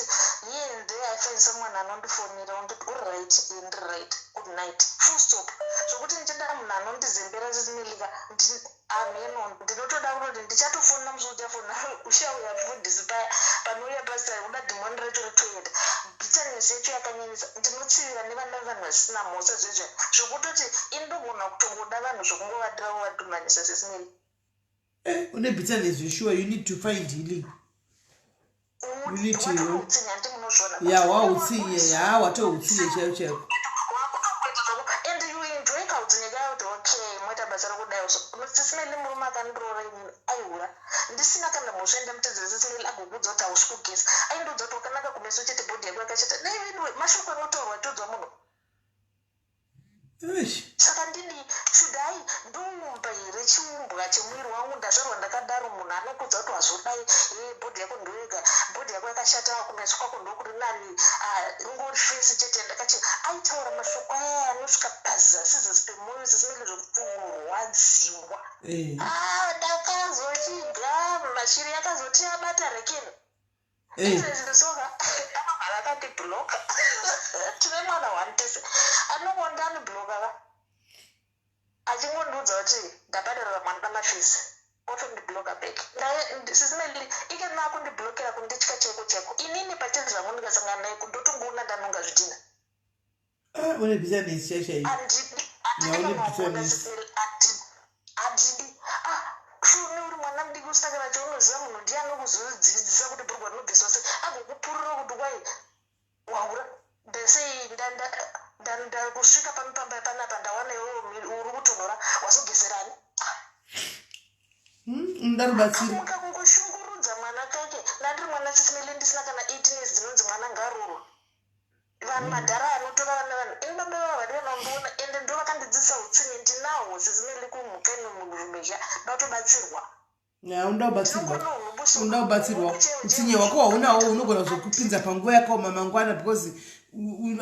iye ndeaifanisa mwana anondifonera unditi uri right ndiri right good night full stop zvokuti ndichida munhu anondizembera sismelika ameno ndinotoda kutoti ndichatofonera musi uchafona uchauya mufundisi panouya pasita uda dhimoni racho retoyenda bitanesi yacho yakanyanyisa ndinotsivira nevana vanhu vasina mhosva zvezvo zvokutoti indogona kutongoda vanhu zvokungovadirawo vadhumanisa sismeli. Une bitanesi yesure you need to find healing. You need to wautsinye watoutsinye chaiwo chaiwo and you enjoy kautsinye kayo kuti okay moita basa rokudayo sismeli murume akandiroora inini aihura ndisina kana musvenda mutedzeseseri agobudza kuti hausi kugeza aindodza kuti wakanaka kumeso chete bhodhi yako yakashata naiwe mashoko anotaurwa todzwa muno saka ndini should I ndoumba here chiumbwa chemwiri wangu ndazvarwa ndakadaro munhu anokudza kuti wazodai bhodhi yako ndoyega bhodhi yako yakashata kumeso kwako ndokuti nani ingori fesi chete ndakachi aitaura mashoko aya anosvika pazasi pemwoyo sesimele zvokurwadziwa ndakazochigama shiri yakazoti abata rekeni izvezvisoka anogara akandibhuloka tine mwana wandese anongonda anibhuloka ka achingondiudza kuti ndabhadharira mwana mafisi otondibhuloka beki sisimeli ikena kundibhulokera kunditya cheko cheko inini pachiri zvangu ndikasangana naye kundotongoona ndanonga zvidhina une business sheshe handidi shuni uri mwana mudiki usakana chaunoziva munhu ndiye anokuzodzidzisa kuti bhurugwa rinogezwa sei agokupurira kuti wai waura ndesei ndakusvika panopamba panapa ndawana iwewo uri kutonhora wazogeserani ndarubatsira kungoshungurudza mwana kake nandiri mwana sisimeli ndisina kana 18 years dzinonzi mwana ngaruro vanhu madhara anotora vana vanhu inibaba vavadi vanondoona ende ndo vakandidzisa utsinye ndinawo sisimeli kumhuka inomunhurumezha ndatobatsirwa undakubatsirwa utsinye wako waunawo unogona kuzokupinza panguva yakaoma mangwana because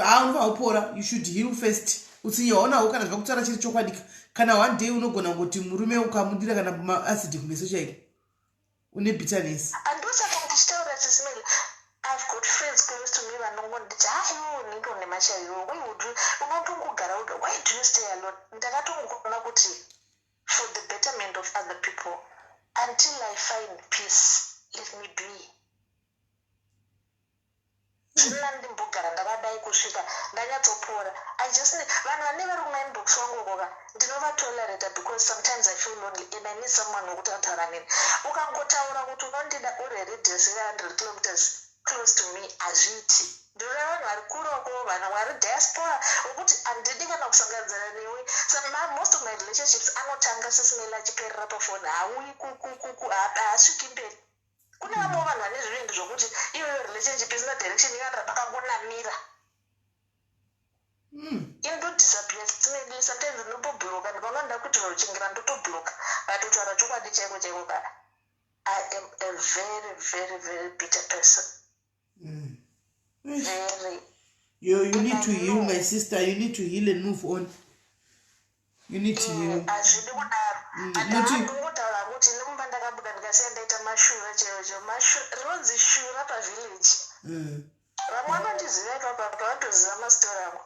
haunofahupora you should heal first utsinye waunawo kana zvakutaura chiri chokwadi kana one day unogona kuti murume ukamudira kana maacid kumeso chaiko une bitterness andosaka ndichitaura sisimeli I've got friends close to me vanongonditi haiwo unenge une machaiwo unotongogara uga why do you stay alone ndakatongona kuti for the betterment of other people until I find peace let me be zvina ndimbogara ndakadai kusvika ndanyatsopora vanhu vane vari kumainbox wangu koka ndinovatolerator because sometimes I feel lonely and I need someone wekuti ataura neni ukangotaura kuti unondida uri radius 100 kilometers close to me hazviiti ndinoda vanhu vari kuroko vanhu vari diaspora wekuti handidi kana kusangadzana newe most of my relationships anotanga sisimela achiperera pafoni hauyi haasviki mberi kune vamwe vanhu vane zvirendi zvokuti iyoyo relationship isina direction inoratira pakangonamira indodisappear sisimeli sometimes ndinotobhuloka ndikaonanda kuti varuchingira ndotobhuloka vatotara chokwadi chaiko chaiko ka I am a very very very bitter person very you need to heal my sister you need to heal and move on you need to heal hazvidi kudaro andingotaura kuti nemumba ndakabuda ndikasiya ndaita mashura chaiwo rinonzi shura pavillage vamwe vanondiziva ipapa vakatoziva masitori angu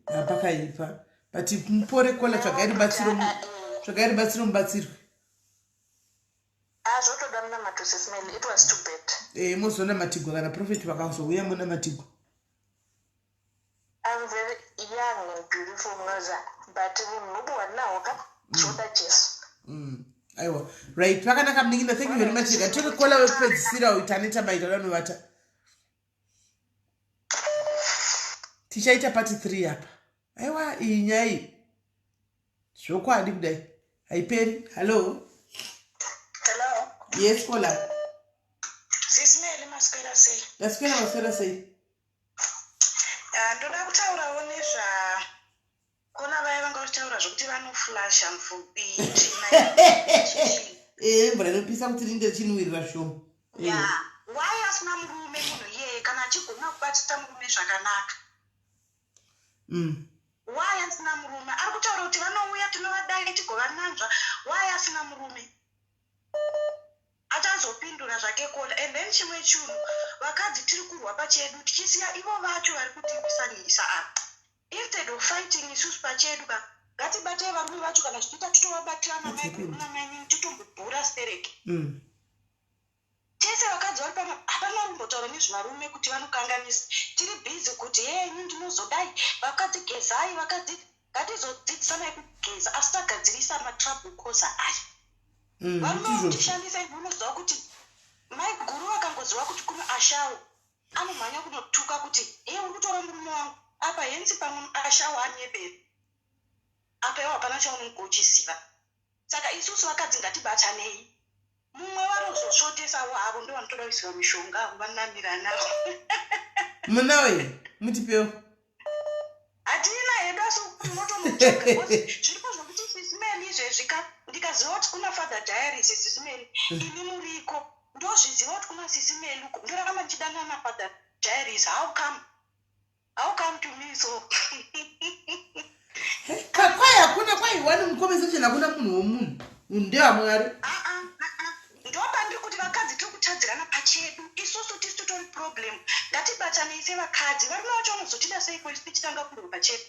apakaipa but mupore kola zvakairibatsiro mubatsirwe zvotoda munamato sisimeli it was too bad mozona matigwa kana profeti vakazouya muna matigwa I'm very young and beautiful noza but munhubu wandinawo ka zvoda jesu aiwa right vakanaka muninginda thank you very much gatore kola wekupedzisira utaneta maita danovata tichaita pati 3 apa aiwa iyi nyai zvokwadi kudai haiperi hallo yes kola sisimeli maswera sei ndaswera maswera sei ndoda kutaurawo nezva kona vaya vanga vachitaura zvokuti vanoflasha mupfupi mvura inopisa kuti rinde chinwirira shoma wai asina murume munhu iyeye kana achigona kubatisa murume zvakanaka wai asina murume ari kutaura kuti vanouya tinovadai tigovananzva wai asina murume achazopindura zvake kola and then chimwe chinhu vakadzi tiri kurwa pachedu tichisiya ivo vacho vari kutivisanisa apa instead of fighting isusu pachedu ka ngatibatei varume vacho kana zvichiita titovabatira namainini titombobhura stereke tese vakadzi vari pano hapana rumbotaura nezvevarume kuti vanokanganisa tiri bhizi kuti henyu ndinozodai vakadzi gezai vakadzi ngatizodzidzisanai kugeza asi tagadzirisa matrabl kosa aya varume kutishandisa unoziva kuti maiguru vakangoziva kuti kuno ashawo anomhanya kunotuka kuti uri kutora murume wangu apa henzi pamwe ashawo anyeberi apa iwo hapana chaunenge uchiziva saka isusu vakadzi ngatibatanei mumwe varozosvotesawo havo ndo vanotoda kuisiwa mishonga avo vanamira navo munawe mutipewo hatina hedu asi unotomutoka zviripo zvokuti sisimeli izvezvi ndikaziva kuti kuna father diaries sisimeli ini muriko ndozviziva kuti kuna sisimeli ndorarama ndichidana nafather diaries how come to me so kwai hakuna kwaiwani muconversation hakuna munhu womunhu ndewamwari ndopandiri kuti vakadzi tiri kutadzirana pachedu isusu tisi tutori problem ngatibatanei sevakadzi vari navachonozochida sei kwesi tichitanga kurwa pachedu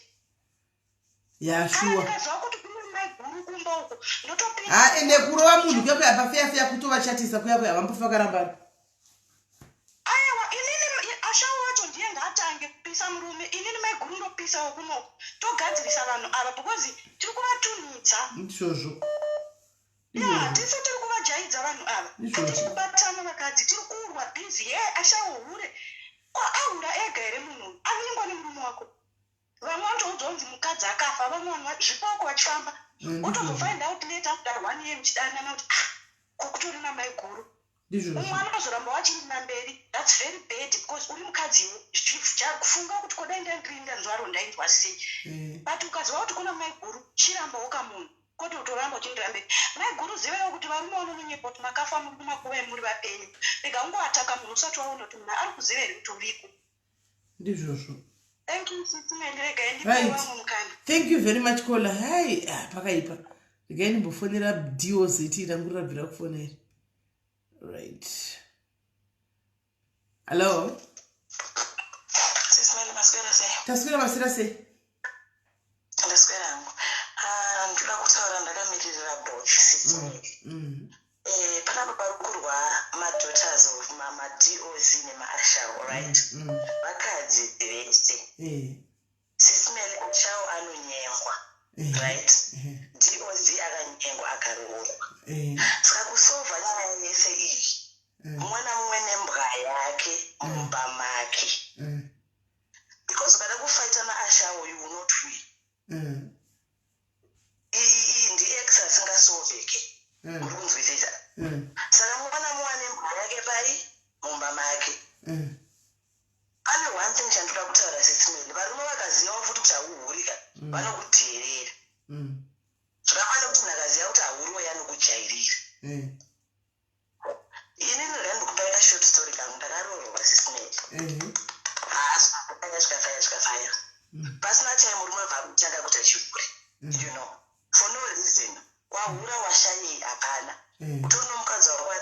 yashuwa ndikaziva kuti kune maiguru kumba uko ndotopinda ende kurova munhu kuya kuya pafeyafeya kutovachatisa kuya kuya vambofakarambani aiwa inini ashawo wacho ndiye ngaatange kupisa murume inini maiguru ndopisawo kunoko togadzirisa vanhu ava because tiri kuvatunhidza ndizvozvo tisi tiri kuvajaidza vanhu ava hatisi kubatana vakadzi tiri kurwa bhizi ashawo hure ahura ega here munhu aningwa nemurume wako vamwe vanotoudzaunzi mukadzi akafa vamwe vanhu zvipoko vachifamba otozofind out later after 1 year muchidanana kuti kokutori namai guru umwe anozoramba wachirina mberi thats very bad because uri mukadziwo kufunga kuti kodai ndaindirinda nzwaro ndainzwa sei but ukaziva kuti kuna mai guru chirambawo kamunhu koti utoramba uchindira mberi mai guru zivewo kuti varume vanononyepa kuti makafa muri kumakuva emuri vapenyu rega ungoataka munhu usati waona kuti munhu ari kuziveri kuti uriko ndizvozvo thank you right. Thank you very much Kola. Hai pakaipa regai ndimbofonera DOZ irangurira bvira kufonera right. Hello taswera masera sei ndaswera hangu ndinoda kutaura ndakamirira bochi panapa pari kurwa madaughters of maDOZ nemaashawo right vakadzi vese sisimeli ashawo anonyengwa right DOZ akanyengwa akaroorwa saka kusovha nyaya yese iyi mumwe namumwe nembwa yake mumba make because ukada kufaita naashawo you will not win iyi ndi-ex asingasovheke uri kunzwisisa saka mwana muwane mhaya yake pai mumba make pane one thing chandinoda kutaura sisimeli varume vakaziva futi kuti hauhurika vanokuteerera zvakafana kuti ndakaziva kuti hauriwo yanokujairira inini randikupaita short story kangu ndakaroorwa sisimeli zvikafaya pasina time murume vakutanga kuti achihure you know for no reason wahura washayei hapana utono mukadzi wako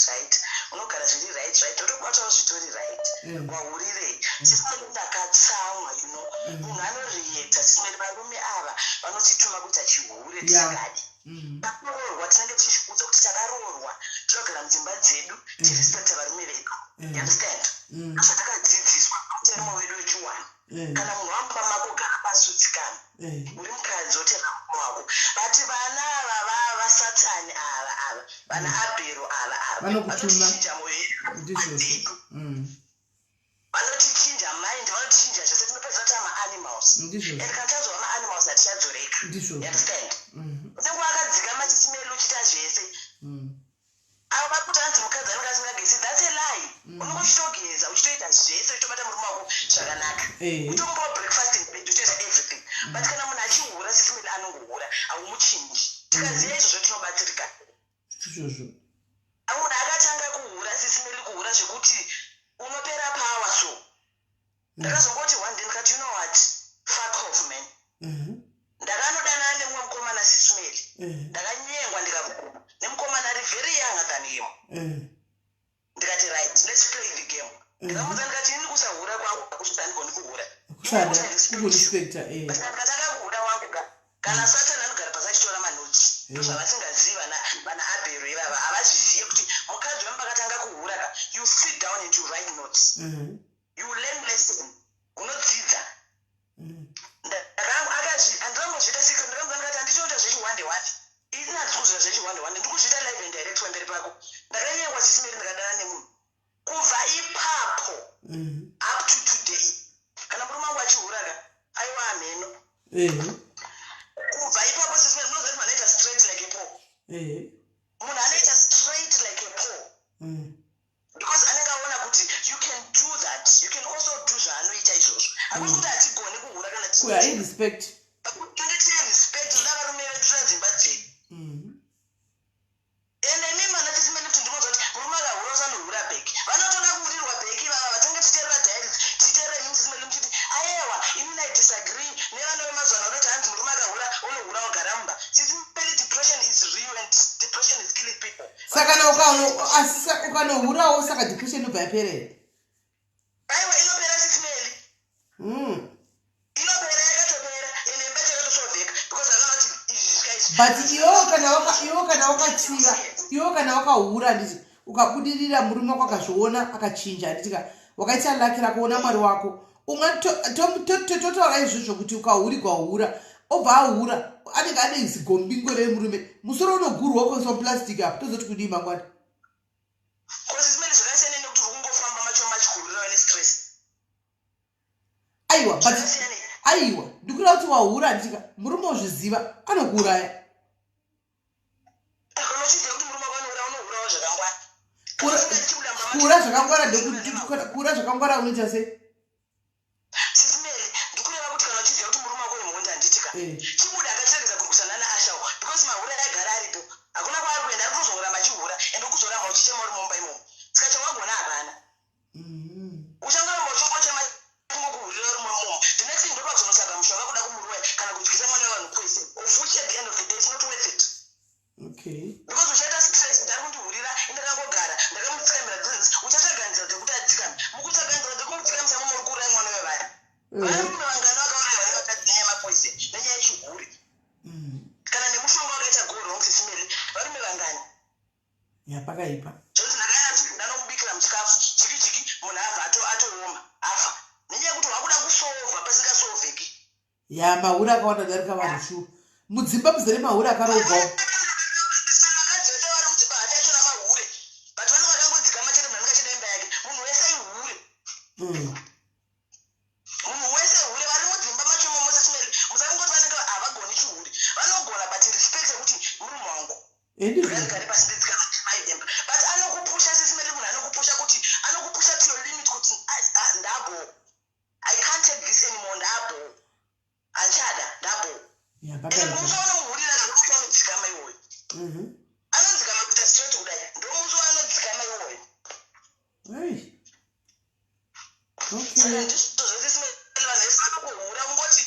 right unogara zviri right utokubatawo zvitori right wahurirei sisimeli ndakatsamwa you know munhu anoreacta sisimeli varume ava vanotituma kuti achihure tisingadi taroorwa tinenge tichikuudza kuti takaroorwa tinogara mudzimba dzedu tirespekta varume vedu understand asa takadzidziswa kuti rumwe wedu wechiwani kana munhu wamba makogara pasutsikana uri mukadzi otera murume wako vati vana ava vasatani ava vana abhero ava vanotichinja moyo yedu vanotichinja mind vanotichinja zvese tinopedza kuti ama-animals and kana tazova ma-animals hatichadzoreka understand unenge wakadzika machisimeli uchita zvese avo vakuti anzi mukadzi anenge asingagesi that's a lie unenge uchitogeza uchitoita zvese uchitobata murume wako zvakanaka utombowa breakfast in bed uchitoita everything but kana munhu achihura sisimeli anongohura haumuchinji tikaziva izvozvo tinobatsirika munhu akatanga kuhura sisimeli kuhura zvekuti unopera power so ndakazongoti one day ndikati you know what fuck off man ndakanodana nemumwe mukomana sisimeli ndakanyengwa ndikakuma nemukomana ari very younger than him ndikati right let's play the game ndikamudza ndikati ini kusahura kwangu akuti ndandigoni kuhura ndikatanga kuhura wangu kana satani anogara pasi achitora manoti ndozvavasingaziva vana abhero ivava havazvizive kuti mukadzi wemba akatanga kuhura ka you sit down and you write notes you learn lesson unodzidza andikambozviita secret ndakamudza ndikati handichoita zvechiwande-wande ini handikuzvita zvechiwande-wande ndikuzviita live and direct pamberi pako ndakanyengwa sisimeri ndikadana nemunhu kubva ipapo up to today kana murume wangu achihuraka aiwa ameno kubva ipapo sisimeri munoziva kuti vanoita straight like a pole munhu anoita straight like bad. You can also do zvanoita izvozvo. Hakuti kuti hatigoni kuhura kana respect. Respect ndavarume vetura dzimba dzedu. Ende mimi mana tisimene kuti ndinozwa kuti murume akahura usanohura bheki. Vanotoda kuhurirwa bheki vava vatange tichiterera diaries, tichiterera imini tisimene kuti ayewa inini I disagree nevana vemazuva ano vanoti hanzi murume akahura unohura wagara mumba. Sisipeli depression is real and depression is killing people. Saka ukanohurawo saka depression inobva yaperera. Aiwa inopera sisimeli. Inopera yakatopera ende mba chakatosovheka because akana kuti izvi zvikaizvi. But iwo kana wakahura nditi ukabudirira murume wako akazviona akachinja nditika wakaita lakira kuona mwari wako totaura izvozvo kuti ukahurirwa hura obva ahura anenge ane zigombingo remurume musoro unogurwa kuiswa plastic apo tozoti kudii mangwana zimene zvakasiyana nekuti kungofamba macho machikuru nestress. aiwa ndikuda kuti wahura nditika murume uzviziva anokuuraya. Kuura zvakangwara unoita sei? Sisimeli ndikureva kuti kana uchiziva kuti murume wako imhonda handitika chibuda akachiregeza kurwisana naashawo because mahura agara aripo hakuna kwaari kuenda ari kuzoramba achihura ende kuzoramba uchichema uri mumba imomo saka chawagona hapana uchangoramba uchichema kuhurira uri mumomo the next thing ndopa kuzonotsvaga mushonga kuda kumuruwe kana kudyisa mwana wevanhu poison of which at the end of the day is not worth it. Because uchaita stress ndari kundihurira indakangogara ndakamutsikamira dzinzi uchatsaganisa dzekuti adzikame mukutsaganisa dzekumutsikamisa muri kuuraya mwana wevana varume vangano vakauraya vana vakadzinya mapoison nenyaya yechihuri kana nemushonga wakaita go wrong sisimeli varume vangani yapakaipa zvoti ndakayati ndanokubikira muchikafu chiki munhu abva atooma afa nenyaya yekuti wakuda kusovha pasingasovheki mahura akawanda darika vanhu shuwa mudzimba muzere mahura akarogawo munhu wese hure vari mudzimba macho momo sisimeli musangoti vanenge havagoni chihuri vanogona but respect yekuti murume wangu gari pasi nditsikamaidemba but anokupusha sisimeli munhu anokupusha kuti anokupusha to your limit kuti ndabo I can't take this anymore ndabo anchada ndabo musoona muhurira kana kuti anodzikama iwoyo anodzikama kuita straight kudai ndomuso anodzikama iwoyo saka ndizvozvesisimeli vanhu vese vanokuhura kungoti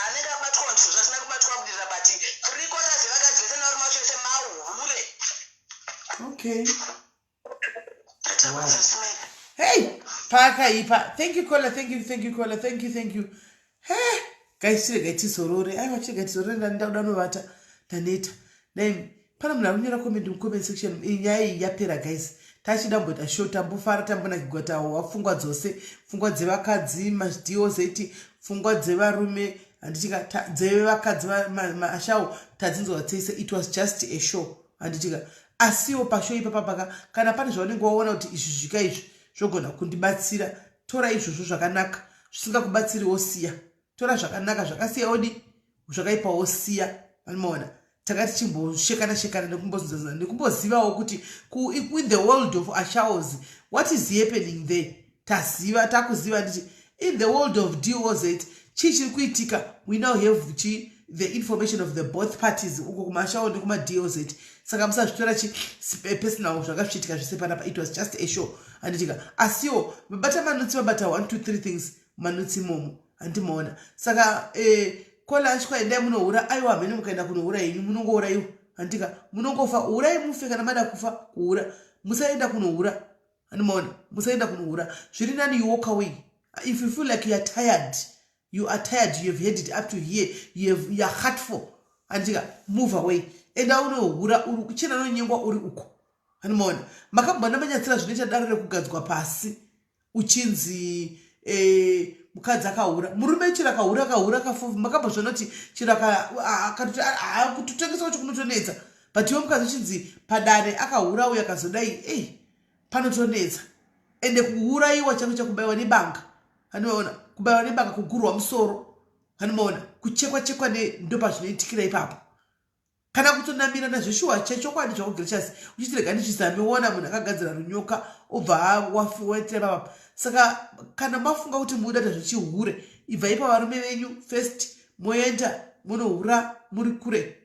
anenge abatwa ndizvo zvasina kubatwa kudirira but 3/4 yevakadzi vese nevarume vacho vese mahure. Hey, pakaipa. Thank you, caller. Thank you. Hey, guys, chirega tizorore. Aiwa, chirega tizorore ndauda novata ndaneta. Nai, pana munhu arikunyora comment mucomment section inyaya yapera guys. Tachidambota show tambofara tambona kigota wafungwa dzose. Fungwa dzevakadzi, mazvidiyo zeti, fungwa dzevarume, anditika dzevakadzi maashawo tadzinzwa tese it was just a show. Anditika asiwo pashow ipapaka kana pane zvaunenge waona kuti izvi zvika izvi zvogona kundibatsira tora izvozvo zvakanaka zvisingakubatsiri wosiya tora zvakanaka zvakasiya odi zvakaipa wosiya anoona takati chimboshekana nekumbozunzana nekumbozivawo kuti in the world of ashawos what is happening there takuziva nditi in the world of DOZ chiri kuitika we now have the information of the both parties uko kumashawo nekuma DOZ saka musazvitora personal zvakasvitika zvese panapa it was just a show anditika asiwo mabata manutsi mabata 1 2 3 things manutsi momo andimaona saka kola achikwaendai munohura aiwa mhene mukaenda kunohura yenyu munongohura iwo andika munongofa hurai mufe kana mada kufa kuhura musaenda kunohura andimaona musaenda kunohura zviri nani you walk away if you feel like you are tired you have heard it up to here you are heartful andika move away enda unohura uri kuchena nonyengwa uri uko andimaona makambona manyatsira zvinoita daro rekugadzwa pasi uchinzi mukadzi akahura murume chirakaura kafofu makambozvonoti chirakaakatoti kutotengesa kuti kunotonetsa but iwe mukadzi uchinzi padare akahura uya akazodai panotonetsa ende kuuraiwa changu chakubayiwa nebanga anoona kubayiwa nebanga kugurwa musoro anoona kuchekwa ndopa zvinoitikira ipapo kana kutonamira nazvishuwa chechokwadi chakugrechasi uchitirega ndichizameona munhu akagadzira runyoka obva waitira papa. Saka kana mafunga kuti muda zvichihure, ibvai pavarume venyu first, moenda munohura muri kure.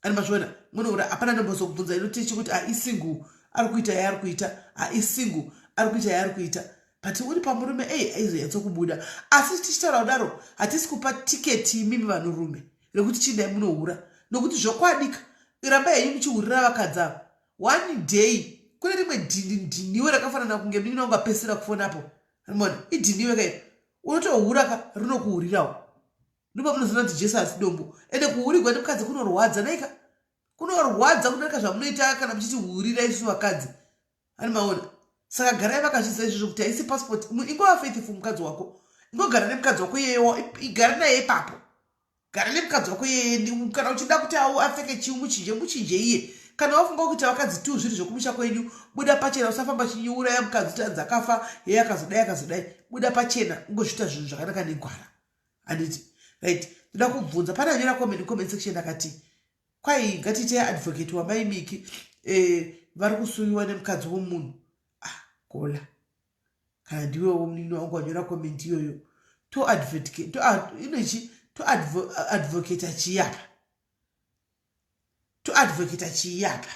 Ani mazviona munohura, hapana nombozokubvunza inotichi kuti isingu ari kuita yaari kuita, isingu ari kuita yaari kuita. But uri pamurume aizoyatsokubuda. Asi tichitaura kudaro hatisi kupa tiketi imimi vanhurume rekuti chindai munohura, nokuti zvokwadika rambai henyu muchihurira vakadzi ava. One day kune rimwe dhiniwe rakafanana kunge mimi ungapesera kufonapo. Mona idhiniwe kai unotohura ka rinokuhurirawo. Ndipo munoziva kuti Jesu asi dombo. Ende kuhurirwa nemukadzi kunorwadza naika. Kunorwadza kunoita zvamunoita kana muchitihurira isu vakadzi. Ani maona. Saka garai vakachisa izvozvo kuti haisi passport. Ingova faithful mukadzi wako. Ingogara nemukadzi wako iyeyo, igara naye ipapo. Gara nemukadzi wako iyeyo, kana uchida kuti apfeke chiumu muchinje iye. Kana wafunga kuti vakadzi tu zviri zvokumusha kwenyu, buda pachena, usafamba chinyuraya mukadzi kuti dzakafa, yeye akazodai. Buda pachena, ungozvita zvinhu zvakanaka negwara. Anditi, right? Ndoda kubvunza, pana nyora comment section akati, kwai ngatiite advocate wamai Miki, vari kusuyiwa nemukadzi womunhu. Kola. Kana ndiwewo munini wangu wanyora comment iyoyo. To advocate achiyapa. To advocate achiyapa.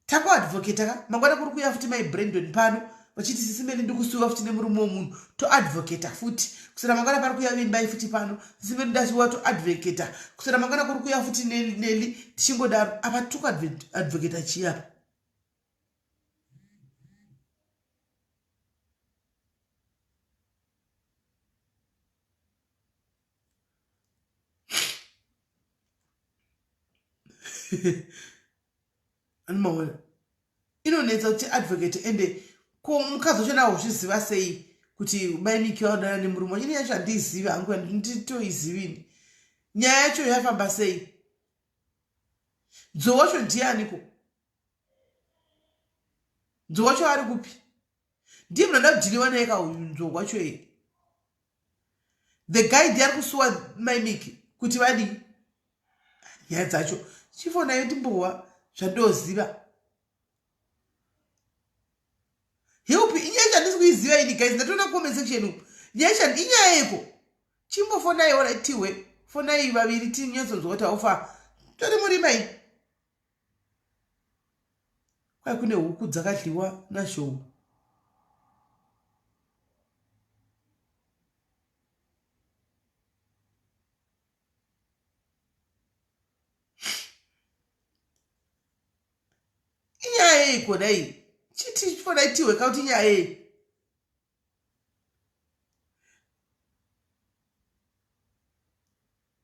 Tako advocate ka mangwana kuri kuya futi mai Brandon pano vachiti SIS MELLY ndikusuwa futi nemurume womunhu. To advocate futi kusera mangwana pari kuya vimbai futi pano SIS MELLY ndasiwa to advocate kusera mangwana kuri kuya futi Nelly tichingodaro apa to advocate achiyapa. Animaona inonetsa kuti advocate ende ko mukadzi wacho zviziva sei kuti mai Miki waudana nemurume wachini yacho handiizivi hangu nditoizivini nyaya yacho yafamba sei. Dzo wacho ndianiko? Dzo wacho ari kupi? Ndiye munhu anoda kudhiliwa naye kauyu dzo wacho iye. The guy ndiye ari kusuwa mai Miki kuti vadii nyaya dzacho chifona nayo timbowa zvandoziva. Help inyaya chandisi kuiziva ini guys, ndatoona comment section upu. Nyaya inyaya yeko. Chimbofona iwo raitiwe. Fona iyi vaviri tinyotsodzwa kuti aufa. Tori muri mai. Kwai kune huku dzakadliwa nazhou. Inyaya kona iyi. Chiti fona itiwe kauti inyaya.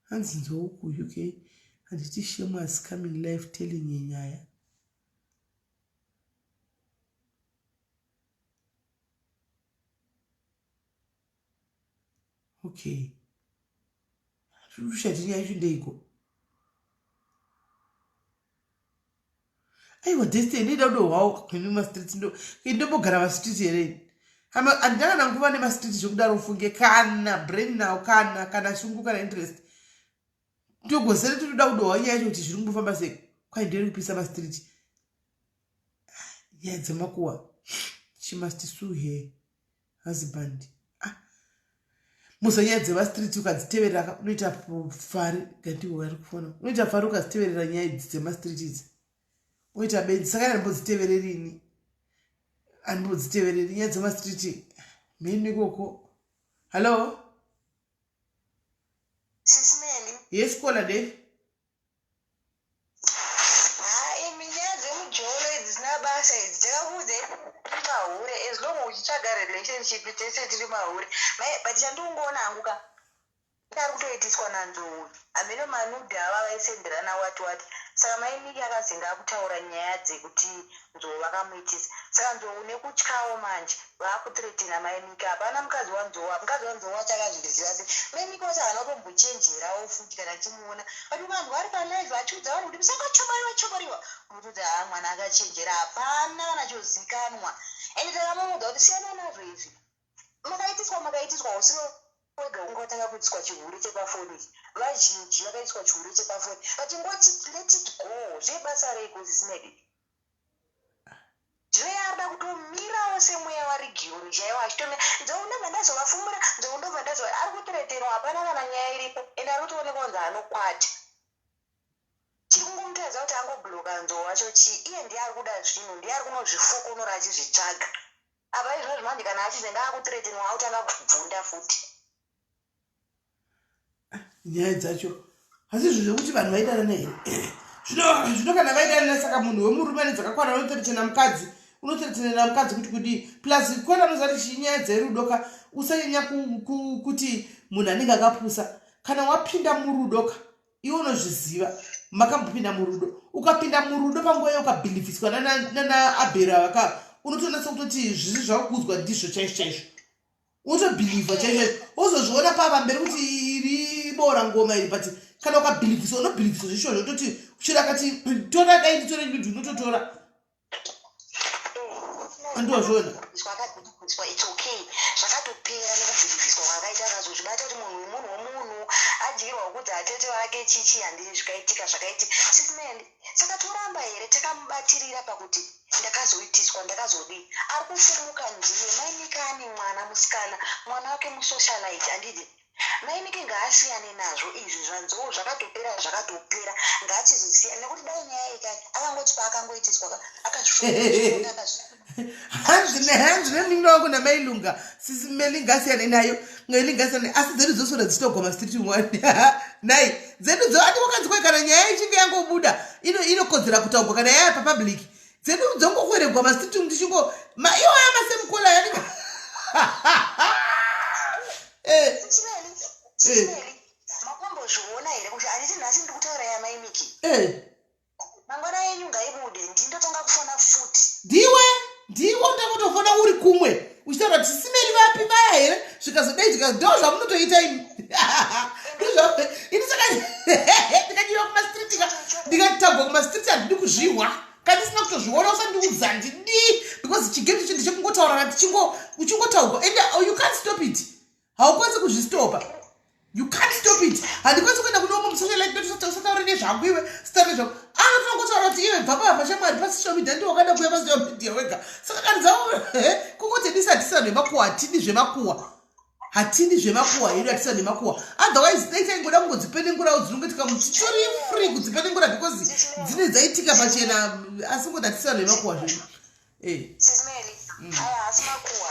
Hanzi nzoku UK handiti shame is coming live telling inyaya. Okay. Rushati nyaya chundeiko. Aiwa destiny ndida kudo wawo kwenye ma street ndo ndombogara ma street here. Andana nanguva ne ma street zvokudaro ufunge kana brain now kana shungu kana interest. Ndogosere toda kudo wawo nyaya kuti zviri kumbofamba sei. Kwai ndiri kupisa ma street. Nyaya dzemakuwa. She must sue her husband. Musanyaya dzema street ukadziteverera unoita fari ngatiwo vari kufona. Unoita fari ukadziteverera nyaya dzema street idzi. Oita benzi saka ndimbodzitevererini. Andimbodzitevereri nyaya dzema street. Mimi koko. Hello? SIS MELLY. Yes, kola Dave. Nyaya dzemujoro dzina basa idzi dzakakuudza mahure as long uchitsvaga relationship tese tiri mahure. But chandingoona hangu ka ndari kutoitiswa nanzou. Ameno manudha ava vaisenderana wati. Saka mai Miki akazinga akutaura nyaya dzekuti nzou vakamuitisa. Saka nzou nekutyawo manje vakuthreatina mai Miki. Hapana mukadzi wanzou wacho akazviziva sei. Mai Miki wacho haana kutombochenjerawo futi kana chimuona. Ati vanhu vari palive achiudza vanhu kuti musangachoboriwa. Unototi mwana akachenjera, hapana kana chozikanwa. Ende takamuudza kuti siyana nazvo izvi. Makaitiswa usiro wega ungatanga kuiswa chihuri chepafoni vazhinji vakaiswa chihuri chepafoni vachingoti let it go zvebasa reiko zisinedi zvinoyarda kutomirawo semweya warigiyoni chaiwo achitomira nzoundo vandazovafumura nzoundo vandazova ari kutoreterwa hapana kana nyaya iripo ende ari kutoonekwa kunzi anokwata chiri kungomutaridza kuti angobhuloka nzou wacho chii iye ndiye ari kuda zvinhu ndiye ari kunozvifokonora achizvitsvaga apa izvozvo manje kana achizenge akutoreterwa autanga kubvunda futi nyaya dzacho asi izvo zvekuti vanhu vaidanana here zvino kana vaidanana saka munhu wemurume ane dzakakwana unotoretena mukadzi unotoretena mukadzi kuti kudii plus kona nozati chinyaya dzerudoka usanyanya kuti munhu anenge akapusa kana wapinda murudoka iwe unozviziva makambopinda murudo ukapinda murudo panguva iyo ukabhilivhiswa nana abhera vaka unotonasa kutoti zvisi zvakuudzwa ndizvo chaizvo chaizvo utobhilivha chaizvo uzozviona pavamberi kuti iri bora ngoma iri but kana ukabhilivhiswa unobhilivhiswa zvishozvo utoti chirakati tora dai nditore ndudzi unototora andozvona zvakabhilivhiswa it's okay zvakatopera nekubhilivhiswa kwakaita akazozvibata kuti munhu wemunhu womunhu adyirwa kuti atete wake chichi handii zvakaitika zvakaiti sisimende saka toramba here takamubatirira pakuti ndakazoitiswa ndakazodii ari kufumuka ndiye mainika ane mwana musikana mwana wake musocialite handidi mainike ngaasiyane nazvo izvi zvanzoo zvakatopera ngaachizosiyana nekuti dai nyaya ikati akangoti paakangoitiswa akazvifunga hanzi nemini wangu namailunga sisi meli ngasiyane nayo ngeli ngasiyane asi dzedu dzosora dzichitogoma street one nai dzedu dzo ati wakanzwa kana nyaya ichinge yangobuda inokodzera kutaurwa kana yaya papublic dzedu dzongokweregwa mastreet ndichingo iwo yamasemukola yani makambozviona here kuti handiti nhasi ndiri kutaura yamaimiki mangwana yenyu ngaibude ndindotonga kufona futi ndiwe ndakutofona uri kumwe uchitaura kuti simeli vapi vaya here zvikazodai ndo zvamunotoita ini ini saka ndikadiwa kumastreet ndikatagwa kumastreet handidi kuzvihwa kandisina kutozviona usandiudza ndidi because chigeti chinhu chekungotaura kati uchingotaurwa and you can't stop it haukwanisi kuzvistopa you can't stop it handikwanisi kuenda kunomo musocialite nezvangu iwe sitaure zvangu anotongotaura kuti iwe bva pavhashamwari pasocial media ndi wakada kuya pasocial media wega saka kanzao kungoti disatisa nemakuwa hatindi zvemakuwa yedu atisa nemakuwa otherwise daitaingoda kungodzipenengurawo dzinongoitika muchitori free kudzipenengura because dzine dzaitika pachena asi ngodatisa nemakuwa zvedu sisimeli aya hasi makuwa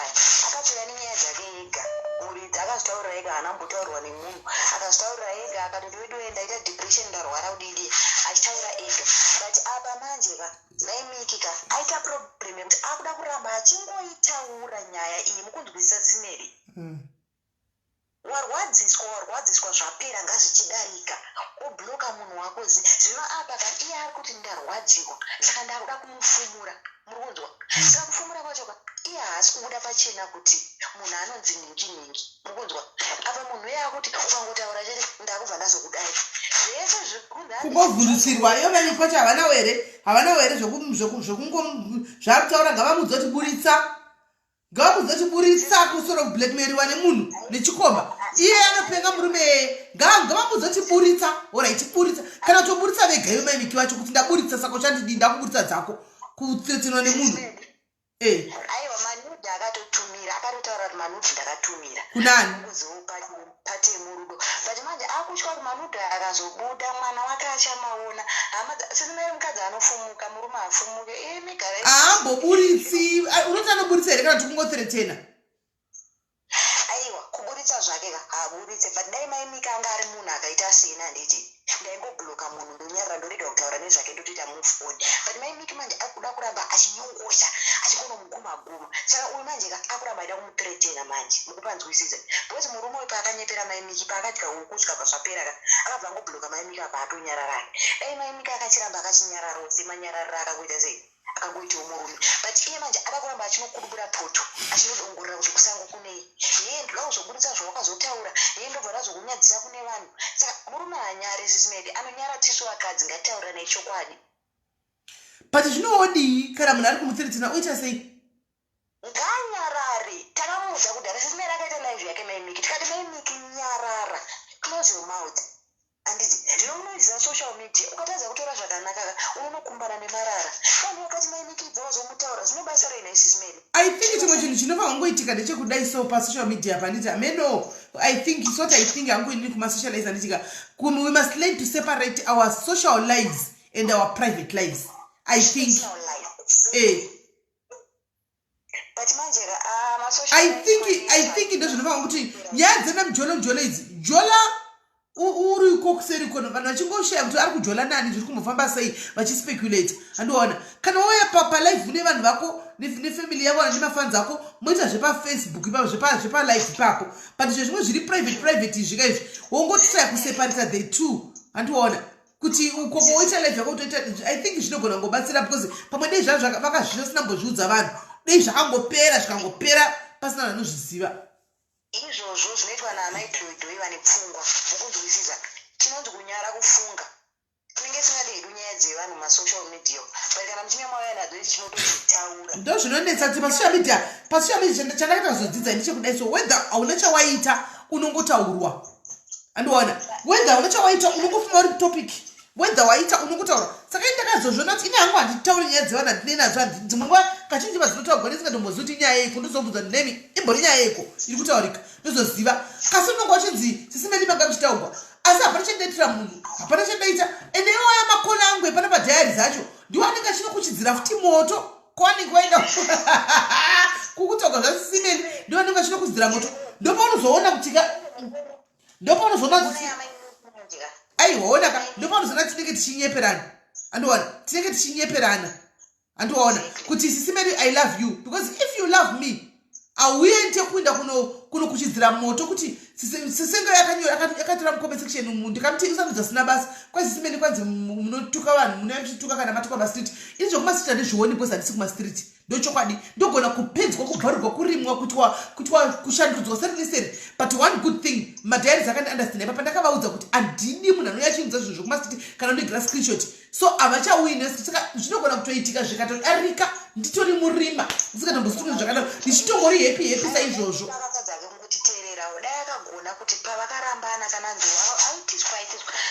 akapera nenyaya dzake ega muridzi akazvitaurira ega haana kumbotaurwa nemunhu akazvitaurira ega akatoti wedu ndaita depression ndarwara kudidi achitaura ega but apa manje ka naimikika aita problem yekuti akuda kuramba achingoitaura nyaya iyi mukunzwisisa simeri warwadziswa zvapera ngazvichidarika obhuloka munhu wako zvino apa ka iye ari kuti ndarwadziwa saka ndakuda kumufumura mukunzwa saka kufumura kwacho ka iye haasi kubuda pachena kuti munhu anonzi ningi mukunzwa apa munhu uye akuti ukangotaura chete ndakubva ndazokudai zvese kungovhundutsirwa iyo vanyu kwacho havana were zvakutaura ngavamuzotiburitsa kusoro kublackmairiwa nemunhu nechikomba iye anopenga murume ngavamuzotiburitsa oraichiburitsa kana toburitsa vega iyo maimiki vacho kuti ndaburitsa saka uchandidii ndakuburitsa dzako kutsetenwa nemunhu aiwa manudhi akatotumira akatotaura kuti manudhi ndakatumira kunani pate murudo but manje akutya kuti manudhi akazobuda mwana wake achamaona sisimeri mukadzi anofumuka murume afumuke migara aamboburitsi unoti anoburitsa here kana tikungotseretena aiwa kuburitsa zvake ka haaburitse but dai maimika anga ari munhu akaita sena nditi ndaingobhuloka munhu ndonyarira ndorega kutaura nezvake ndotoita move on but maimiki manje akuda kuramba achinyongosha achikonomuguma saka uyu manje ka akuramba aida kumuturetena manje mukupanzwisisa because murume uyu paakanyepera maimiki paakadya ukutya pazvapera ka akabva angobhuloka maimiki apa atonyararana dai maimiki akachiramba akachinyararawo semanyararira akakuita sei akangoitawo murume but iye manje ada kuramba achinokudubura poto achinodongorera kuti kusango kunei yeye ndoda kuzoburitsa zvawakazotaura yeye ndobva ndazokunyadzisa kune vanhu saka murume hanyari sisimedi anonyara tisu vakadzi ngataura nechokwadi but zvinoodii kana munhu ari kumutseretena oita sei nganyarare ndinoudza kudhara sisimera akaita live yake maimiki tikati maimiki nyarara close your mouth anditi ndinomunoziva social media ukatadza kutora zvakanaka unonokumbana nemarara vanhu vakati maimikidza wazomutaura zvinobasa reina isisimeri I think chimwe chinhu chinova ngoitika ndechekudai so pasocial media panditi ameno I think it's what I think angoini kumasocialize anditika we must learn to separate our social lives and our private lives I think I think ndozvinova ngokuti nyaya dzena mujolo idzi jola uriko kuseri kono vanhu vachingoshaya kuti ari kujola nani zviri kumbofamba sei vachispekulate andiona kana wauya palive une vanhu vako nefamily yavo nemafans ako moita zvepafacebook zvepalive pako but zvimwe zviri private izvika izvi wongotisaya kuseparata the two andiona kuti ukoko woita live yako utoita I think zvinogona ngobatsira because pamwe dei zvazvo vakazvisina mbozviudza vanhu dei zvakangopera zvikangopera pasina vanozviziva izvozvo zvinoitwa naamaidhoidhoi vane pfungwa mukunzwisisa tinonzi kunyara kufunga tinenge tisingadedu nyaya dzevanhu masocial media but kana muchinge mauya nadzo isi chinotozvitaura ndo zvinonetsa kuti pasocial media chandakaita kuzodzidza ndechekudai so whether hauna chawaita unongotaurwa andiona whether hauna chawaita unongofuma uri topic whether waita unongotaura saka indakazozvona kuti ine hangu handitauri nyaya dzevanhu handine nadzo dzimwe kazhinji vazinotaurwa ndisingatombozivi kuti nyaya yeiko ndozobvunza ndinemi imbori nyaya yeiko iri kutaurika ndozoziva kasi unonge wachinzi sisimeli manga muchitaurwa asi hapana chandaitira munhu hapana chandaita ende iwaya makona angu epana padhayari dzacho ndiwo anenge achinokuchidzira futi moto kwawanenge waenda kukutaurwa zvasisimeli ndiwo anenge achinokuchidzira moto ndopaunozoona kutika ndopaunozoona aiwaonaka ndopaunozoona tinenge tichinyeperana andiona tinenge tichinyeperana andiona kuti sisimeli I love you because if you love me auende kuenda kunokuchidzira moto kuti sisengo yakatira mucomment section umu ndikamti usanudza sina basa kwasisimeli kwanzi munotuka vanhu munochituka kana matuka mastreet izvo kumastreet handizvioni because handisi kumastreet ndochokwadi ndogona kupedzwa kubharurwa kurimwa kutwa kushandudzwa seriseri but one good thing madhayari akandi understand apa pandakavaudza kuti handidi munhu anoyachiudza zvinhu zvokumastreet kana undigira screenshot so avachauyi nesiti saka zvinogona kutoitika zvikatodarika nditori murima ndisingatombosuke zvakanaka ndichitongori happy saizvozvo dai akagona kuti pavakarambana kana nzou aitiswa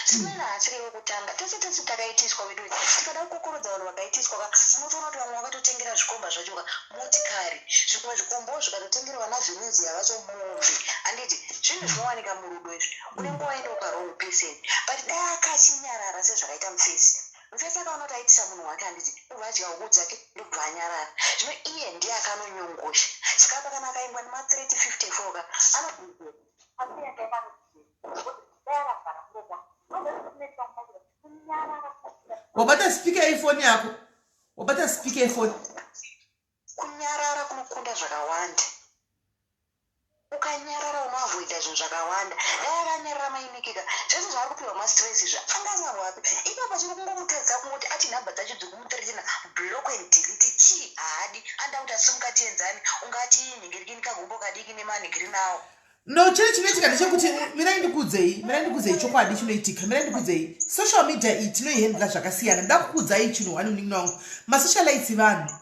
zvimweni haasirewo kutanga tese takaitiswa wedu tikada kukokorodza vanhu vakaitiswa unotoona kuti vamwe vakatotengera zvikomba zvachoka motikari zvimwe zvikombo zvikatotengerwa navenezia vacho mombe handiti zvinhu zvinowanika murudo izvi unenge waenda ukarong person but dai akachinyarara sezvakaita mufesi mufesi akaona kuti aitisa munhu wake handiti ubva adya huku dzake ndobva anyarara zvino iye ndiye akanonyongosha sikapa kana akaingwa nema354 ka wabata speaker ifoni yako wabata speaker ifoni kunyarara kunokunda zvakawanda ukanyarara unoavoida zvinhu zvakawanda dai akanyarara mainikika zvese zvaari kupiwa mastress izvi anganyarwapi ipapa chiri kungomutadza kungoti ati nhamba dzacho dzikumuteretina block and delete chii haadi anda kuti asimukatienzani ungati nhingirikini kagombo kadiki nemanhingiri nawo no chiri chinoitika ndechekuti mirai ndikudzei chokwadi chinoitika mirai ndikudzei social media iyi tinoihendla zvakasiyana ndakukudzai chinhu wani uningi wangu masocialites vanhu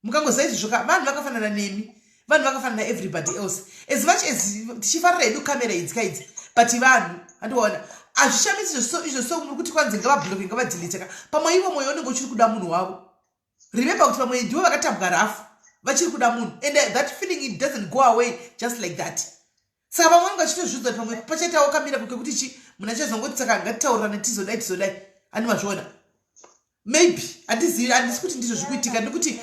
mukangozai izvozvo vanhu vakafanana nemi vanhu vakafanana everybody else as much as tichifarira hedu kamera idzi kaidzi but vanhu andiona hazvishamisi izvo so kuti kwanzi ngavabloke ngavadiliteka pamwe ivo mwoyo unenge uchiri kuda munhu wavo remember kuti pamwe ndivo vakatambwa rafu vachiri kuda munhu and that feeling it doesn't go away just like that saka pamwe vanenge vachitozviudza kuti pamwe pachaitawo kamira kwekuti chi munhu achazongoti saka ngatitaurirane tizodai andimazviona maybe handisi kuti ndizvo zvikuitika ndikuti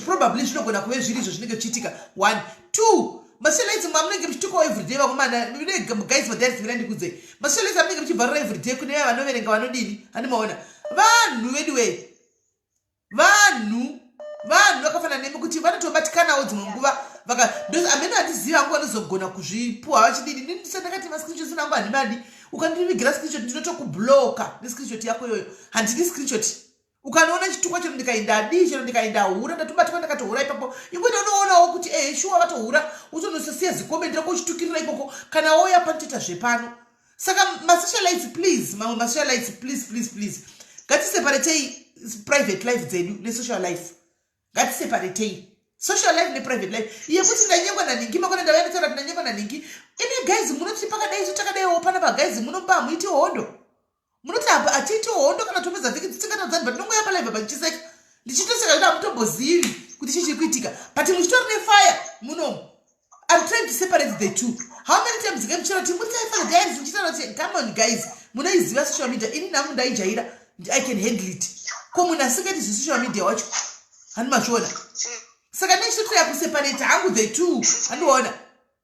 probably zvinogona kuve zviri izvo zvinenge zvichiitika 1 2 masocialites mamunenge muchitukawo everyday vakomana guys madharis mira ndikudzei masocialites amunenge muchibvarira everyday kune vanoverenga vanodini handimaona vanhu anyway vanhu vakafanana nemi kuti vanotobatikanawo dzimwe nguva amene handiziva nguva anozogona kuzvipuwa vachidini ndisandakati mascreenshot nangu handimadi ukandivigira screenshot ndinotokubloka nescreenshot yako iyoyo handidi screenshot ukanoona chituko chero ndikaenda adi chero ndikaenda hura ndatobatika ndakatohura ipapo ingwete unoonawo kuti shuwa vatohura utonosasiya zikomende rako uchitukirira ipoko kana wauya panotoita zvepano saka masocialites please ngatiseparatei private life dzedu nesocial life ngatiseparatei social life neprivate life yekuti ndanyengwa naningi makona ndavayakutaura kuti ndanyengwa naningi ine guys munoti pakadai takadaiwo pana paguys munomba muiti hondo munoti apa achiiti hondo kana topedza vhiki dzisingatadzani but ndongoya palive pachiseka ndichitoseka kuti hamutombozivi kuti chii chiri kuitika but muchitori nefire munomu I'm trying to separate the two. How many times can you tell me that come on guys, muna is social media ini namu ndai jaira I can handle it. Ko muna sika this social media wacho. Hani mashona. Saka next to ya separate hangu the two. Hani ona.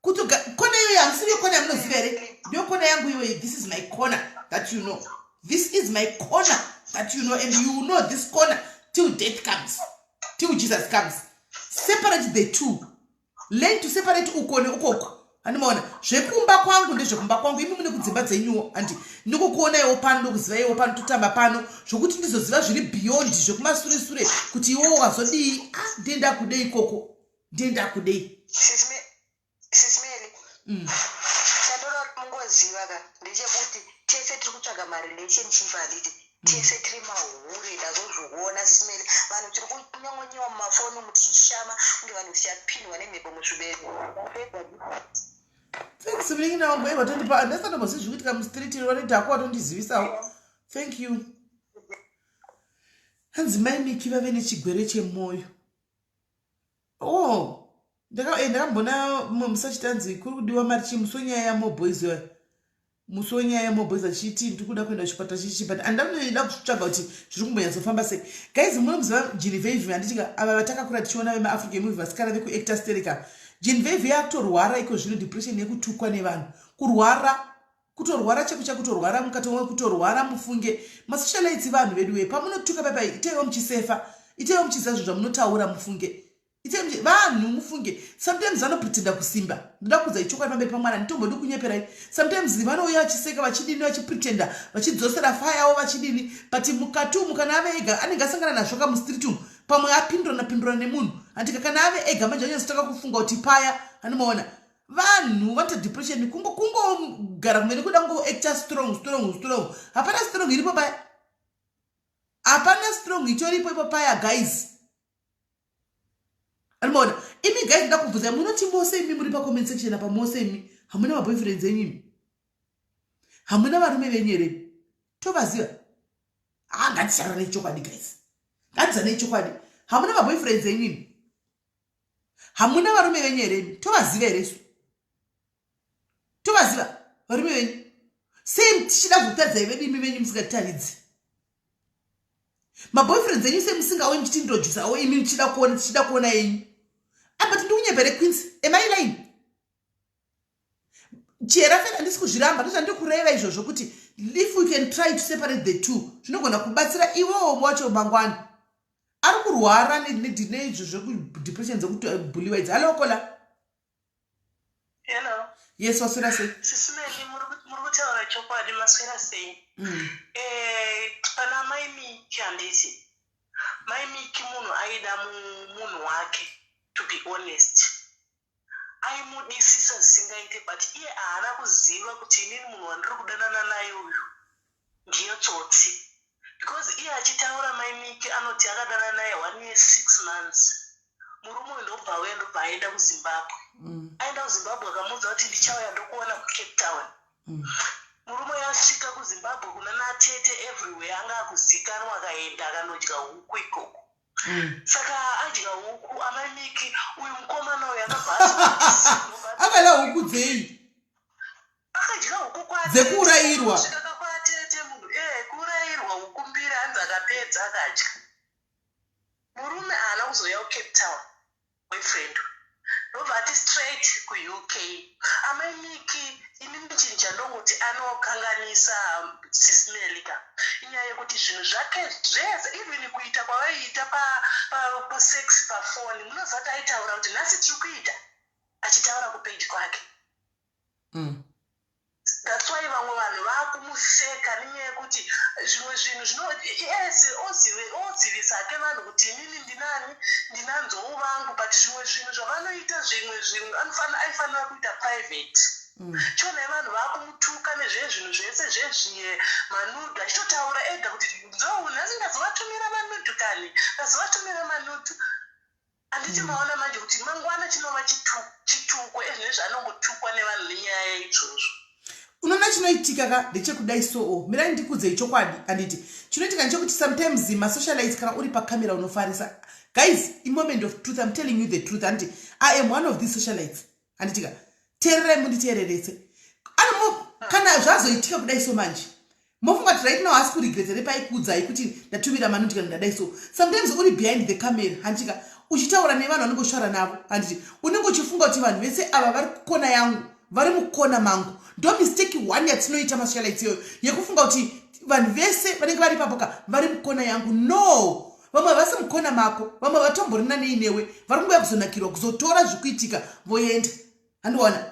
Kuto kona hiyo yangu sio kona mno zivere. Ndio kona yangu hiyo this is my corner that you know. This is my corner that you know and you know this corner till death comes. Till Jesus comes. Separate the two. Learn to separate ukone ukoko. Animona, zvekumba kwangu ndezvekumba kwangu imi mune kudzimba dzenyuwo andi ndikukuona iwo pano ndokuziva iwo pano totamba pano zvokuti ndizoziva zviri beyond zvekumasure sure kuti iwo wazodii ndenda kudei ikoko ndenda kudei sisimeli chandora mungoziva ka ndechekuti tese tiri kutsvaga marelationship handiti tese tiri mahure ndazozviona sisimeli vanhu tiri kunyong'onyiwa mumafoni mutishama kunge vanhu tichapindwa nemhepo muzvibereko. Thanks mlingi na wangu watondipa ndasana bosi zvukuitika mustreet wanidhako watondizivisawo. Thank you. Hanzi mai miki vave nechigwere chemwoyo. Oh, ndakambona musachitanzi kuri kudiwa mari chimusonyaya yamoboys musonyaya yamoboys achiti ndikuda kuenda kuchipata chichi but andanoida kutsvaga kuti zviri kumbonyatsofamba sei. Guys munomuziva Genevieve handitika ava vatakakura tichiona vemaafrican movie vasikana vekuactor stereka. Genevieve yakutorwara iko zvino depression yekutukwa nevanhu kurwara kutorwara chekutorwara mukati momwe kutorwara mufunge masocialites vanhu vedu we pamunotuka papai itaiwo muchisefa itaiwo muchiziva zvamunotaura mufunge itaiwo vanhu mufunge sometimes vanopretenda kusimba ndoda kuudza ichokwadi pamberi pamwana nditombodi kunyeperai sometimes vanouya vachiseka vachidini vachipretenda vachidzosera fayawo vachidini but mukati umu kana ave ega anenge asangana nazvo kamustreet umu pamwe apindurana nemunhu andika kana ave ega manje anyazotaka kufunga kuti paya anomaona vanhu vanoita depression kungogara kumene kuda kungoacta strong hapana strong iripo paya hapana strong itoripo ipo paya guys anomaona imi guys nda kubvunza munoti mose imi muri pacomment section apa mose imi hamuna maboyfriends enyu imi hamuna varume venyu here tovaziva ngatisara nechokwadi guys ngatisa nechokwadi hamuna maboyfriends enyu imi hamuna varume venyu here imi tovaziva here su tovaziva varume venyu sei tichida kutaridza ive imi venyu musingatitaridzi maboyfriends enyu sei musingaoni tichindrojusawo imi tichida kuona yenyu but ndikunyembere queens am I lying chera fena ndisi kuzviramba ndozvandikureva izvozvo kuti if we can try to separate the two zvinogona kubatsira iwowo wacho mangwani ari kurwara neizvo zvekudepression dzekubhuliwa idzi halo kola hello yes waswera sei sisimeli muri kutaura chokwadi maswera sei pana mai miki handiti mai miki munhu aida munhu wake to be honest aimudisisa zvisingaite but iye haana kuziva kuti inini munhu wandiri kudanana naye uyu ndiyo tsotsi because iye achitaura mai miki anoti akadanana naye 1 year 6 months murume uyu ndobva wendobva aenda kuzimbabwe aenda kuzimbabwe akamuudza kuti ndichauya ndokuona kucape town murume yasvika kuzimbabwe kuna natete everywhere anga akuzikanwa akaenda akanodya huku ikoko saka adya huku amai miki uyu mukomana uyu akadya huku dzei akadya huku dzekuurayirwa kwatete munhu kuurayirwa huku mbiri hanzi akapedza akadya murume haana kuzoya kucape town boyfriend ndobva ati straight kuuk amai miki inini chinhu chandongoti anokanganisa sismelika inyaya yekuti zvinhu zvake zvese even kuita kwavaiita pasex pafoni munozati aitaura kuti nhasi tiri kuita achitaura kupage kwake that's why vamwe vanhu vakumuseka nenyaya yekuti zvimwe zvinhu yes odzivisa ke vanhu kuti inini ndinani ndinanzou vangu but zvimwe zvinhu zvavanoita zvimwe zvinhu aifanira kuita private chionai vanhu vakumutuka nezvezvinhu zvese zvezviye manudu achitotaura ega kuti nzou nhasi ndazovatumira manudu kani ndazovatumira manudu handiti maona manje kuti mangwana chinova chituko ezvinezvanongotukwa nevanhu nenyaya yaizvozvo. Unoona chinoitika ka ndechekudai soo mirai ndikudze chokwadi handiti chinoitika ndechekuti sometimes masocialites kana uri pakamera unofarisa. Guys, in moment of truth, I'm telling you the truth. And I am one of these socialites. And tika, terere munditererese. Kana zvazo itika kudai so manje. Mofunga right now ask regret repa ikudza ikuti ndatumira manu tika ndadai so. Sometimes uri behind the camera. And tika, uchitaura nevanhu vanongoshara navo. And tika, unenge uchifunga kuti vanhu vese ava vari kukona yangu, vari mukona mangu. Don't mistake one yatinoita masocialites yo. Yekufunga kuti vanhu vese vanenge vari papoka vari mukona yangu. No. Vamwe vasi mukona mako, vamwe vatomborina neinewe, vari kungoya kuzonakirwa kuzotora zvikuitika voenda. Handiona.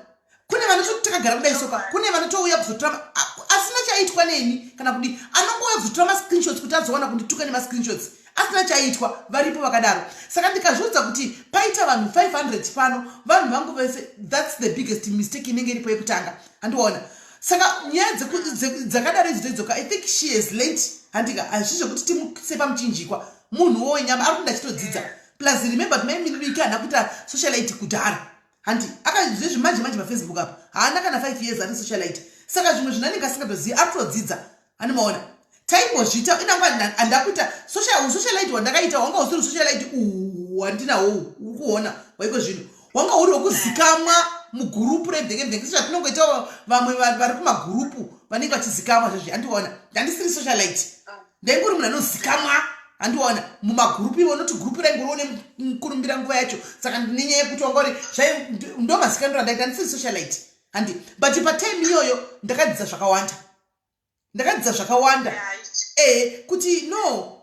Kune vanototagara kudai soka, kune vanotouya kuzotora asina chaitwa neni kana kuti anongouya kuzotora ma screenshots kuti azoona kundituka nema screenshots. Asina chaitwa varipo vakadaro. Saka ndikazviudza kuti paita vanhu 500 pano, vanhu vangu vese that's the biggest mistake inenge iripo yekutanga. Handiona. Saka nyaya dzakadaro idzoka I think she has learned handika azvizvo kuti timusepa muchinjikwa. Munhu wenyama ari kuda chitodzidza. Plus remember kuti maimiliki ana kuita socialite kudhara. Handi akazvezvi manje pa Facebook apa. Haana kana 5 years ari socialite. Saka zvimwe zvinanenge asingazivi atodzidza. Anomaona. Time zvita inangwa andakuita socialite wandakaita wanga usiri socialite wandinawo ukuona waiko zvino. Wanga uri wekuzikamwa mugroup redhenge saka tinongoita vamwe vari kuma group vanenge vachizikamwa zvazvi andiona. Ndandisiri socialite. Ndenguri munhu anozikamwa andiona mumagurupu iwo noti gurupu raingorone mukurumbira nguva yacho saka nenyaya yekuti wangori ndo masikandura ndaita ndisiri socialite handi but patime iyoyo ndakadzidza zvakawanda kuti no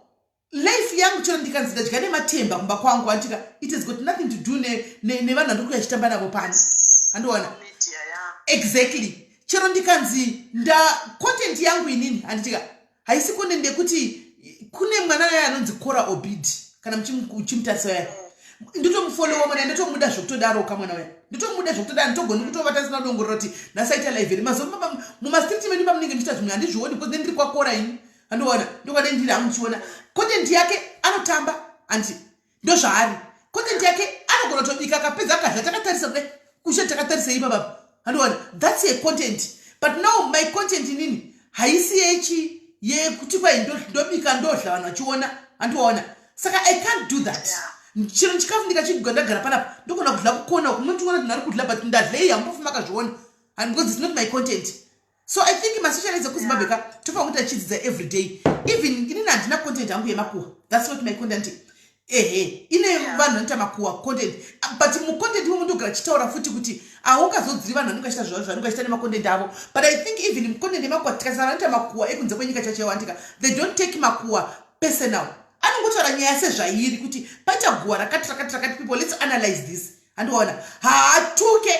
life yangu chero ndikanzi ndadya nematemba kumba kwangu andika it has got nothing to do nevanhu vandikuya chitamba navo pano andiona exactly chero ndikanzi content yangu inini anditika haisi content yekuti kune mwana yaya anonzi Kora Obid kana muchimutarisa yaya nditomufollowa mwana nditomuda zvokutodaro kamwana waya nditomuda zvokutodaro nditogona kutovata sina dongorora kuti nasaita live iri mazomo mumastreet menu pamunenge muchita zvimwe handizvioni because ndiri kwakora ini andiona ndokade ndiri amuchiona content yake anotamba andi ndozvaari content yake anogona kutobika akapedza akazha takatarisa kudai kushe takatarisa ipa baba andiona that's a content but now my content inini haisi yechi yekuti kwai ndobika ndodla vanhu vachiona andiona saka I can't do that. Chiro chikafu ndikachigandagara panapa ndogona kudla kukona kumwe ndikuona kuti ndari kudla but ndadlei hambofuma akazviona and because it's not my content. So I think masocialites ekuzimbabwe ka tofanira kuti achidzidza every day. Even inini handina content yangu yemakuwa. That's not my content. Ine vanhu vanoita makuwa content but mucontent imomo ndogara chitaura futi kuti aungazodziri vanhu vanenge vachita zvavo zvanenge vachita nemacontent avo but I think even mucontent yemakuwa tikasara vanoita makuwa ekunze kwenyika chacho andika they don't take makuwa personal. Anongotaura nyaya sezvairi kuti paita guwa rakati people let's analyze this andiona haatuke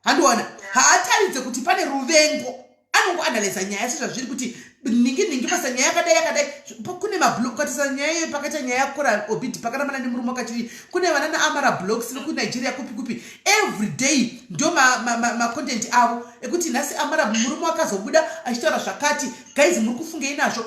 andiona haataridze kuti pane ruvengo anongoanalyza nyaya sezvazviri kuti ningi pasa nyaya yakadai kune mablog katisa nyaya pakaita nyaya yakora Obid pakarambana nemurume akachiri kune vana naamara blogs ku Nigeria kupi every day ndo ma content avo ekuti nhasi amara murume akazobuda achitaura zvakati guys muri kufungei nazvo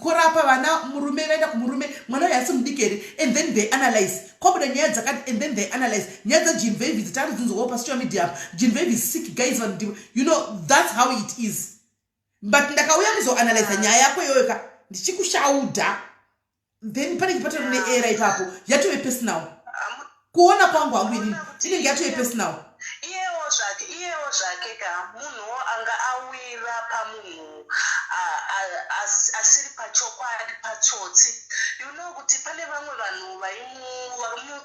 korapa vana murume vaenda kumurume mwana yasi mudikere and then they analyze kwabuda nyaya dzakati and then they analyze nyaya dzaJean Vevi dzitari dzinzowa pa social media Jean Vevi sick guys you know that's how it is. But ndakauya kuzoanalyze nyaya yako iyoyo ndichikushaudha then pane chipatano neera ipapo yatove personal kuona kwangu hangu inini inenge yatove personal. Iyewo zvake ka munhu anga awira pamunhu asiri pachokwadi patsotsi you know kuti pane vamwe vanhu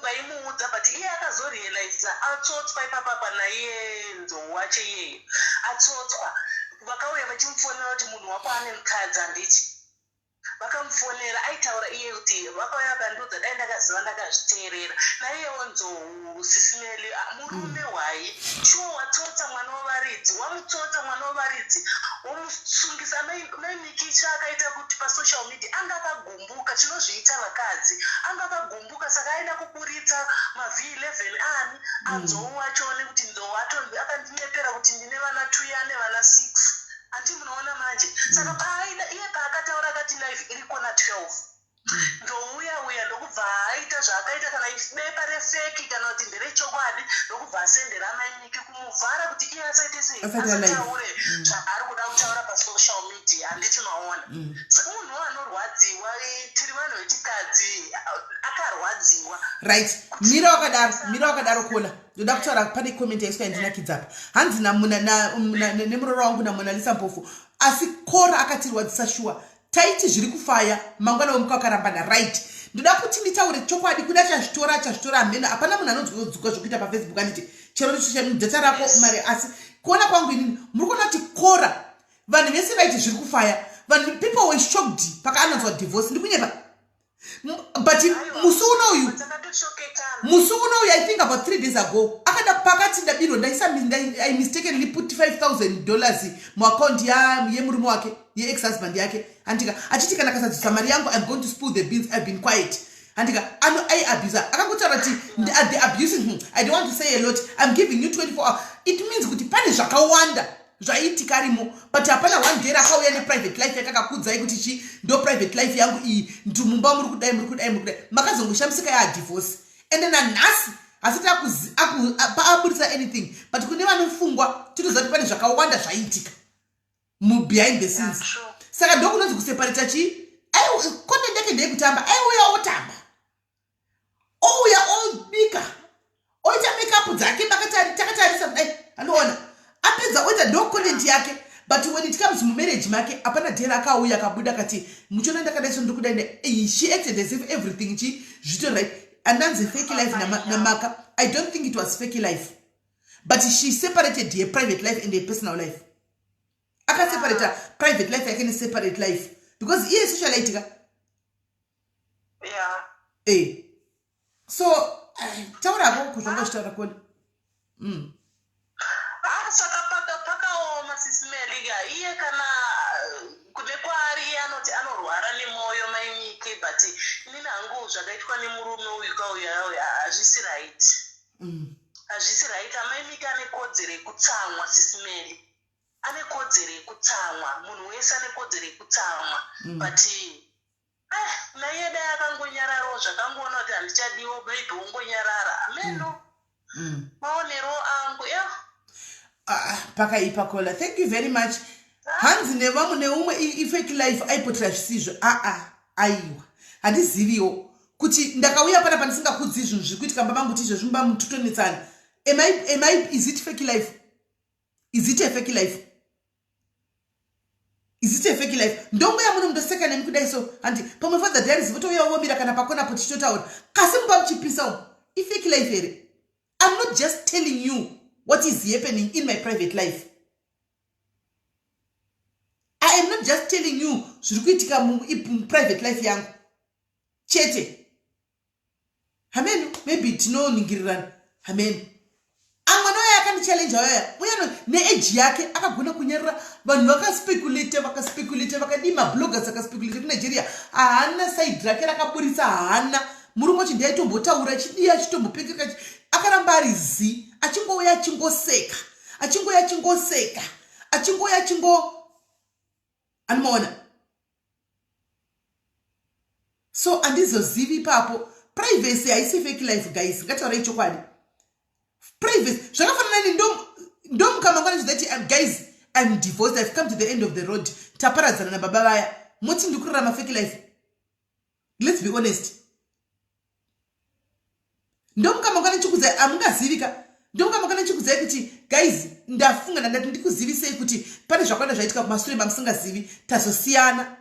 vaimuudza but iye akazorealiza atsotswa ipapa panaiye nzou wacho iyeyo atsotswa vakauya vachimufonera kuti munhu wako ane mukadzi handiti vakamufonera aitaura iye kuti vakauya vakandiudza dai ndakaziva ndakazviteerera naiyewo nzou SIS MELLY murume hwai shuwa watsotsa mwana wevaridzi wamutsotsa mwana wevaridzi wamusungisa maimikicha akaita kuti pasocial media anga akagumbuka chinozviita vakadzi anga akagumbuka saka aenda kukuritsa mav11 ani anzou wacho nekuti nzou wacho akandinyepera kuti ndine vana 2 nevana 6 ati munoona manje saka iye paakataura akati life iri kona 12 ndouya ndokubva aita zvaakaita kana bepa refeki kana kuti nderechokwadi ndokubva asendera amaimiki kumuvhara kuti iye asaite sei asataure zvaari kuda kutaura pasocial media handitinoona munhu anorwadziwa tiri vanhu vechikadzi akarwadziwa right mira wakadaro kola ndoda kutaura pane comment yaiswa yandinakidzapa hanzi nemuroro wangu namonalisa mpofu asi kora akatirwadzisa shuwa taiti zviri kufaya mangwana wemuka wakarambana right ndoda kuti nditaure chokwadi kuda chazvitora hamena hapana munhu anodzoka zvokuita pafacebook anditi chero data rako mari asi kuona kwangu inini muri kuona kuti kora vanhu vese vaiti zviri kufaya vanhu people were shocked pakaanonzwa divorce ndikunyepa but musi unouyu I think about 3 days ago akada pakati ndabiro I mistakenly put $5,000 muaccount yemurume wake ye-ex-husband yake andika achiti kana kasadzisa mari yangu I'm going to spill the beans I've been quiet andika abuser akangutaura kuti the abusing I don't want to say a lot I'm giving you 24 hours it means kuti pane zvakawanda zvaiitika arimo but hapana one day rakauya neprivate life yakakakudzai kuti chi ndo private life yangu iyi ndimumba muri kudai makazongoshamisika yadivorce ende nanhasi hasiti aabudisa anything but kune vanofungwa tinoziva kuti pane zvakawanda zvaiitika behind the scenes saka ndo kunonzi kuseparata chi content yake ndeyekutamba aiuya otamba ouya obika oita makeup dzake takatarisa kudai anoona apedza oita ndo content yake but when it comes mumarriage make hapana dhera akauya akabuda kati muchiona ndakadaiso ndokudai she acted as if everything chi zvito right andanzi fake life namaka I don't think it was fake life but she separated her private life and her personal life akaseparata private life yake separate life because iye socialite so taurapo kuzvanga chitaura kona saka pakaoma sisimelika iye kana kune kwaari anoti anorwara nemwoyo maimiki but inini hangu zvakaitwa nemurume uyu kauya hazvisi right hazvisi right amaimiki ane kodzero yekutsamwa sisimeli ane kodzero yekutsamwa munhu wese ane kodzero yekutsamwa but naiye dai akangonyararawo zvakangoona kuti handichadiwo maybe wongonyarara ameno maonero angu pakaipa kola thank you very much hanzi nevamwe neumwe ifake life aipotera zvisizvo aiwa handiziviwo kuti ndakauya pana pandisingakudzi zvinhu zviri kuitika mba mangu tizvo zvimba mututonetsana is it fake life is it a fake life is it a fake life ndongo yamuno mundoseka nemi kudai so handi pamwe father diaries votouyaomira kana pakonapo tichitotaura kasi muba muchipisawo ifake life here I'm not just telling you what is happening in my private life. I am not just telling you zviri kuitika private life yangu chete. Amen. Maybe tinoningirirana. Amen. Amwana waya akanichallenge waya. Muyano neage yake akagona kunyarira vanhu vakaspekulate vakadima bloggers akaspekulate kuNigeria. Haana side rake rakaburisa haana. Murume chindi aitombotaura chidi achitombopekeka akaramba ari zi achingouya achingoseka anomaona so handizozivi ipapo privacy haisi fake life guys ngataurai chokwadi privacy zvakafanana ndomukama zvati guys I'm divorced I've come to the end of the road taparadzana nababa vaya moti ndikurarama fake life let's be honest ndomukama chikuzai amungazivika ndomukama chikuzai kuti guys ndafunga ndati ndikuzivisei kuti pane zvakawanda zvaitika kumashure mamusingazivi tazosiyana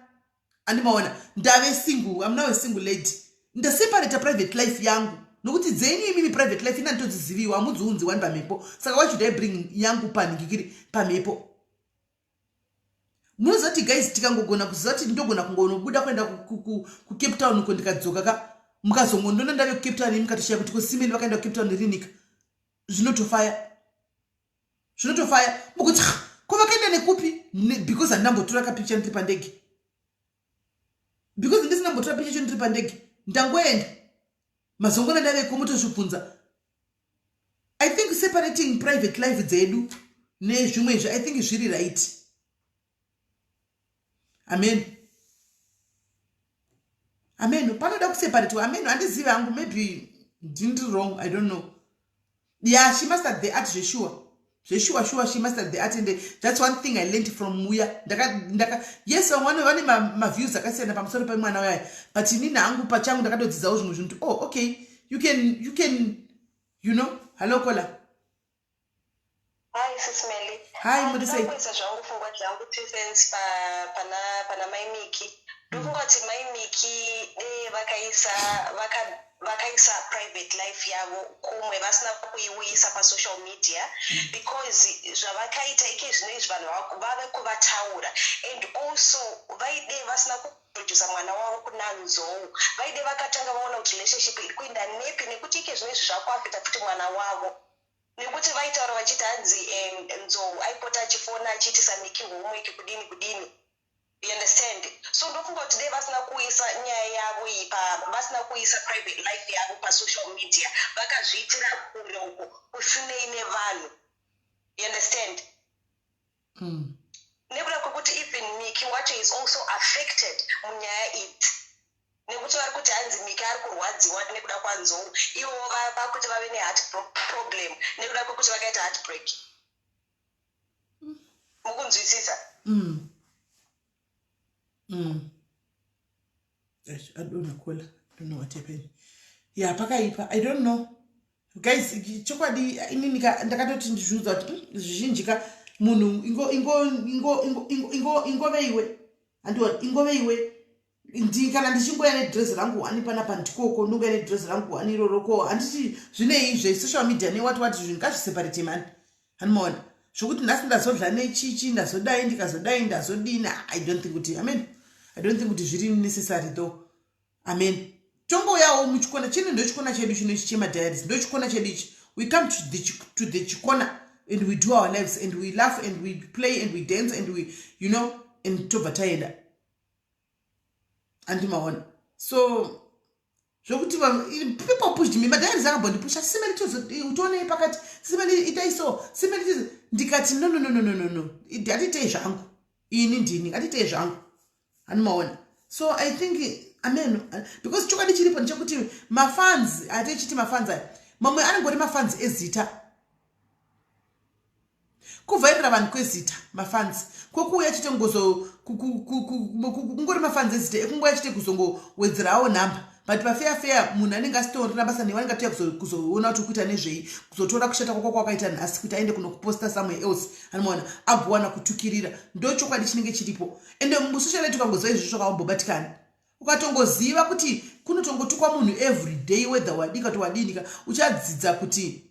andimaona ndave single I'm now a single lady ndaseparate private life yangu nokuti dzenyu imimi private life inanitodziziviwa hamudziunzi wani pamhepo saka why should I bring yangu paningikiri pamhepo munozati guys tikangogona kuziva kuti ndogona kungonobuda kuenda kuCape Town uko ndikadzoka mukazongondona ndave kuCape Town mukatoshiya kuti kusimeni vakaenda kuCape Town rinika zvinotofaya mukuti kwavakaenda nekupi because handinambotora kapicha ndiri pandege because ndisinambotora picha ndiri pandege ndangoenda mazongona ndaveko mutozvibvunza I think separating private life dzedu nezvimwezvo I think zviri right amen Amen. Panoda kuseparate. Amen. Andiziva hangu, maybe didn't wrong. I don't know. Yeah, she must have the art, sure. Sure, she must have the art, and that's one thing I learned from Muya. Yes, one of my views, like I said, I'm sorry, but in Nangu Pachang, the oh, okay, you can, you know, hello, Kola. Hi, SIS MELLY. Hi, what do you say? Vakaisa private life yavo kumwe vasina kuiuyisa pasocial media because zvavakaita ike zvinezvi vanhu vave kuvataura and also vaide vasina kuprodusa mwana wavo kuna nzou vaide vakatanga vaona kuti relationship iri kuenda nepi nekuti ike zvinezvi zvakuafita futi mwana wavo nekuti vaitaura vachiti hanzi nzou aipota achifona achiitisa miki homework kudini. You understand? So ndofunga kuti dei vasina kuisa nyaya yavo ipa vasina kuisa private life yavo pasocial media vakazviitira kure uko kusinei nevanhu. You understand? Nekuda kwekuti even Miki wacho is also affected munyaya idzi nekuti vari kuti hanzi Miki ari kurwadziwa nekuda kwanzou ivo vakuti vave neheart problem nekuda kwekuti vakaita heartbreak. Mukunzwisisa? I don't know what happened. Yeah, pakaipa. I don't know. Guys, chokwadi inini ndakatoti ndizvudza kuti zvizhinjika munhu ingoveiwe. Andiwa ingoveiwe. Kana ndichingoya nedress rangu wani panapa ndikoko ndingoya nedress rangu wani iroroko handiti zvinei social media newati zvinhu ngazviseparate man. Hanimona. Zvokuti ndasi ndazodla nechichi ndazodai ndikazodai ndazodina I don't think kuti I don't think kuti zviri necessary though. Amen. Tongo yawo muchikona chino ndochikona chedu chino chichema diaries ndochikona chedu ichi. We come to the chikona and we do our lives and we laugh and we play and we dance and we and tobataenda. Andimaona. So zvokuti people pushed me madiaries akambondipusha simeli utone pakati simeli itaiso simeli ndikati no atitei zvangu ini ndini atitei zvangu hanimaona. So I think amen because chokwadi chiripo ndechekuti mafans atechiti mafans aya mamwe anongori mafans ezita kuvhairira vanhu kwezita mafans kokuuya chite kungori mafans ezita ekungoya chite kuzongowedzerawo nhamba but pafeya munhu anenge asitorina basa newe anenge atoya kuzoona kuti ukuita nezvei kuzotora kushata kwako kwakaita nhasi kuti aende kunokuposta somewhere else anomaona agowana kutukirira ndo chokwadi chinenge chiripo ende musocial net ukangozva izvi zvakawambobatikana ukatongoziva kuti kunotongotukwa munhu every day whether wadika to wadinika uchadzidza kuti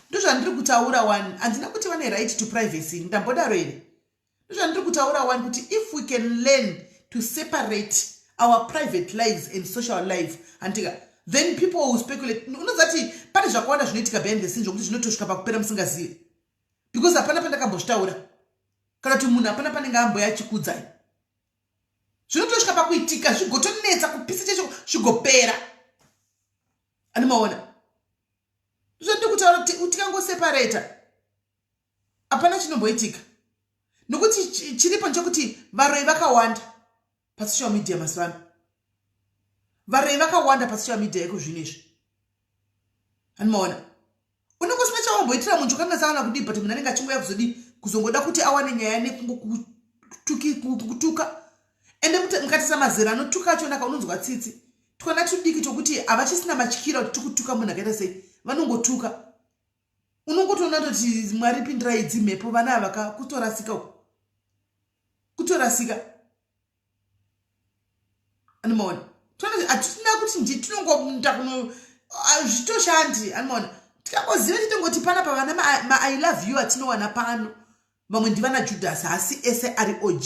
ndozvandiri kutaura one handina kuti vane right to privacy ndambodaro here ndozvandiri kutaura one kuti if we can learn to separate our private lives and social life antika then people will speculate unozati pane zvakawanda zvinoitika behind the scenes zvokuti zvinotosvika pakupera musingazivi because hapana pandakambozvitaura kana kuti munhu hapana panenge amboya achikudzai zvinotosvika pakuitika zvigotonetsa kupisa checho zvigopera animaona zvandiri kutaura kuti tikangoseparata hapana chinomboitika nokuti chiripo nchekuti varoi vakawanda pasocial media masivano varoi vakawanda pasocial media iko zvinezvi animaona unongosina chawamboitira munhu chokangasawana kudii but munhu anenge achingoya kuzodii kuzongoda kuti awane nyaya nekutuka ende mukatisa mazera anotuka acho naka unonzwa tsitsi tikana tudiki tokuti havachisina matyikira kuti tikutuka munhu akaita sei vanongotuka unongotoona kuti mwari pindirai dzimhepo vana ava kutorasika uko kutorasika animaona hatina kuti tinongomuta kuno zvitoshandi animaona tikangoziva titongoti pana pavana ma-I love you atinowana pano vamwe ndivana Judas asi ese ari OG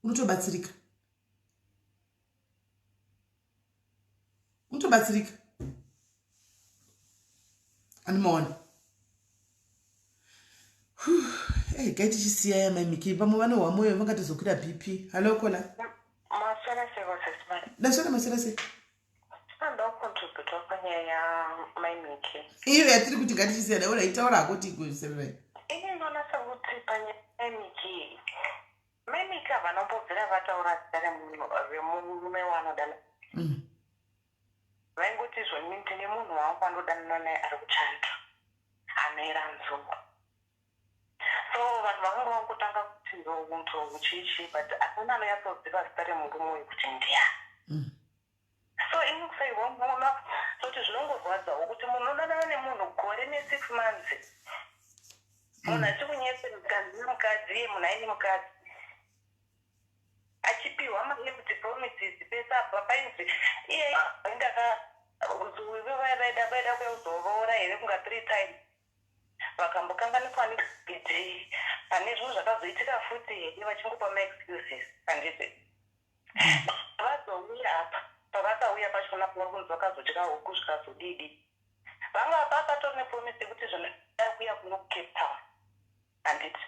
unotobatsirika animaona. Hey, gaiti chisiya ya mamiki pamwe vanohwa moyo vangatizokwira BP. Hello Kola. Maswera sewa sesmani. Naswera maswera se. Ndo contributor kwenye ya mamiki. Iyo yatiri kuti gaiti chisiya nayo itaura kuti kuseverai. Ini ndona sabuti panye mamiki. Mamiki ndakatarira vanobvira vataura zita remurume waanodana vaingoti zvoni ndine munhu wangu anodanana naye ari kuchando anoera nzungu. So vanhu vakanga vangotanga kuti nzou chichi but hakuna anonyatsoziva zita remurume uyu kuti ndiani. So inokusaiwa muna kuti zvinongorwadzawo kuti munhu unodanana nemunhu gore ne6 months munhu achikunyese mukadzi munhu aine mukadzi achipiwa maempty promises pesa apa painzi iye vaida kuzoroora here kunga 3 times vakambokanganiswa negidhi pane zvinhu zvakazoitika futi here vachingopa maexcuses handiti vazouya apa pavakauya pachona pakunzi vakazodya huku zvikazodidi vanga papatori nepromisi yekuti zvinoda kuya kuno Cape Town handiti.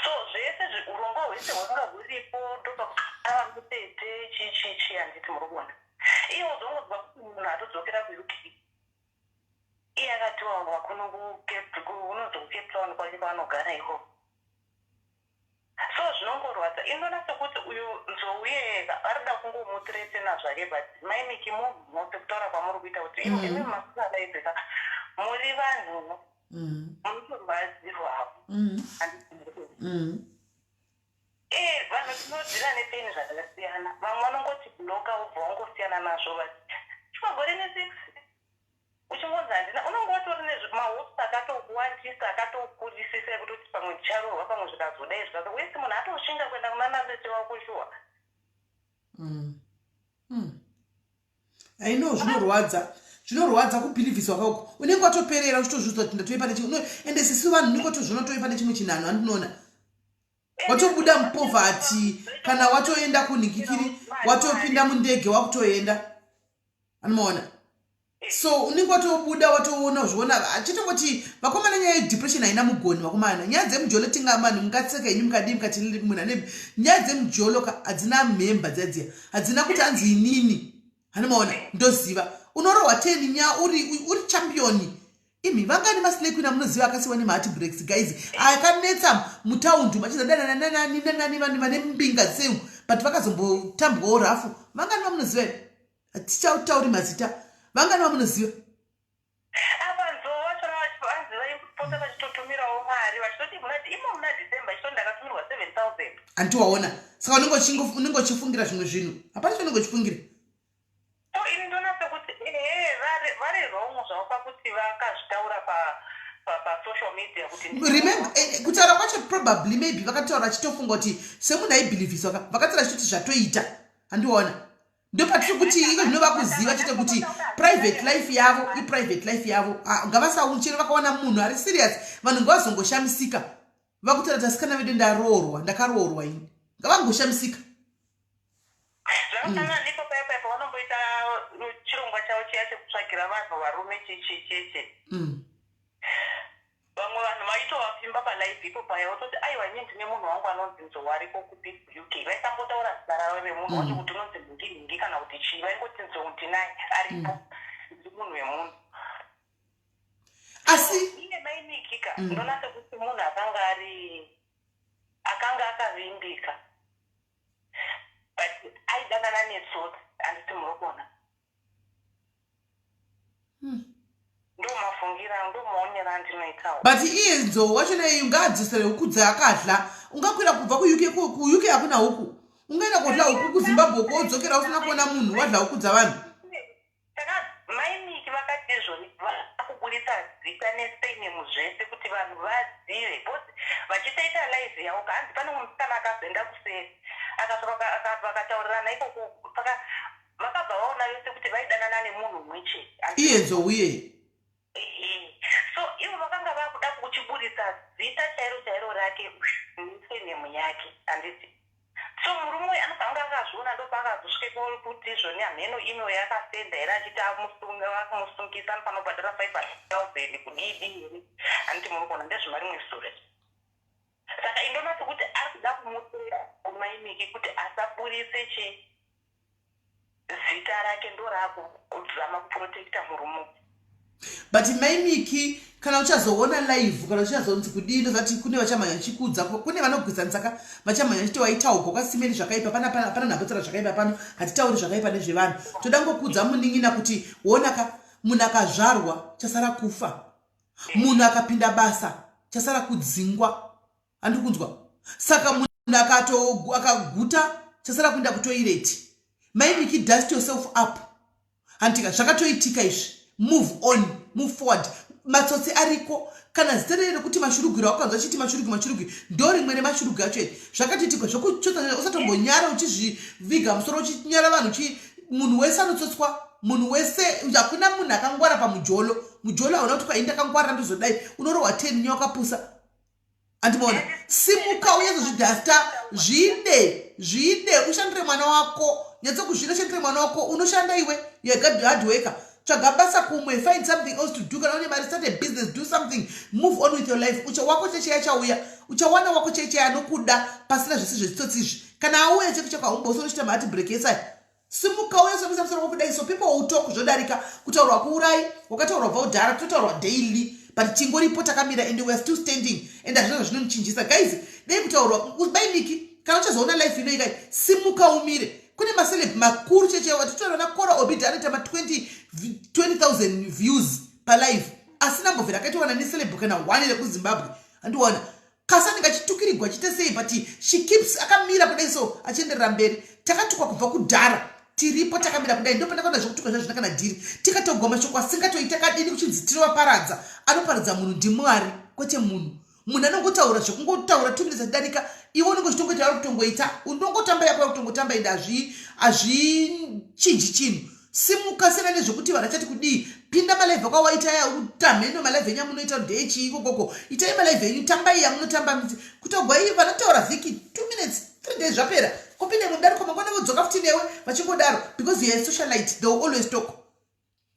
So zvese urongwa hwese hwanga huripo ndopakuava mutete chichichi handiti murikuona. Iye uzongozwa kuti munhu atodzokera kuUK iye akatiwa wakuno unozo kuCape Town kwake kwaanogara ikoko. So zvinongorwadza inoda sekuti uyu nzou yega arida kungomuthreatena zvake but maimiki munhu mose kutaura kwamuri kuita kuti imi masikadaidzika muri vanhu munotorwadzirwavo vanhu tinodzira nepeni zvakasiyana vamwe vanongoti bloka ubva wangosiyana nazvo vati chikagore ne6 uchingonzi handina unonge watori nemahosi akatokuwandisa akatokurisisa kuti pamwe ndicharohwa pamwe zvikazodai zvikazo wese munhu atoshinga kuenda kunanabete wako shuwa. I know zvinorwadza kubhilivhiswa kwako unenge watoperera uchitozvizwa kuti ndatoipa nechimwe ende sisi vanhu unenge watozvinotoipa nechimwe chinhanho andinoona watobuda mupovhati kana watoenda kunhikikiri watopinda mundege wakutoenda anomaona. So unenge watobuda watoona zviona achitongoti vakomana nyaya yedepression haina mugoni vakomana nyaya dzemujolo tingamani mungatseka ini mukadii mukati muna nebi nyaya dzemujolo hadzina memba dzadziya hadzina kuti anzi inini anomaona ndoziva unorohwa 10 nya uri championi imi vangani maslay queen amunoziva akasiwa nemahati breaks guys akanetsa mutaundi machizadananani vanhu vane mbinga dzeu but vakazombotambwawo rafu vangani vamunoziva hatichautauri mazita vangani vamunoziva apa nzou vachona vanzi vaipota vachitotumirawo mari vachitoti imo muna December chito ndakatumirwa 7,000 handiwaona saka unenge uchifungira zvimwe zvinhu hapana chaunenge uchifungira. So ini ndona sekuti vari wrong zvavo pakuti vakazvitaura pasocial media kuti remember kutaura kwacho probably maybe vakataura vachitofunga kuti semunhu aibhilivhiswa vakataura chitoti zvatoita handiwaona ndopatiri kuti iko zvinova kuziva chete kuti private life yavo iprivate life yavo ngavasauchero vakawana munhu ari serious vanhu ngavazongoshamisika vakutaura kuti asikana vedu ndakaroorwa ini ngavangoshamisika. zvakatanga ndipo paipa vanomboita chirongwa chavo chiya chekutsvagira vanhu varume chechecheche vamwe vanhu vaitovapimba palive ipo paya vototi aiwa ini ndine munhu wangu anonzi nzou ariko kuUK vaisambotaura zita ravo remunhu vati kuti unonzi ndingi kana kuti chii vaingoti nzou ndinaye aripo ndi munhu wemunhu. Asi iye mainikika ndona sekuti munhu akanga akavimbika but aidanana netsotsi handiti murikona ndomafungira ndomaonera andinoitawo but iye nzou wachona iyi ungadzosere huku dzaakadla ungakwira kubva kuuk hakuna huku ungaenda kodla huku kuZimbabwe kodzokera usina kuona munhu wadla huku dzavanhu. saka mainiki vakati izvoni vakuburitsa zita neseinemu zvese kuti vanhu vazive bcause vachitaita live yavo kahanzi pane musikana akazoenda kuseri vakataurirana ikoko saka vakabva vaona yose kuti vaidanana nemunhu mweche iye nzou iyeye. So ivo vakanga vakuda kuchiburitsa zita chairo rake nesenemu yake handiti. So murume anofanga akazviona ndopakazosvike kuti izvoni hamheno ino yakasenda here achiti vakumusungisa panobhadhara 5,000 kudidi here handiti murikona ndezvema rimwe sure. Saka indona sekuti ari kuda kumutsira kumaimiki kuti asaburitse zita rake ndo raakuzama kuprotekta murume. but maimiki kana uchazoona live kana uchazonzi kudini zati kune vachamanya chikudza kune vanogwisa saka vachamanya chiti waitauko kwasimeni zvakaipa pana nabotsera zvakaipa pano hatitauri zvakaipa nezvevanhu toda ngokudza muningina kuti wonaka munhu akazvarwa chasara kufa munhu akapinda basa chasara kudzingwa andikunzwa saka munhu akaguta chasara kuenda kutoireti maimiki dust yourself up antika zvakatoitika izvi move on move forward matsotsi ariko kana zita rekuti mashurugiro wakanzwa chiti mashurugi ndo rimwe remashurugiro acho zvakatoitika zvokuchotsa usatombonyara uchizviviga musoro uchinyara vanhu munhu wese anotsotswa munhu wese hakuna munhu akangwara pamujolo hauna kuti kwainda akangwarira ndozodai unorohwa 10 nyoka pusa andimaona simuka uyezozvidhasta zvide ushandire mwana wako nyatsokuzvida ushandire mwana wako unoshanda iwe hard worker tsvaga basa kumwe find something else to do kana une mari start a business do something move on with your life wako checheya chauya uchawana wako checheya anokuda pasina zvese zvetsotsi izvi kana auya chekuchakahumba usonochita mahati break yesai simuka uya somisa musoro wokudai so people will talk zvodarika kutaurwa kuurai wakataurwa bva udhara totaurwa daily but chingoripo takamira and we are still standing and hazvino zvinochinjisa guys dai kutaurwa baimiki kana uchazoona life ino ikai simuka umire kune maceleb makuru cheche watotaura nakora obidi anoita 20,000 views palive asina mbovhera akaitowana neceleb kana 1 rekuzimbabwe andiwana kasani ngachitukirigwa chite sei but she keeps akamira kudai so achienderera mberi takatukwa kubva kudhara tiripo takamira kudai ndo pandakaona zvokutuka zvazvina kana dhiri tikatogoma shoko asingatoita kadini kuchinzi tinovaparadza anoparadza munhu ndimwari kwete munhu anongotaura zvokungotaura 2 minutes adarika iwe unenge uchitongoita kutongoita unongotamba yako kutongotamba ende hazvichinji chinhu simuka sena nezvokuti vanhu achati kudii pinda malive akawaita utamheno malive enyu amunoita ndechii kokoko itai malive enyu tambai yamunotamba kutogwa iyi vanotaura vhiki 2 minutes 3 days zvapera kopinde mudariko mangwana vodzoka futi newe vachingodaro because you are a socialite they will always talk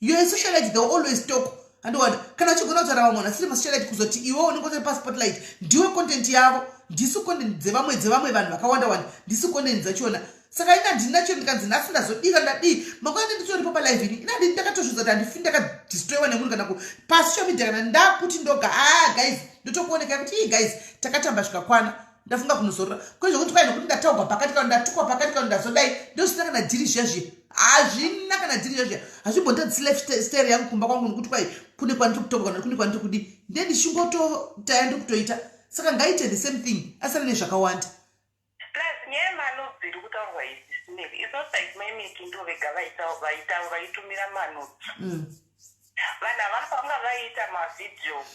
you are a socialite they will always talk andiwana kana uchigona kutaura vamwe asiri masocialite kuzoti iwe unenge uri paspotlight ndiwe content yavo ndisu content dzevamwe vanhu vakawanda ndisu content dzachona saka ina ndinacho ndikanzi nhasi ndazodika ndadii mangwana nditoripo palive ini ina ndakatozvidza kuti handifini ndakadestroywa nemunhu kana pasocial media kana ndakuti ndoga guys ndotokuoneka kuti guys takatamba zvikakwana ndafunga kunozorora kwezvokuti kwai nokuti ndataugwa pakati kana ndatukwa pakati kana ndazodai ndosina kana dhiri zhazhiya hazvina kana dhiri zhazhiya hazvimbondadzi lifestyle yangu kumba kwangu nokuti kwai kune kwandiri kutoka kana kune kwandiri kudi ndendishingototaya ndikutoita saka ngaite the same thing asana nezvakawanda plus nyaya manodzi iri kutaurwa idzi sineri it's not like maimiki ndo vega vaitumira manodzi vanhu avanofanira vaita mavhidhiyo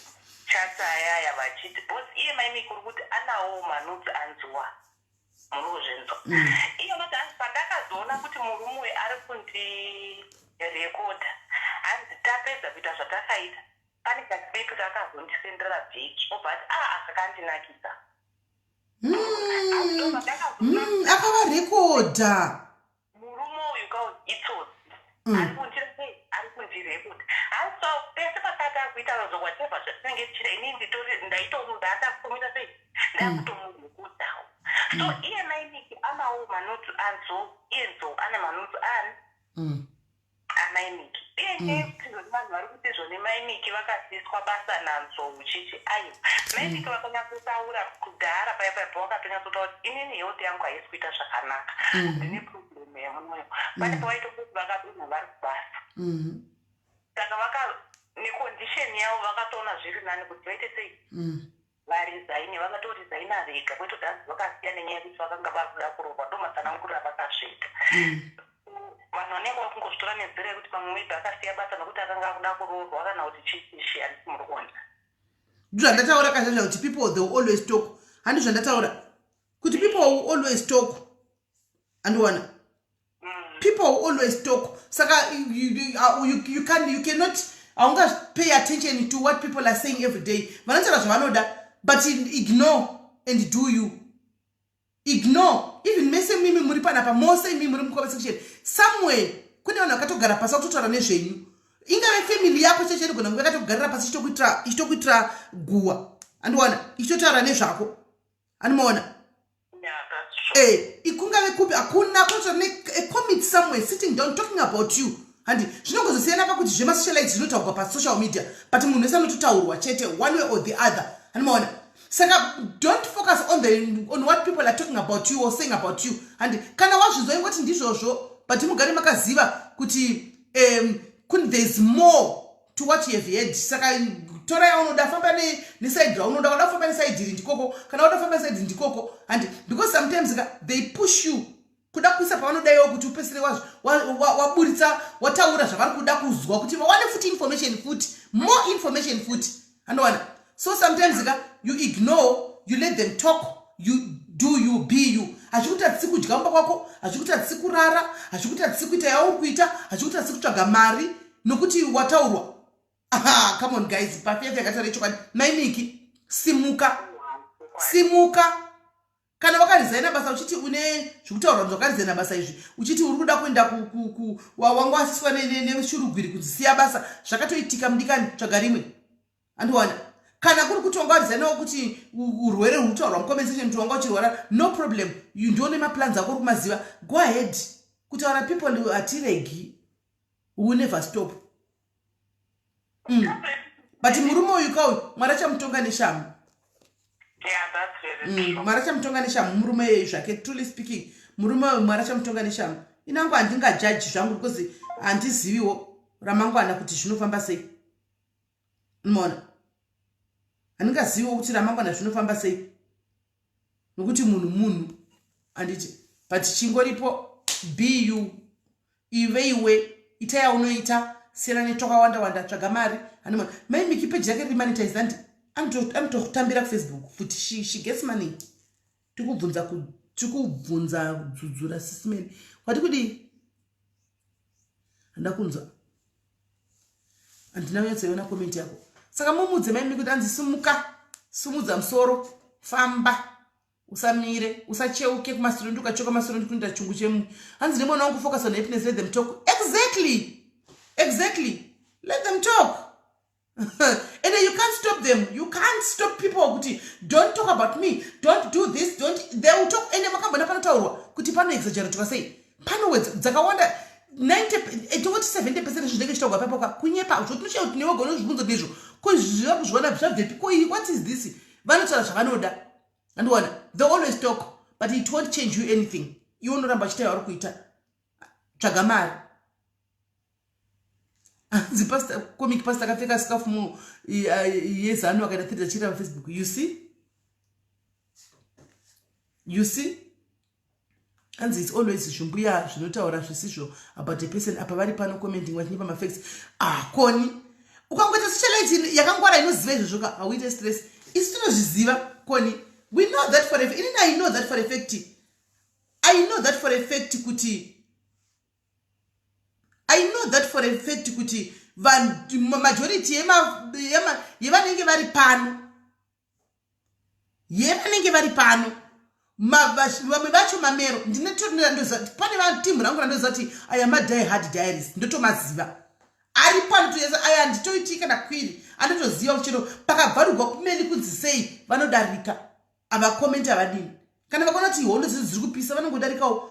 chats ayaya vachiti bos iye maimiki uri kuti anawo manodzi anziwa murozvenzwa iye mati pandakazoona kuti murume ari kundirekodha hanzi tapedza kuita zvatakaita pane kakipi kakazondisendera bheki obva ati asakandinakisa akavarekodha murume uyu kauzi itsotsi ari kundirekodha asi pese pakati akuita zvokwateva zvatinenge tichida ini ndaitomudatakumira sei ndakutomurekodhawo so iye maimiki anawo manotsi anzo iyenzo ane manotsi ani amaimiki iye neizo vanhu vari kuti zvone maimiki vakasiswa basa nanzo uchichi ayo maimiki vakanyatsotaura kudhara paipa vakatonyatsotaura kuti inini health yangu haisi kuita zvakanaka ndine problem yemwoyo pane pawaitokuti vakadonha vari kubasa saka necondition yavo vakatoona zviri nani kuti vaite sei varizaine vakatorezaina vega kwetodanzi vakasiya nenyaya yekuti vakanga vakuda kurohwa ndomatsanangurira vakasvika vanhu vanenge vakungozvitora nenzira yekuti pamwe maybe akasiya basa nokuti akanga akuda kurohwa kana kuti chiishi handisi muruona ndandataura kazhazha kuti people they will always talk handi zvandataura kuti people will always talk andiwana people will always talk saka you cannot aunga pay attention to what people are saying every day vanotaura zvavanoda but ignore and do you ignore even mese mimi muri panapa mose mimi muri mucomment section somewhere kune vanhu vakatogara pasi vakutotaura nezvenyu ingave family yako checheri gona vakatogarira pasi ichitokuitira guwa andiwana ichitotaura nezvako andimaona ikungave kupi hakuna kutotaura a commit somewhere sitting down talking about you handi zvinongozosiyana pakuti zvemasocialite zvinotaurwa pasocial media but munhu wese anototaurwa chete one way or the other hanimaona saka don't focus on what people are talking about you or saying about you handi kana wazvinzwa ingoti ndizvozvo but mugare makaziva kuti there's more to what you have heard saka torai unoda famba neside raunoda unoda famba neside iri ndikoko kana unoda famba neside ndikoko and because sometimes they push you kuda kuisa pavanodaiwo kuti upesere waburitsa wataura zvavari kuda kuzwa kuti vawane futi information futi more information futi andowana so sometimes you ignore you let them talk you do you be you hachikuti hatisi kudya mumba kwako hachikuti hatisi kurara hachikuti hatisi kuita yauri kuita hachikuti hatisi kutsvaga mari nokuti wataurwa aha come on guys pafefe yakataura chokwadi maimiki simuka kana wakarizaina basa uchiti une zvekutaura kuti wakarizaina basa izvi uchiti uri kuda kuenda wanga wasiswa neshurugwiri kuti siya basa zvakatoitika mudikani tsvaga rimwe andiwana kana kuri kuti wanga warizainawo kuti urwere ruri kutaurwa mucompensation kuti wanga uchirwara no problem ndione maplans ako uri kumaziva go ahead kutaura people hatiregi we never stop but murume uyu kauyu mwari achamutonga neshamu mwari achamutonga neshamu murume yeyu zvake truly speaking murume uyu mwari achamutonga neshamu inangu handingajaji zvangu because handiziviwo ramangwana kuti zvinofamba sei unoona handingaziviwo kuti ramangwana zvinofamba sei nokuti munhu handiti but chingoripo be you iwe ita yaunoita siyana netwakawanda tsvaga mari handimona maimiki peji yake rimonetize handi anototambira kufacebook futi she gets money tikubvunza dzudzura SIS MELLY wati kudi handa kunzwa handina kunyatsoiona komenti yako saka mumudze maimiki kuti anzi simudza musoro famba usamire usacheuke kumasoro ukachoka masoro ndikuenda chungu chemu hanzi ndimona wangu focus on happiness let them talk exactly let them talk and then you can't stop them you can't stop people kuti don't talk about me don't do this they will talk ende makambona panotaurwa kuti pano exaggerate sei pano dzakawanda 70% zvinenge chitaurwa papo kunyepa zvotoshaya kuti newe gona zvibvunzo ndizvo ko zviva kuzviona zvabvepi ko what is this vanotaura zvavanoda andiwana they always talk but it won't change you anything iwe unoramba uchita yauri kuita tsvaga mari comic pastor akapfeka scarf yezano akaita thirty achira Facebook you see and it's always zvimbuya zvinotaura zvisizvo about a person apa vari pano commenting vachinyipa mafacts koni ukangoita socialite yakangwara inoziva izvozvo hauite stress isi tinozviziva koni we know that for a fact I know that for a fact kuti I know that for a fact kuti majority yevanenge vari pano vamwe vacho mamero pane timu rangu randoziva kuti aya madie hard diaries ndotomaziva ari pano aya handitoitika nakwiri andotoziva kuchero pakabvarurwa kumeni kunzi sei vanodarika avakomenti avadini kana vakaona kuti hondo dzidzi dziri kupisa vanongodarikawo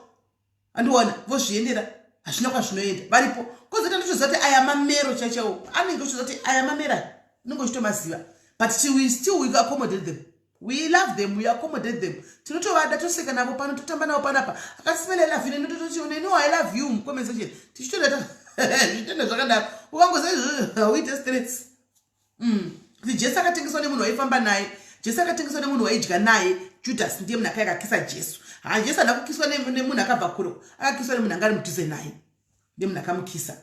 andiona vozviendera hazvina kwazvinoenda varipo kozota ndotoziva kuti aya mamero chaichaiwo anenge uchiziva kuti aya mamera nonge uchitomaziva but we accommodate them we love them we accommodate them tinotovada toseka navo pano totamba navo panapa akasimelela vhine ndototione no I love you muconversation tichitoda zvitenda zvakadaro ukangoziva izvozvo hauite stress kuti Jesu akatengeswa nemunhu waifamba naye Jesu akatengeswa nemunhu waidya naye Judas ndiye munhu akaiye akakisa Jesu Jesu hana kukiswa nemunhu akabva kure akakiswa nemunhu anga ari mudhuze naye ndiye munhu akamukisa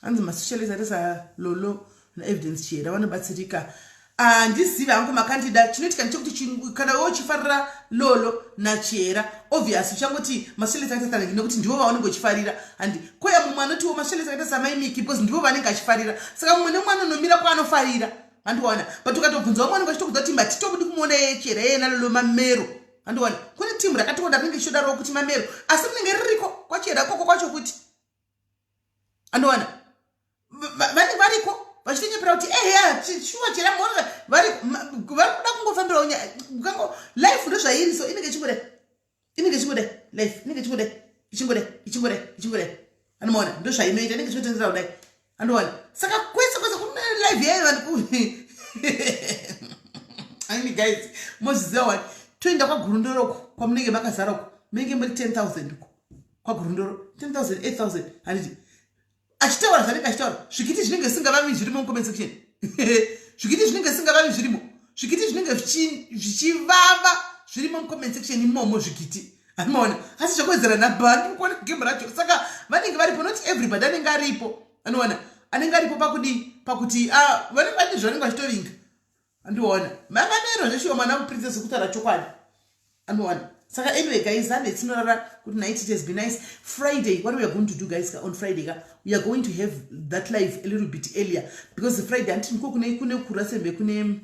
hanzi masocialist atisa lolo neevidence chera vanobatsirika handizivi hangu makandida chinoitika ndechekuti kana wochifarira lolo nachera obvious uchangoti masocialist atisa nekuti ndivo vaunenge uchifarira handi koya mumwe anotiwo masocialist atisa maimiki because ndivo vanenge achifarira saka mumwe nemwana nomira kwaanofarira handiwana but ukatobvunzawo mwana ngachitokuza kuti matitobudi kumuona yechera yena lolo mamero handiwana kune timu rakatokonda rinenge ichidarowo kuti mamero asi rinenge ririko kwachera koko kwacho kuti handiwana vanenge variko vachitonyepera kuti shuwa chera mona vari kuda kungofambirawo life ndozvairi. So inenge chingode life inenge ichingode anomaona ndozvainoita inenge chingotendera kudai anoona. Saka kwese kune life yayo ani guys mozviziva wani toenda kwagurundoroko kwamunenge makazarako munenge muri 10,000 kwagurundoro 10,000 8,000 handiti achitaura zvanenge achitaura zvikiti zvinenge zvisingavavi zvirimo mucomment section zvikiti zvinenge zvisingavavi zvirimo zvikiti zvinenge zvichivava zvirimo mucomment section imomo zvikiti anoona. Asi zvakuwedzera nabhandi kuona game racho. Saka vanenge varipo not everybody anenge aripo anoona anenge aripo pakuti vanenge vane zvanenge vachitovinga andiona manganero zveshiwa mwana muprincess kutaura chokwadi anoona. Saka anyway guys, let's know good night. It has been nice. Friday, what we are going to do guys on Friday, we are going to have that live a little bit earlier because the Friday until kune kurasembe kune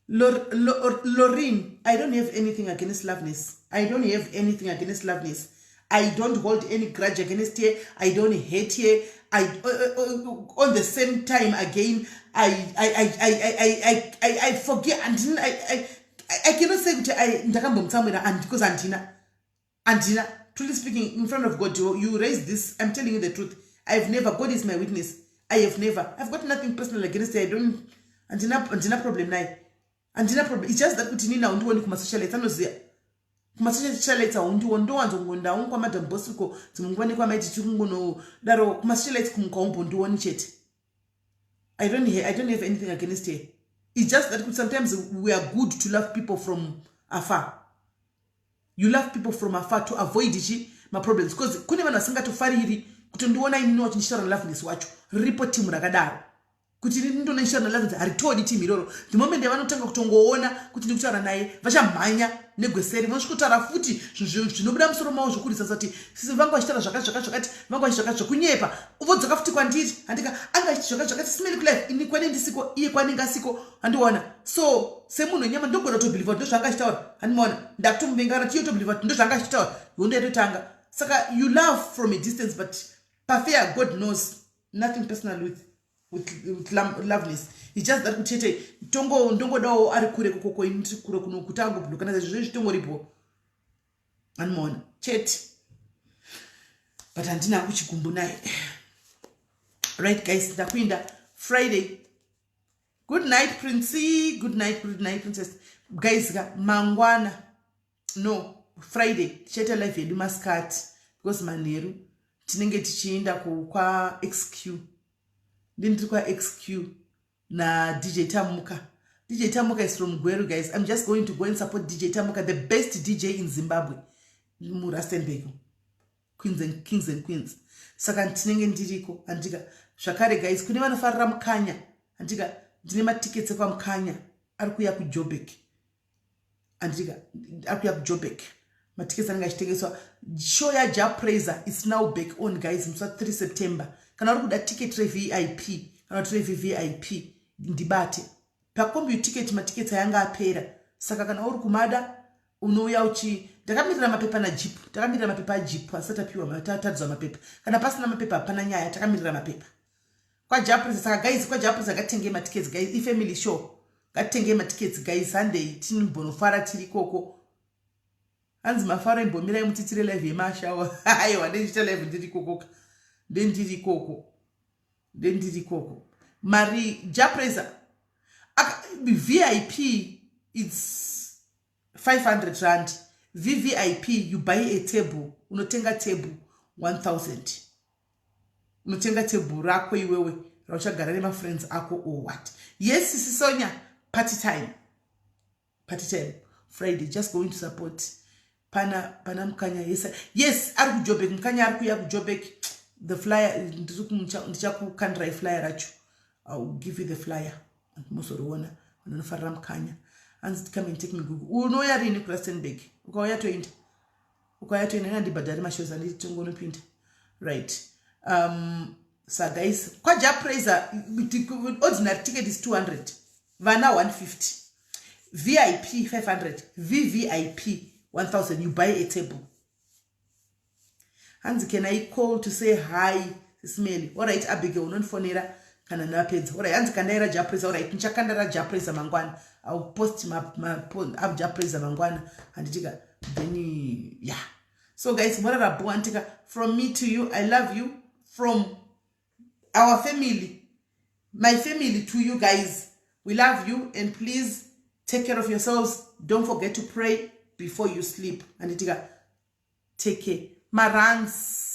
Lorraine, I don't have anything against Loveness. I don't hold any grudge against her. I don't hate her. On the same time again, I forget and I cannot say because Antina, truly speaking, in front of God, you raise this. I'm telling you the truth. God is my witness. I've got nothing personal against her. I don't Antina problem now. It's just that kutinina undiwoni kuma socialite anoziya kuma socialite undiwondowanzongonda unkwa madam bosiko dzimungwani kwa maiti chikungono daro kuma socialite kumkaumbo ndiwoni chete. I don't have anything against her. It's just that sometimes we are good to love people from afar. You love people from afar to avoid my problems because kune vanhu vasingatofariri kuti ndiona inini wachinishara Loveness wacho ripo timu rakadaro kuti ndino nishana Loveness haritodi timu iroro. The moment vanotanga kutongoona kuti ndikutaura naye vachamhanya negweseri vanosvikutaura futi zvinobuda musoro mavo zvokurisa zati sisi vangu vachitaura zvakati vangu vachitaura zvokunyepa vodzoka futi kwandiri handika anga achiti zvakati simeli kulife ini kwane ndisiko iye kwanenge asiko handiona. So semunhu wenyama ndogona kutobhilivha kuti ndozvaanga achitaura handimaona ndakutomuvengana tiyo tobhilivha kuti ndozvaanga achitaura yondo yatotanga. Saka you love from a distance but perfect God knows nothing personal with Loveness. It's just that kuchete ndongodawo ari kure kokoko inti kure kuno kutango blokana zvezvo zvitongoripo handimaona chete but handina kuchigumbu naye. Right guys, ndakuinda Friday. Good night Princey, good night princess guys. Mangwana no Friday tichaita live yedu maskati because manheru tinenge tichienda kwa XQ ndiri kwa XQ na DJ Tamuka. DJ Tamuka is from Gweru guys. I'm just going to go and support DJ Tamuka, the best DJ in Zimbabwe, Murastenbeko, kings and queens. Saka tinenge ndiriko andika zvakare guys kune vanofarira mukanya andika ndine matickets kwa mukanya ari kuya kuJoburg andika ari kuya kuJoburg. Matickets anenge achitengeswa. Show ya Ja Praiser is now back on guys musa 3 September. Kana uri kuda ticket re-VIP kana kuti re-VIP ndibate pakombi ticket matickets ayanga apera. Saka kana uri kumada unouya uchi takamirira mapepa na jeep, takamirira mapepa a jeep asati apiwa matatudzwa mapepa. Kana pasina mapepa hapana nyaya, takamirira mapepa kwa Ja Praiser. Saka guys kwa Ja Praiser ngatitenge matickets guys, ifamily show ngatitenge matickets guys. Sunday tinobonofara tiri koko hanzi mafara imbomira imutitire live yemashawa aiwa ndechita live ndiri kokoka ndendiri koko mari Ja Praiser VIP it's 500 rand. VVIP you buy a table, unotenga table 1000. Unotenga table rako iwewe rauchagara nema friends ako or what. Yes Sisi Sonia, party time Friday, just going to support pana mkanya. Yes ari kuJoburg mkanya ari kuya kuJoburg. The flyer ndichakukandira flyer racho. I'll give you the flyer and musoroona unofarira mkanya and come and take me Google. Unoya rini Rustenburg ukauya toenda ndibhadhari mashows anditongonopinda right. So guys kwa Ja Praiser ordinary ticket is 200, vana 150, VIP 500, VVIP 1000. You buy a table. And can I call to say hi smelly. Alright, Abigail, unondifonera kana napedza. Alright, hanzi kandaira japresa. Alright, nichakandara japresa mangwana. I'll post my up japresa mangwana handitika then yeah. So guys, mwararabu antika, from me to you, I love you. From our family, my family to you guys, we love you, and please take care of yourselves. Don't forget to pray before you sleep. Anditika, take care. Marans.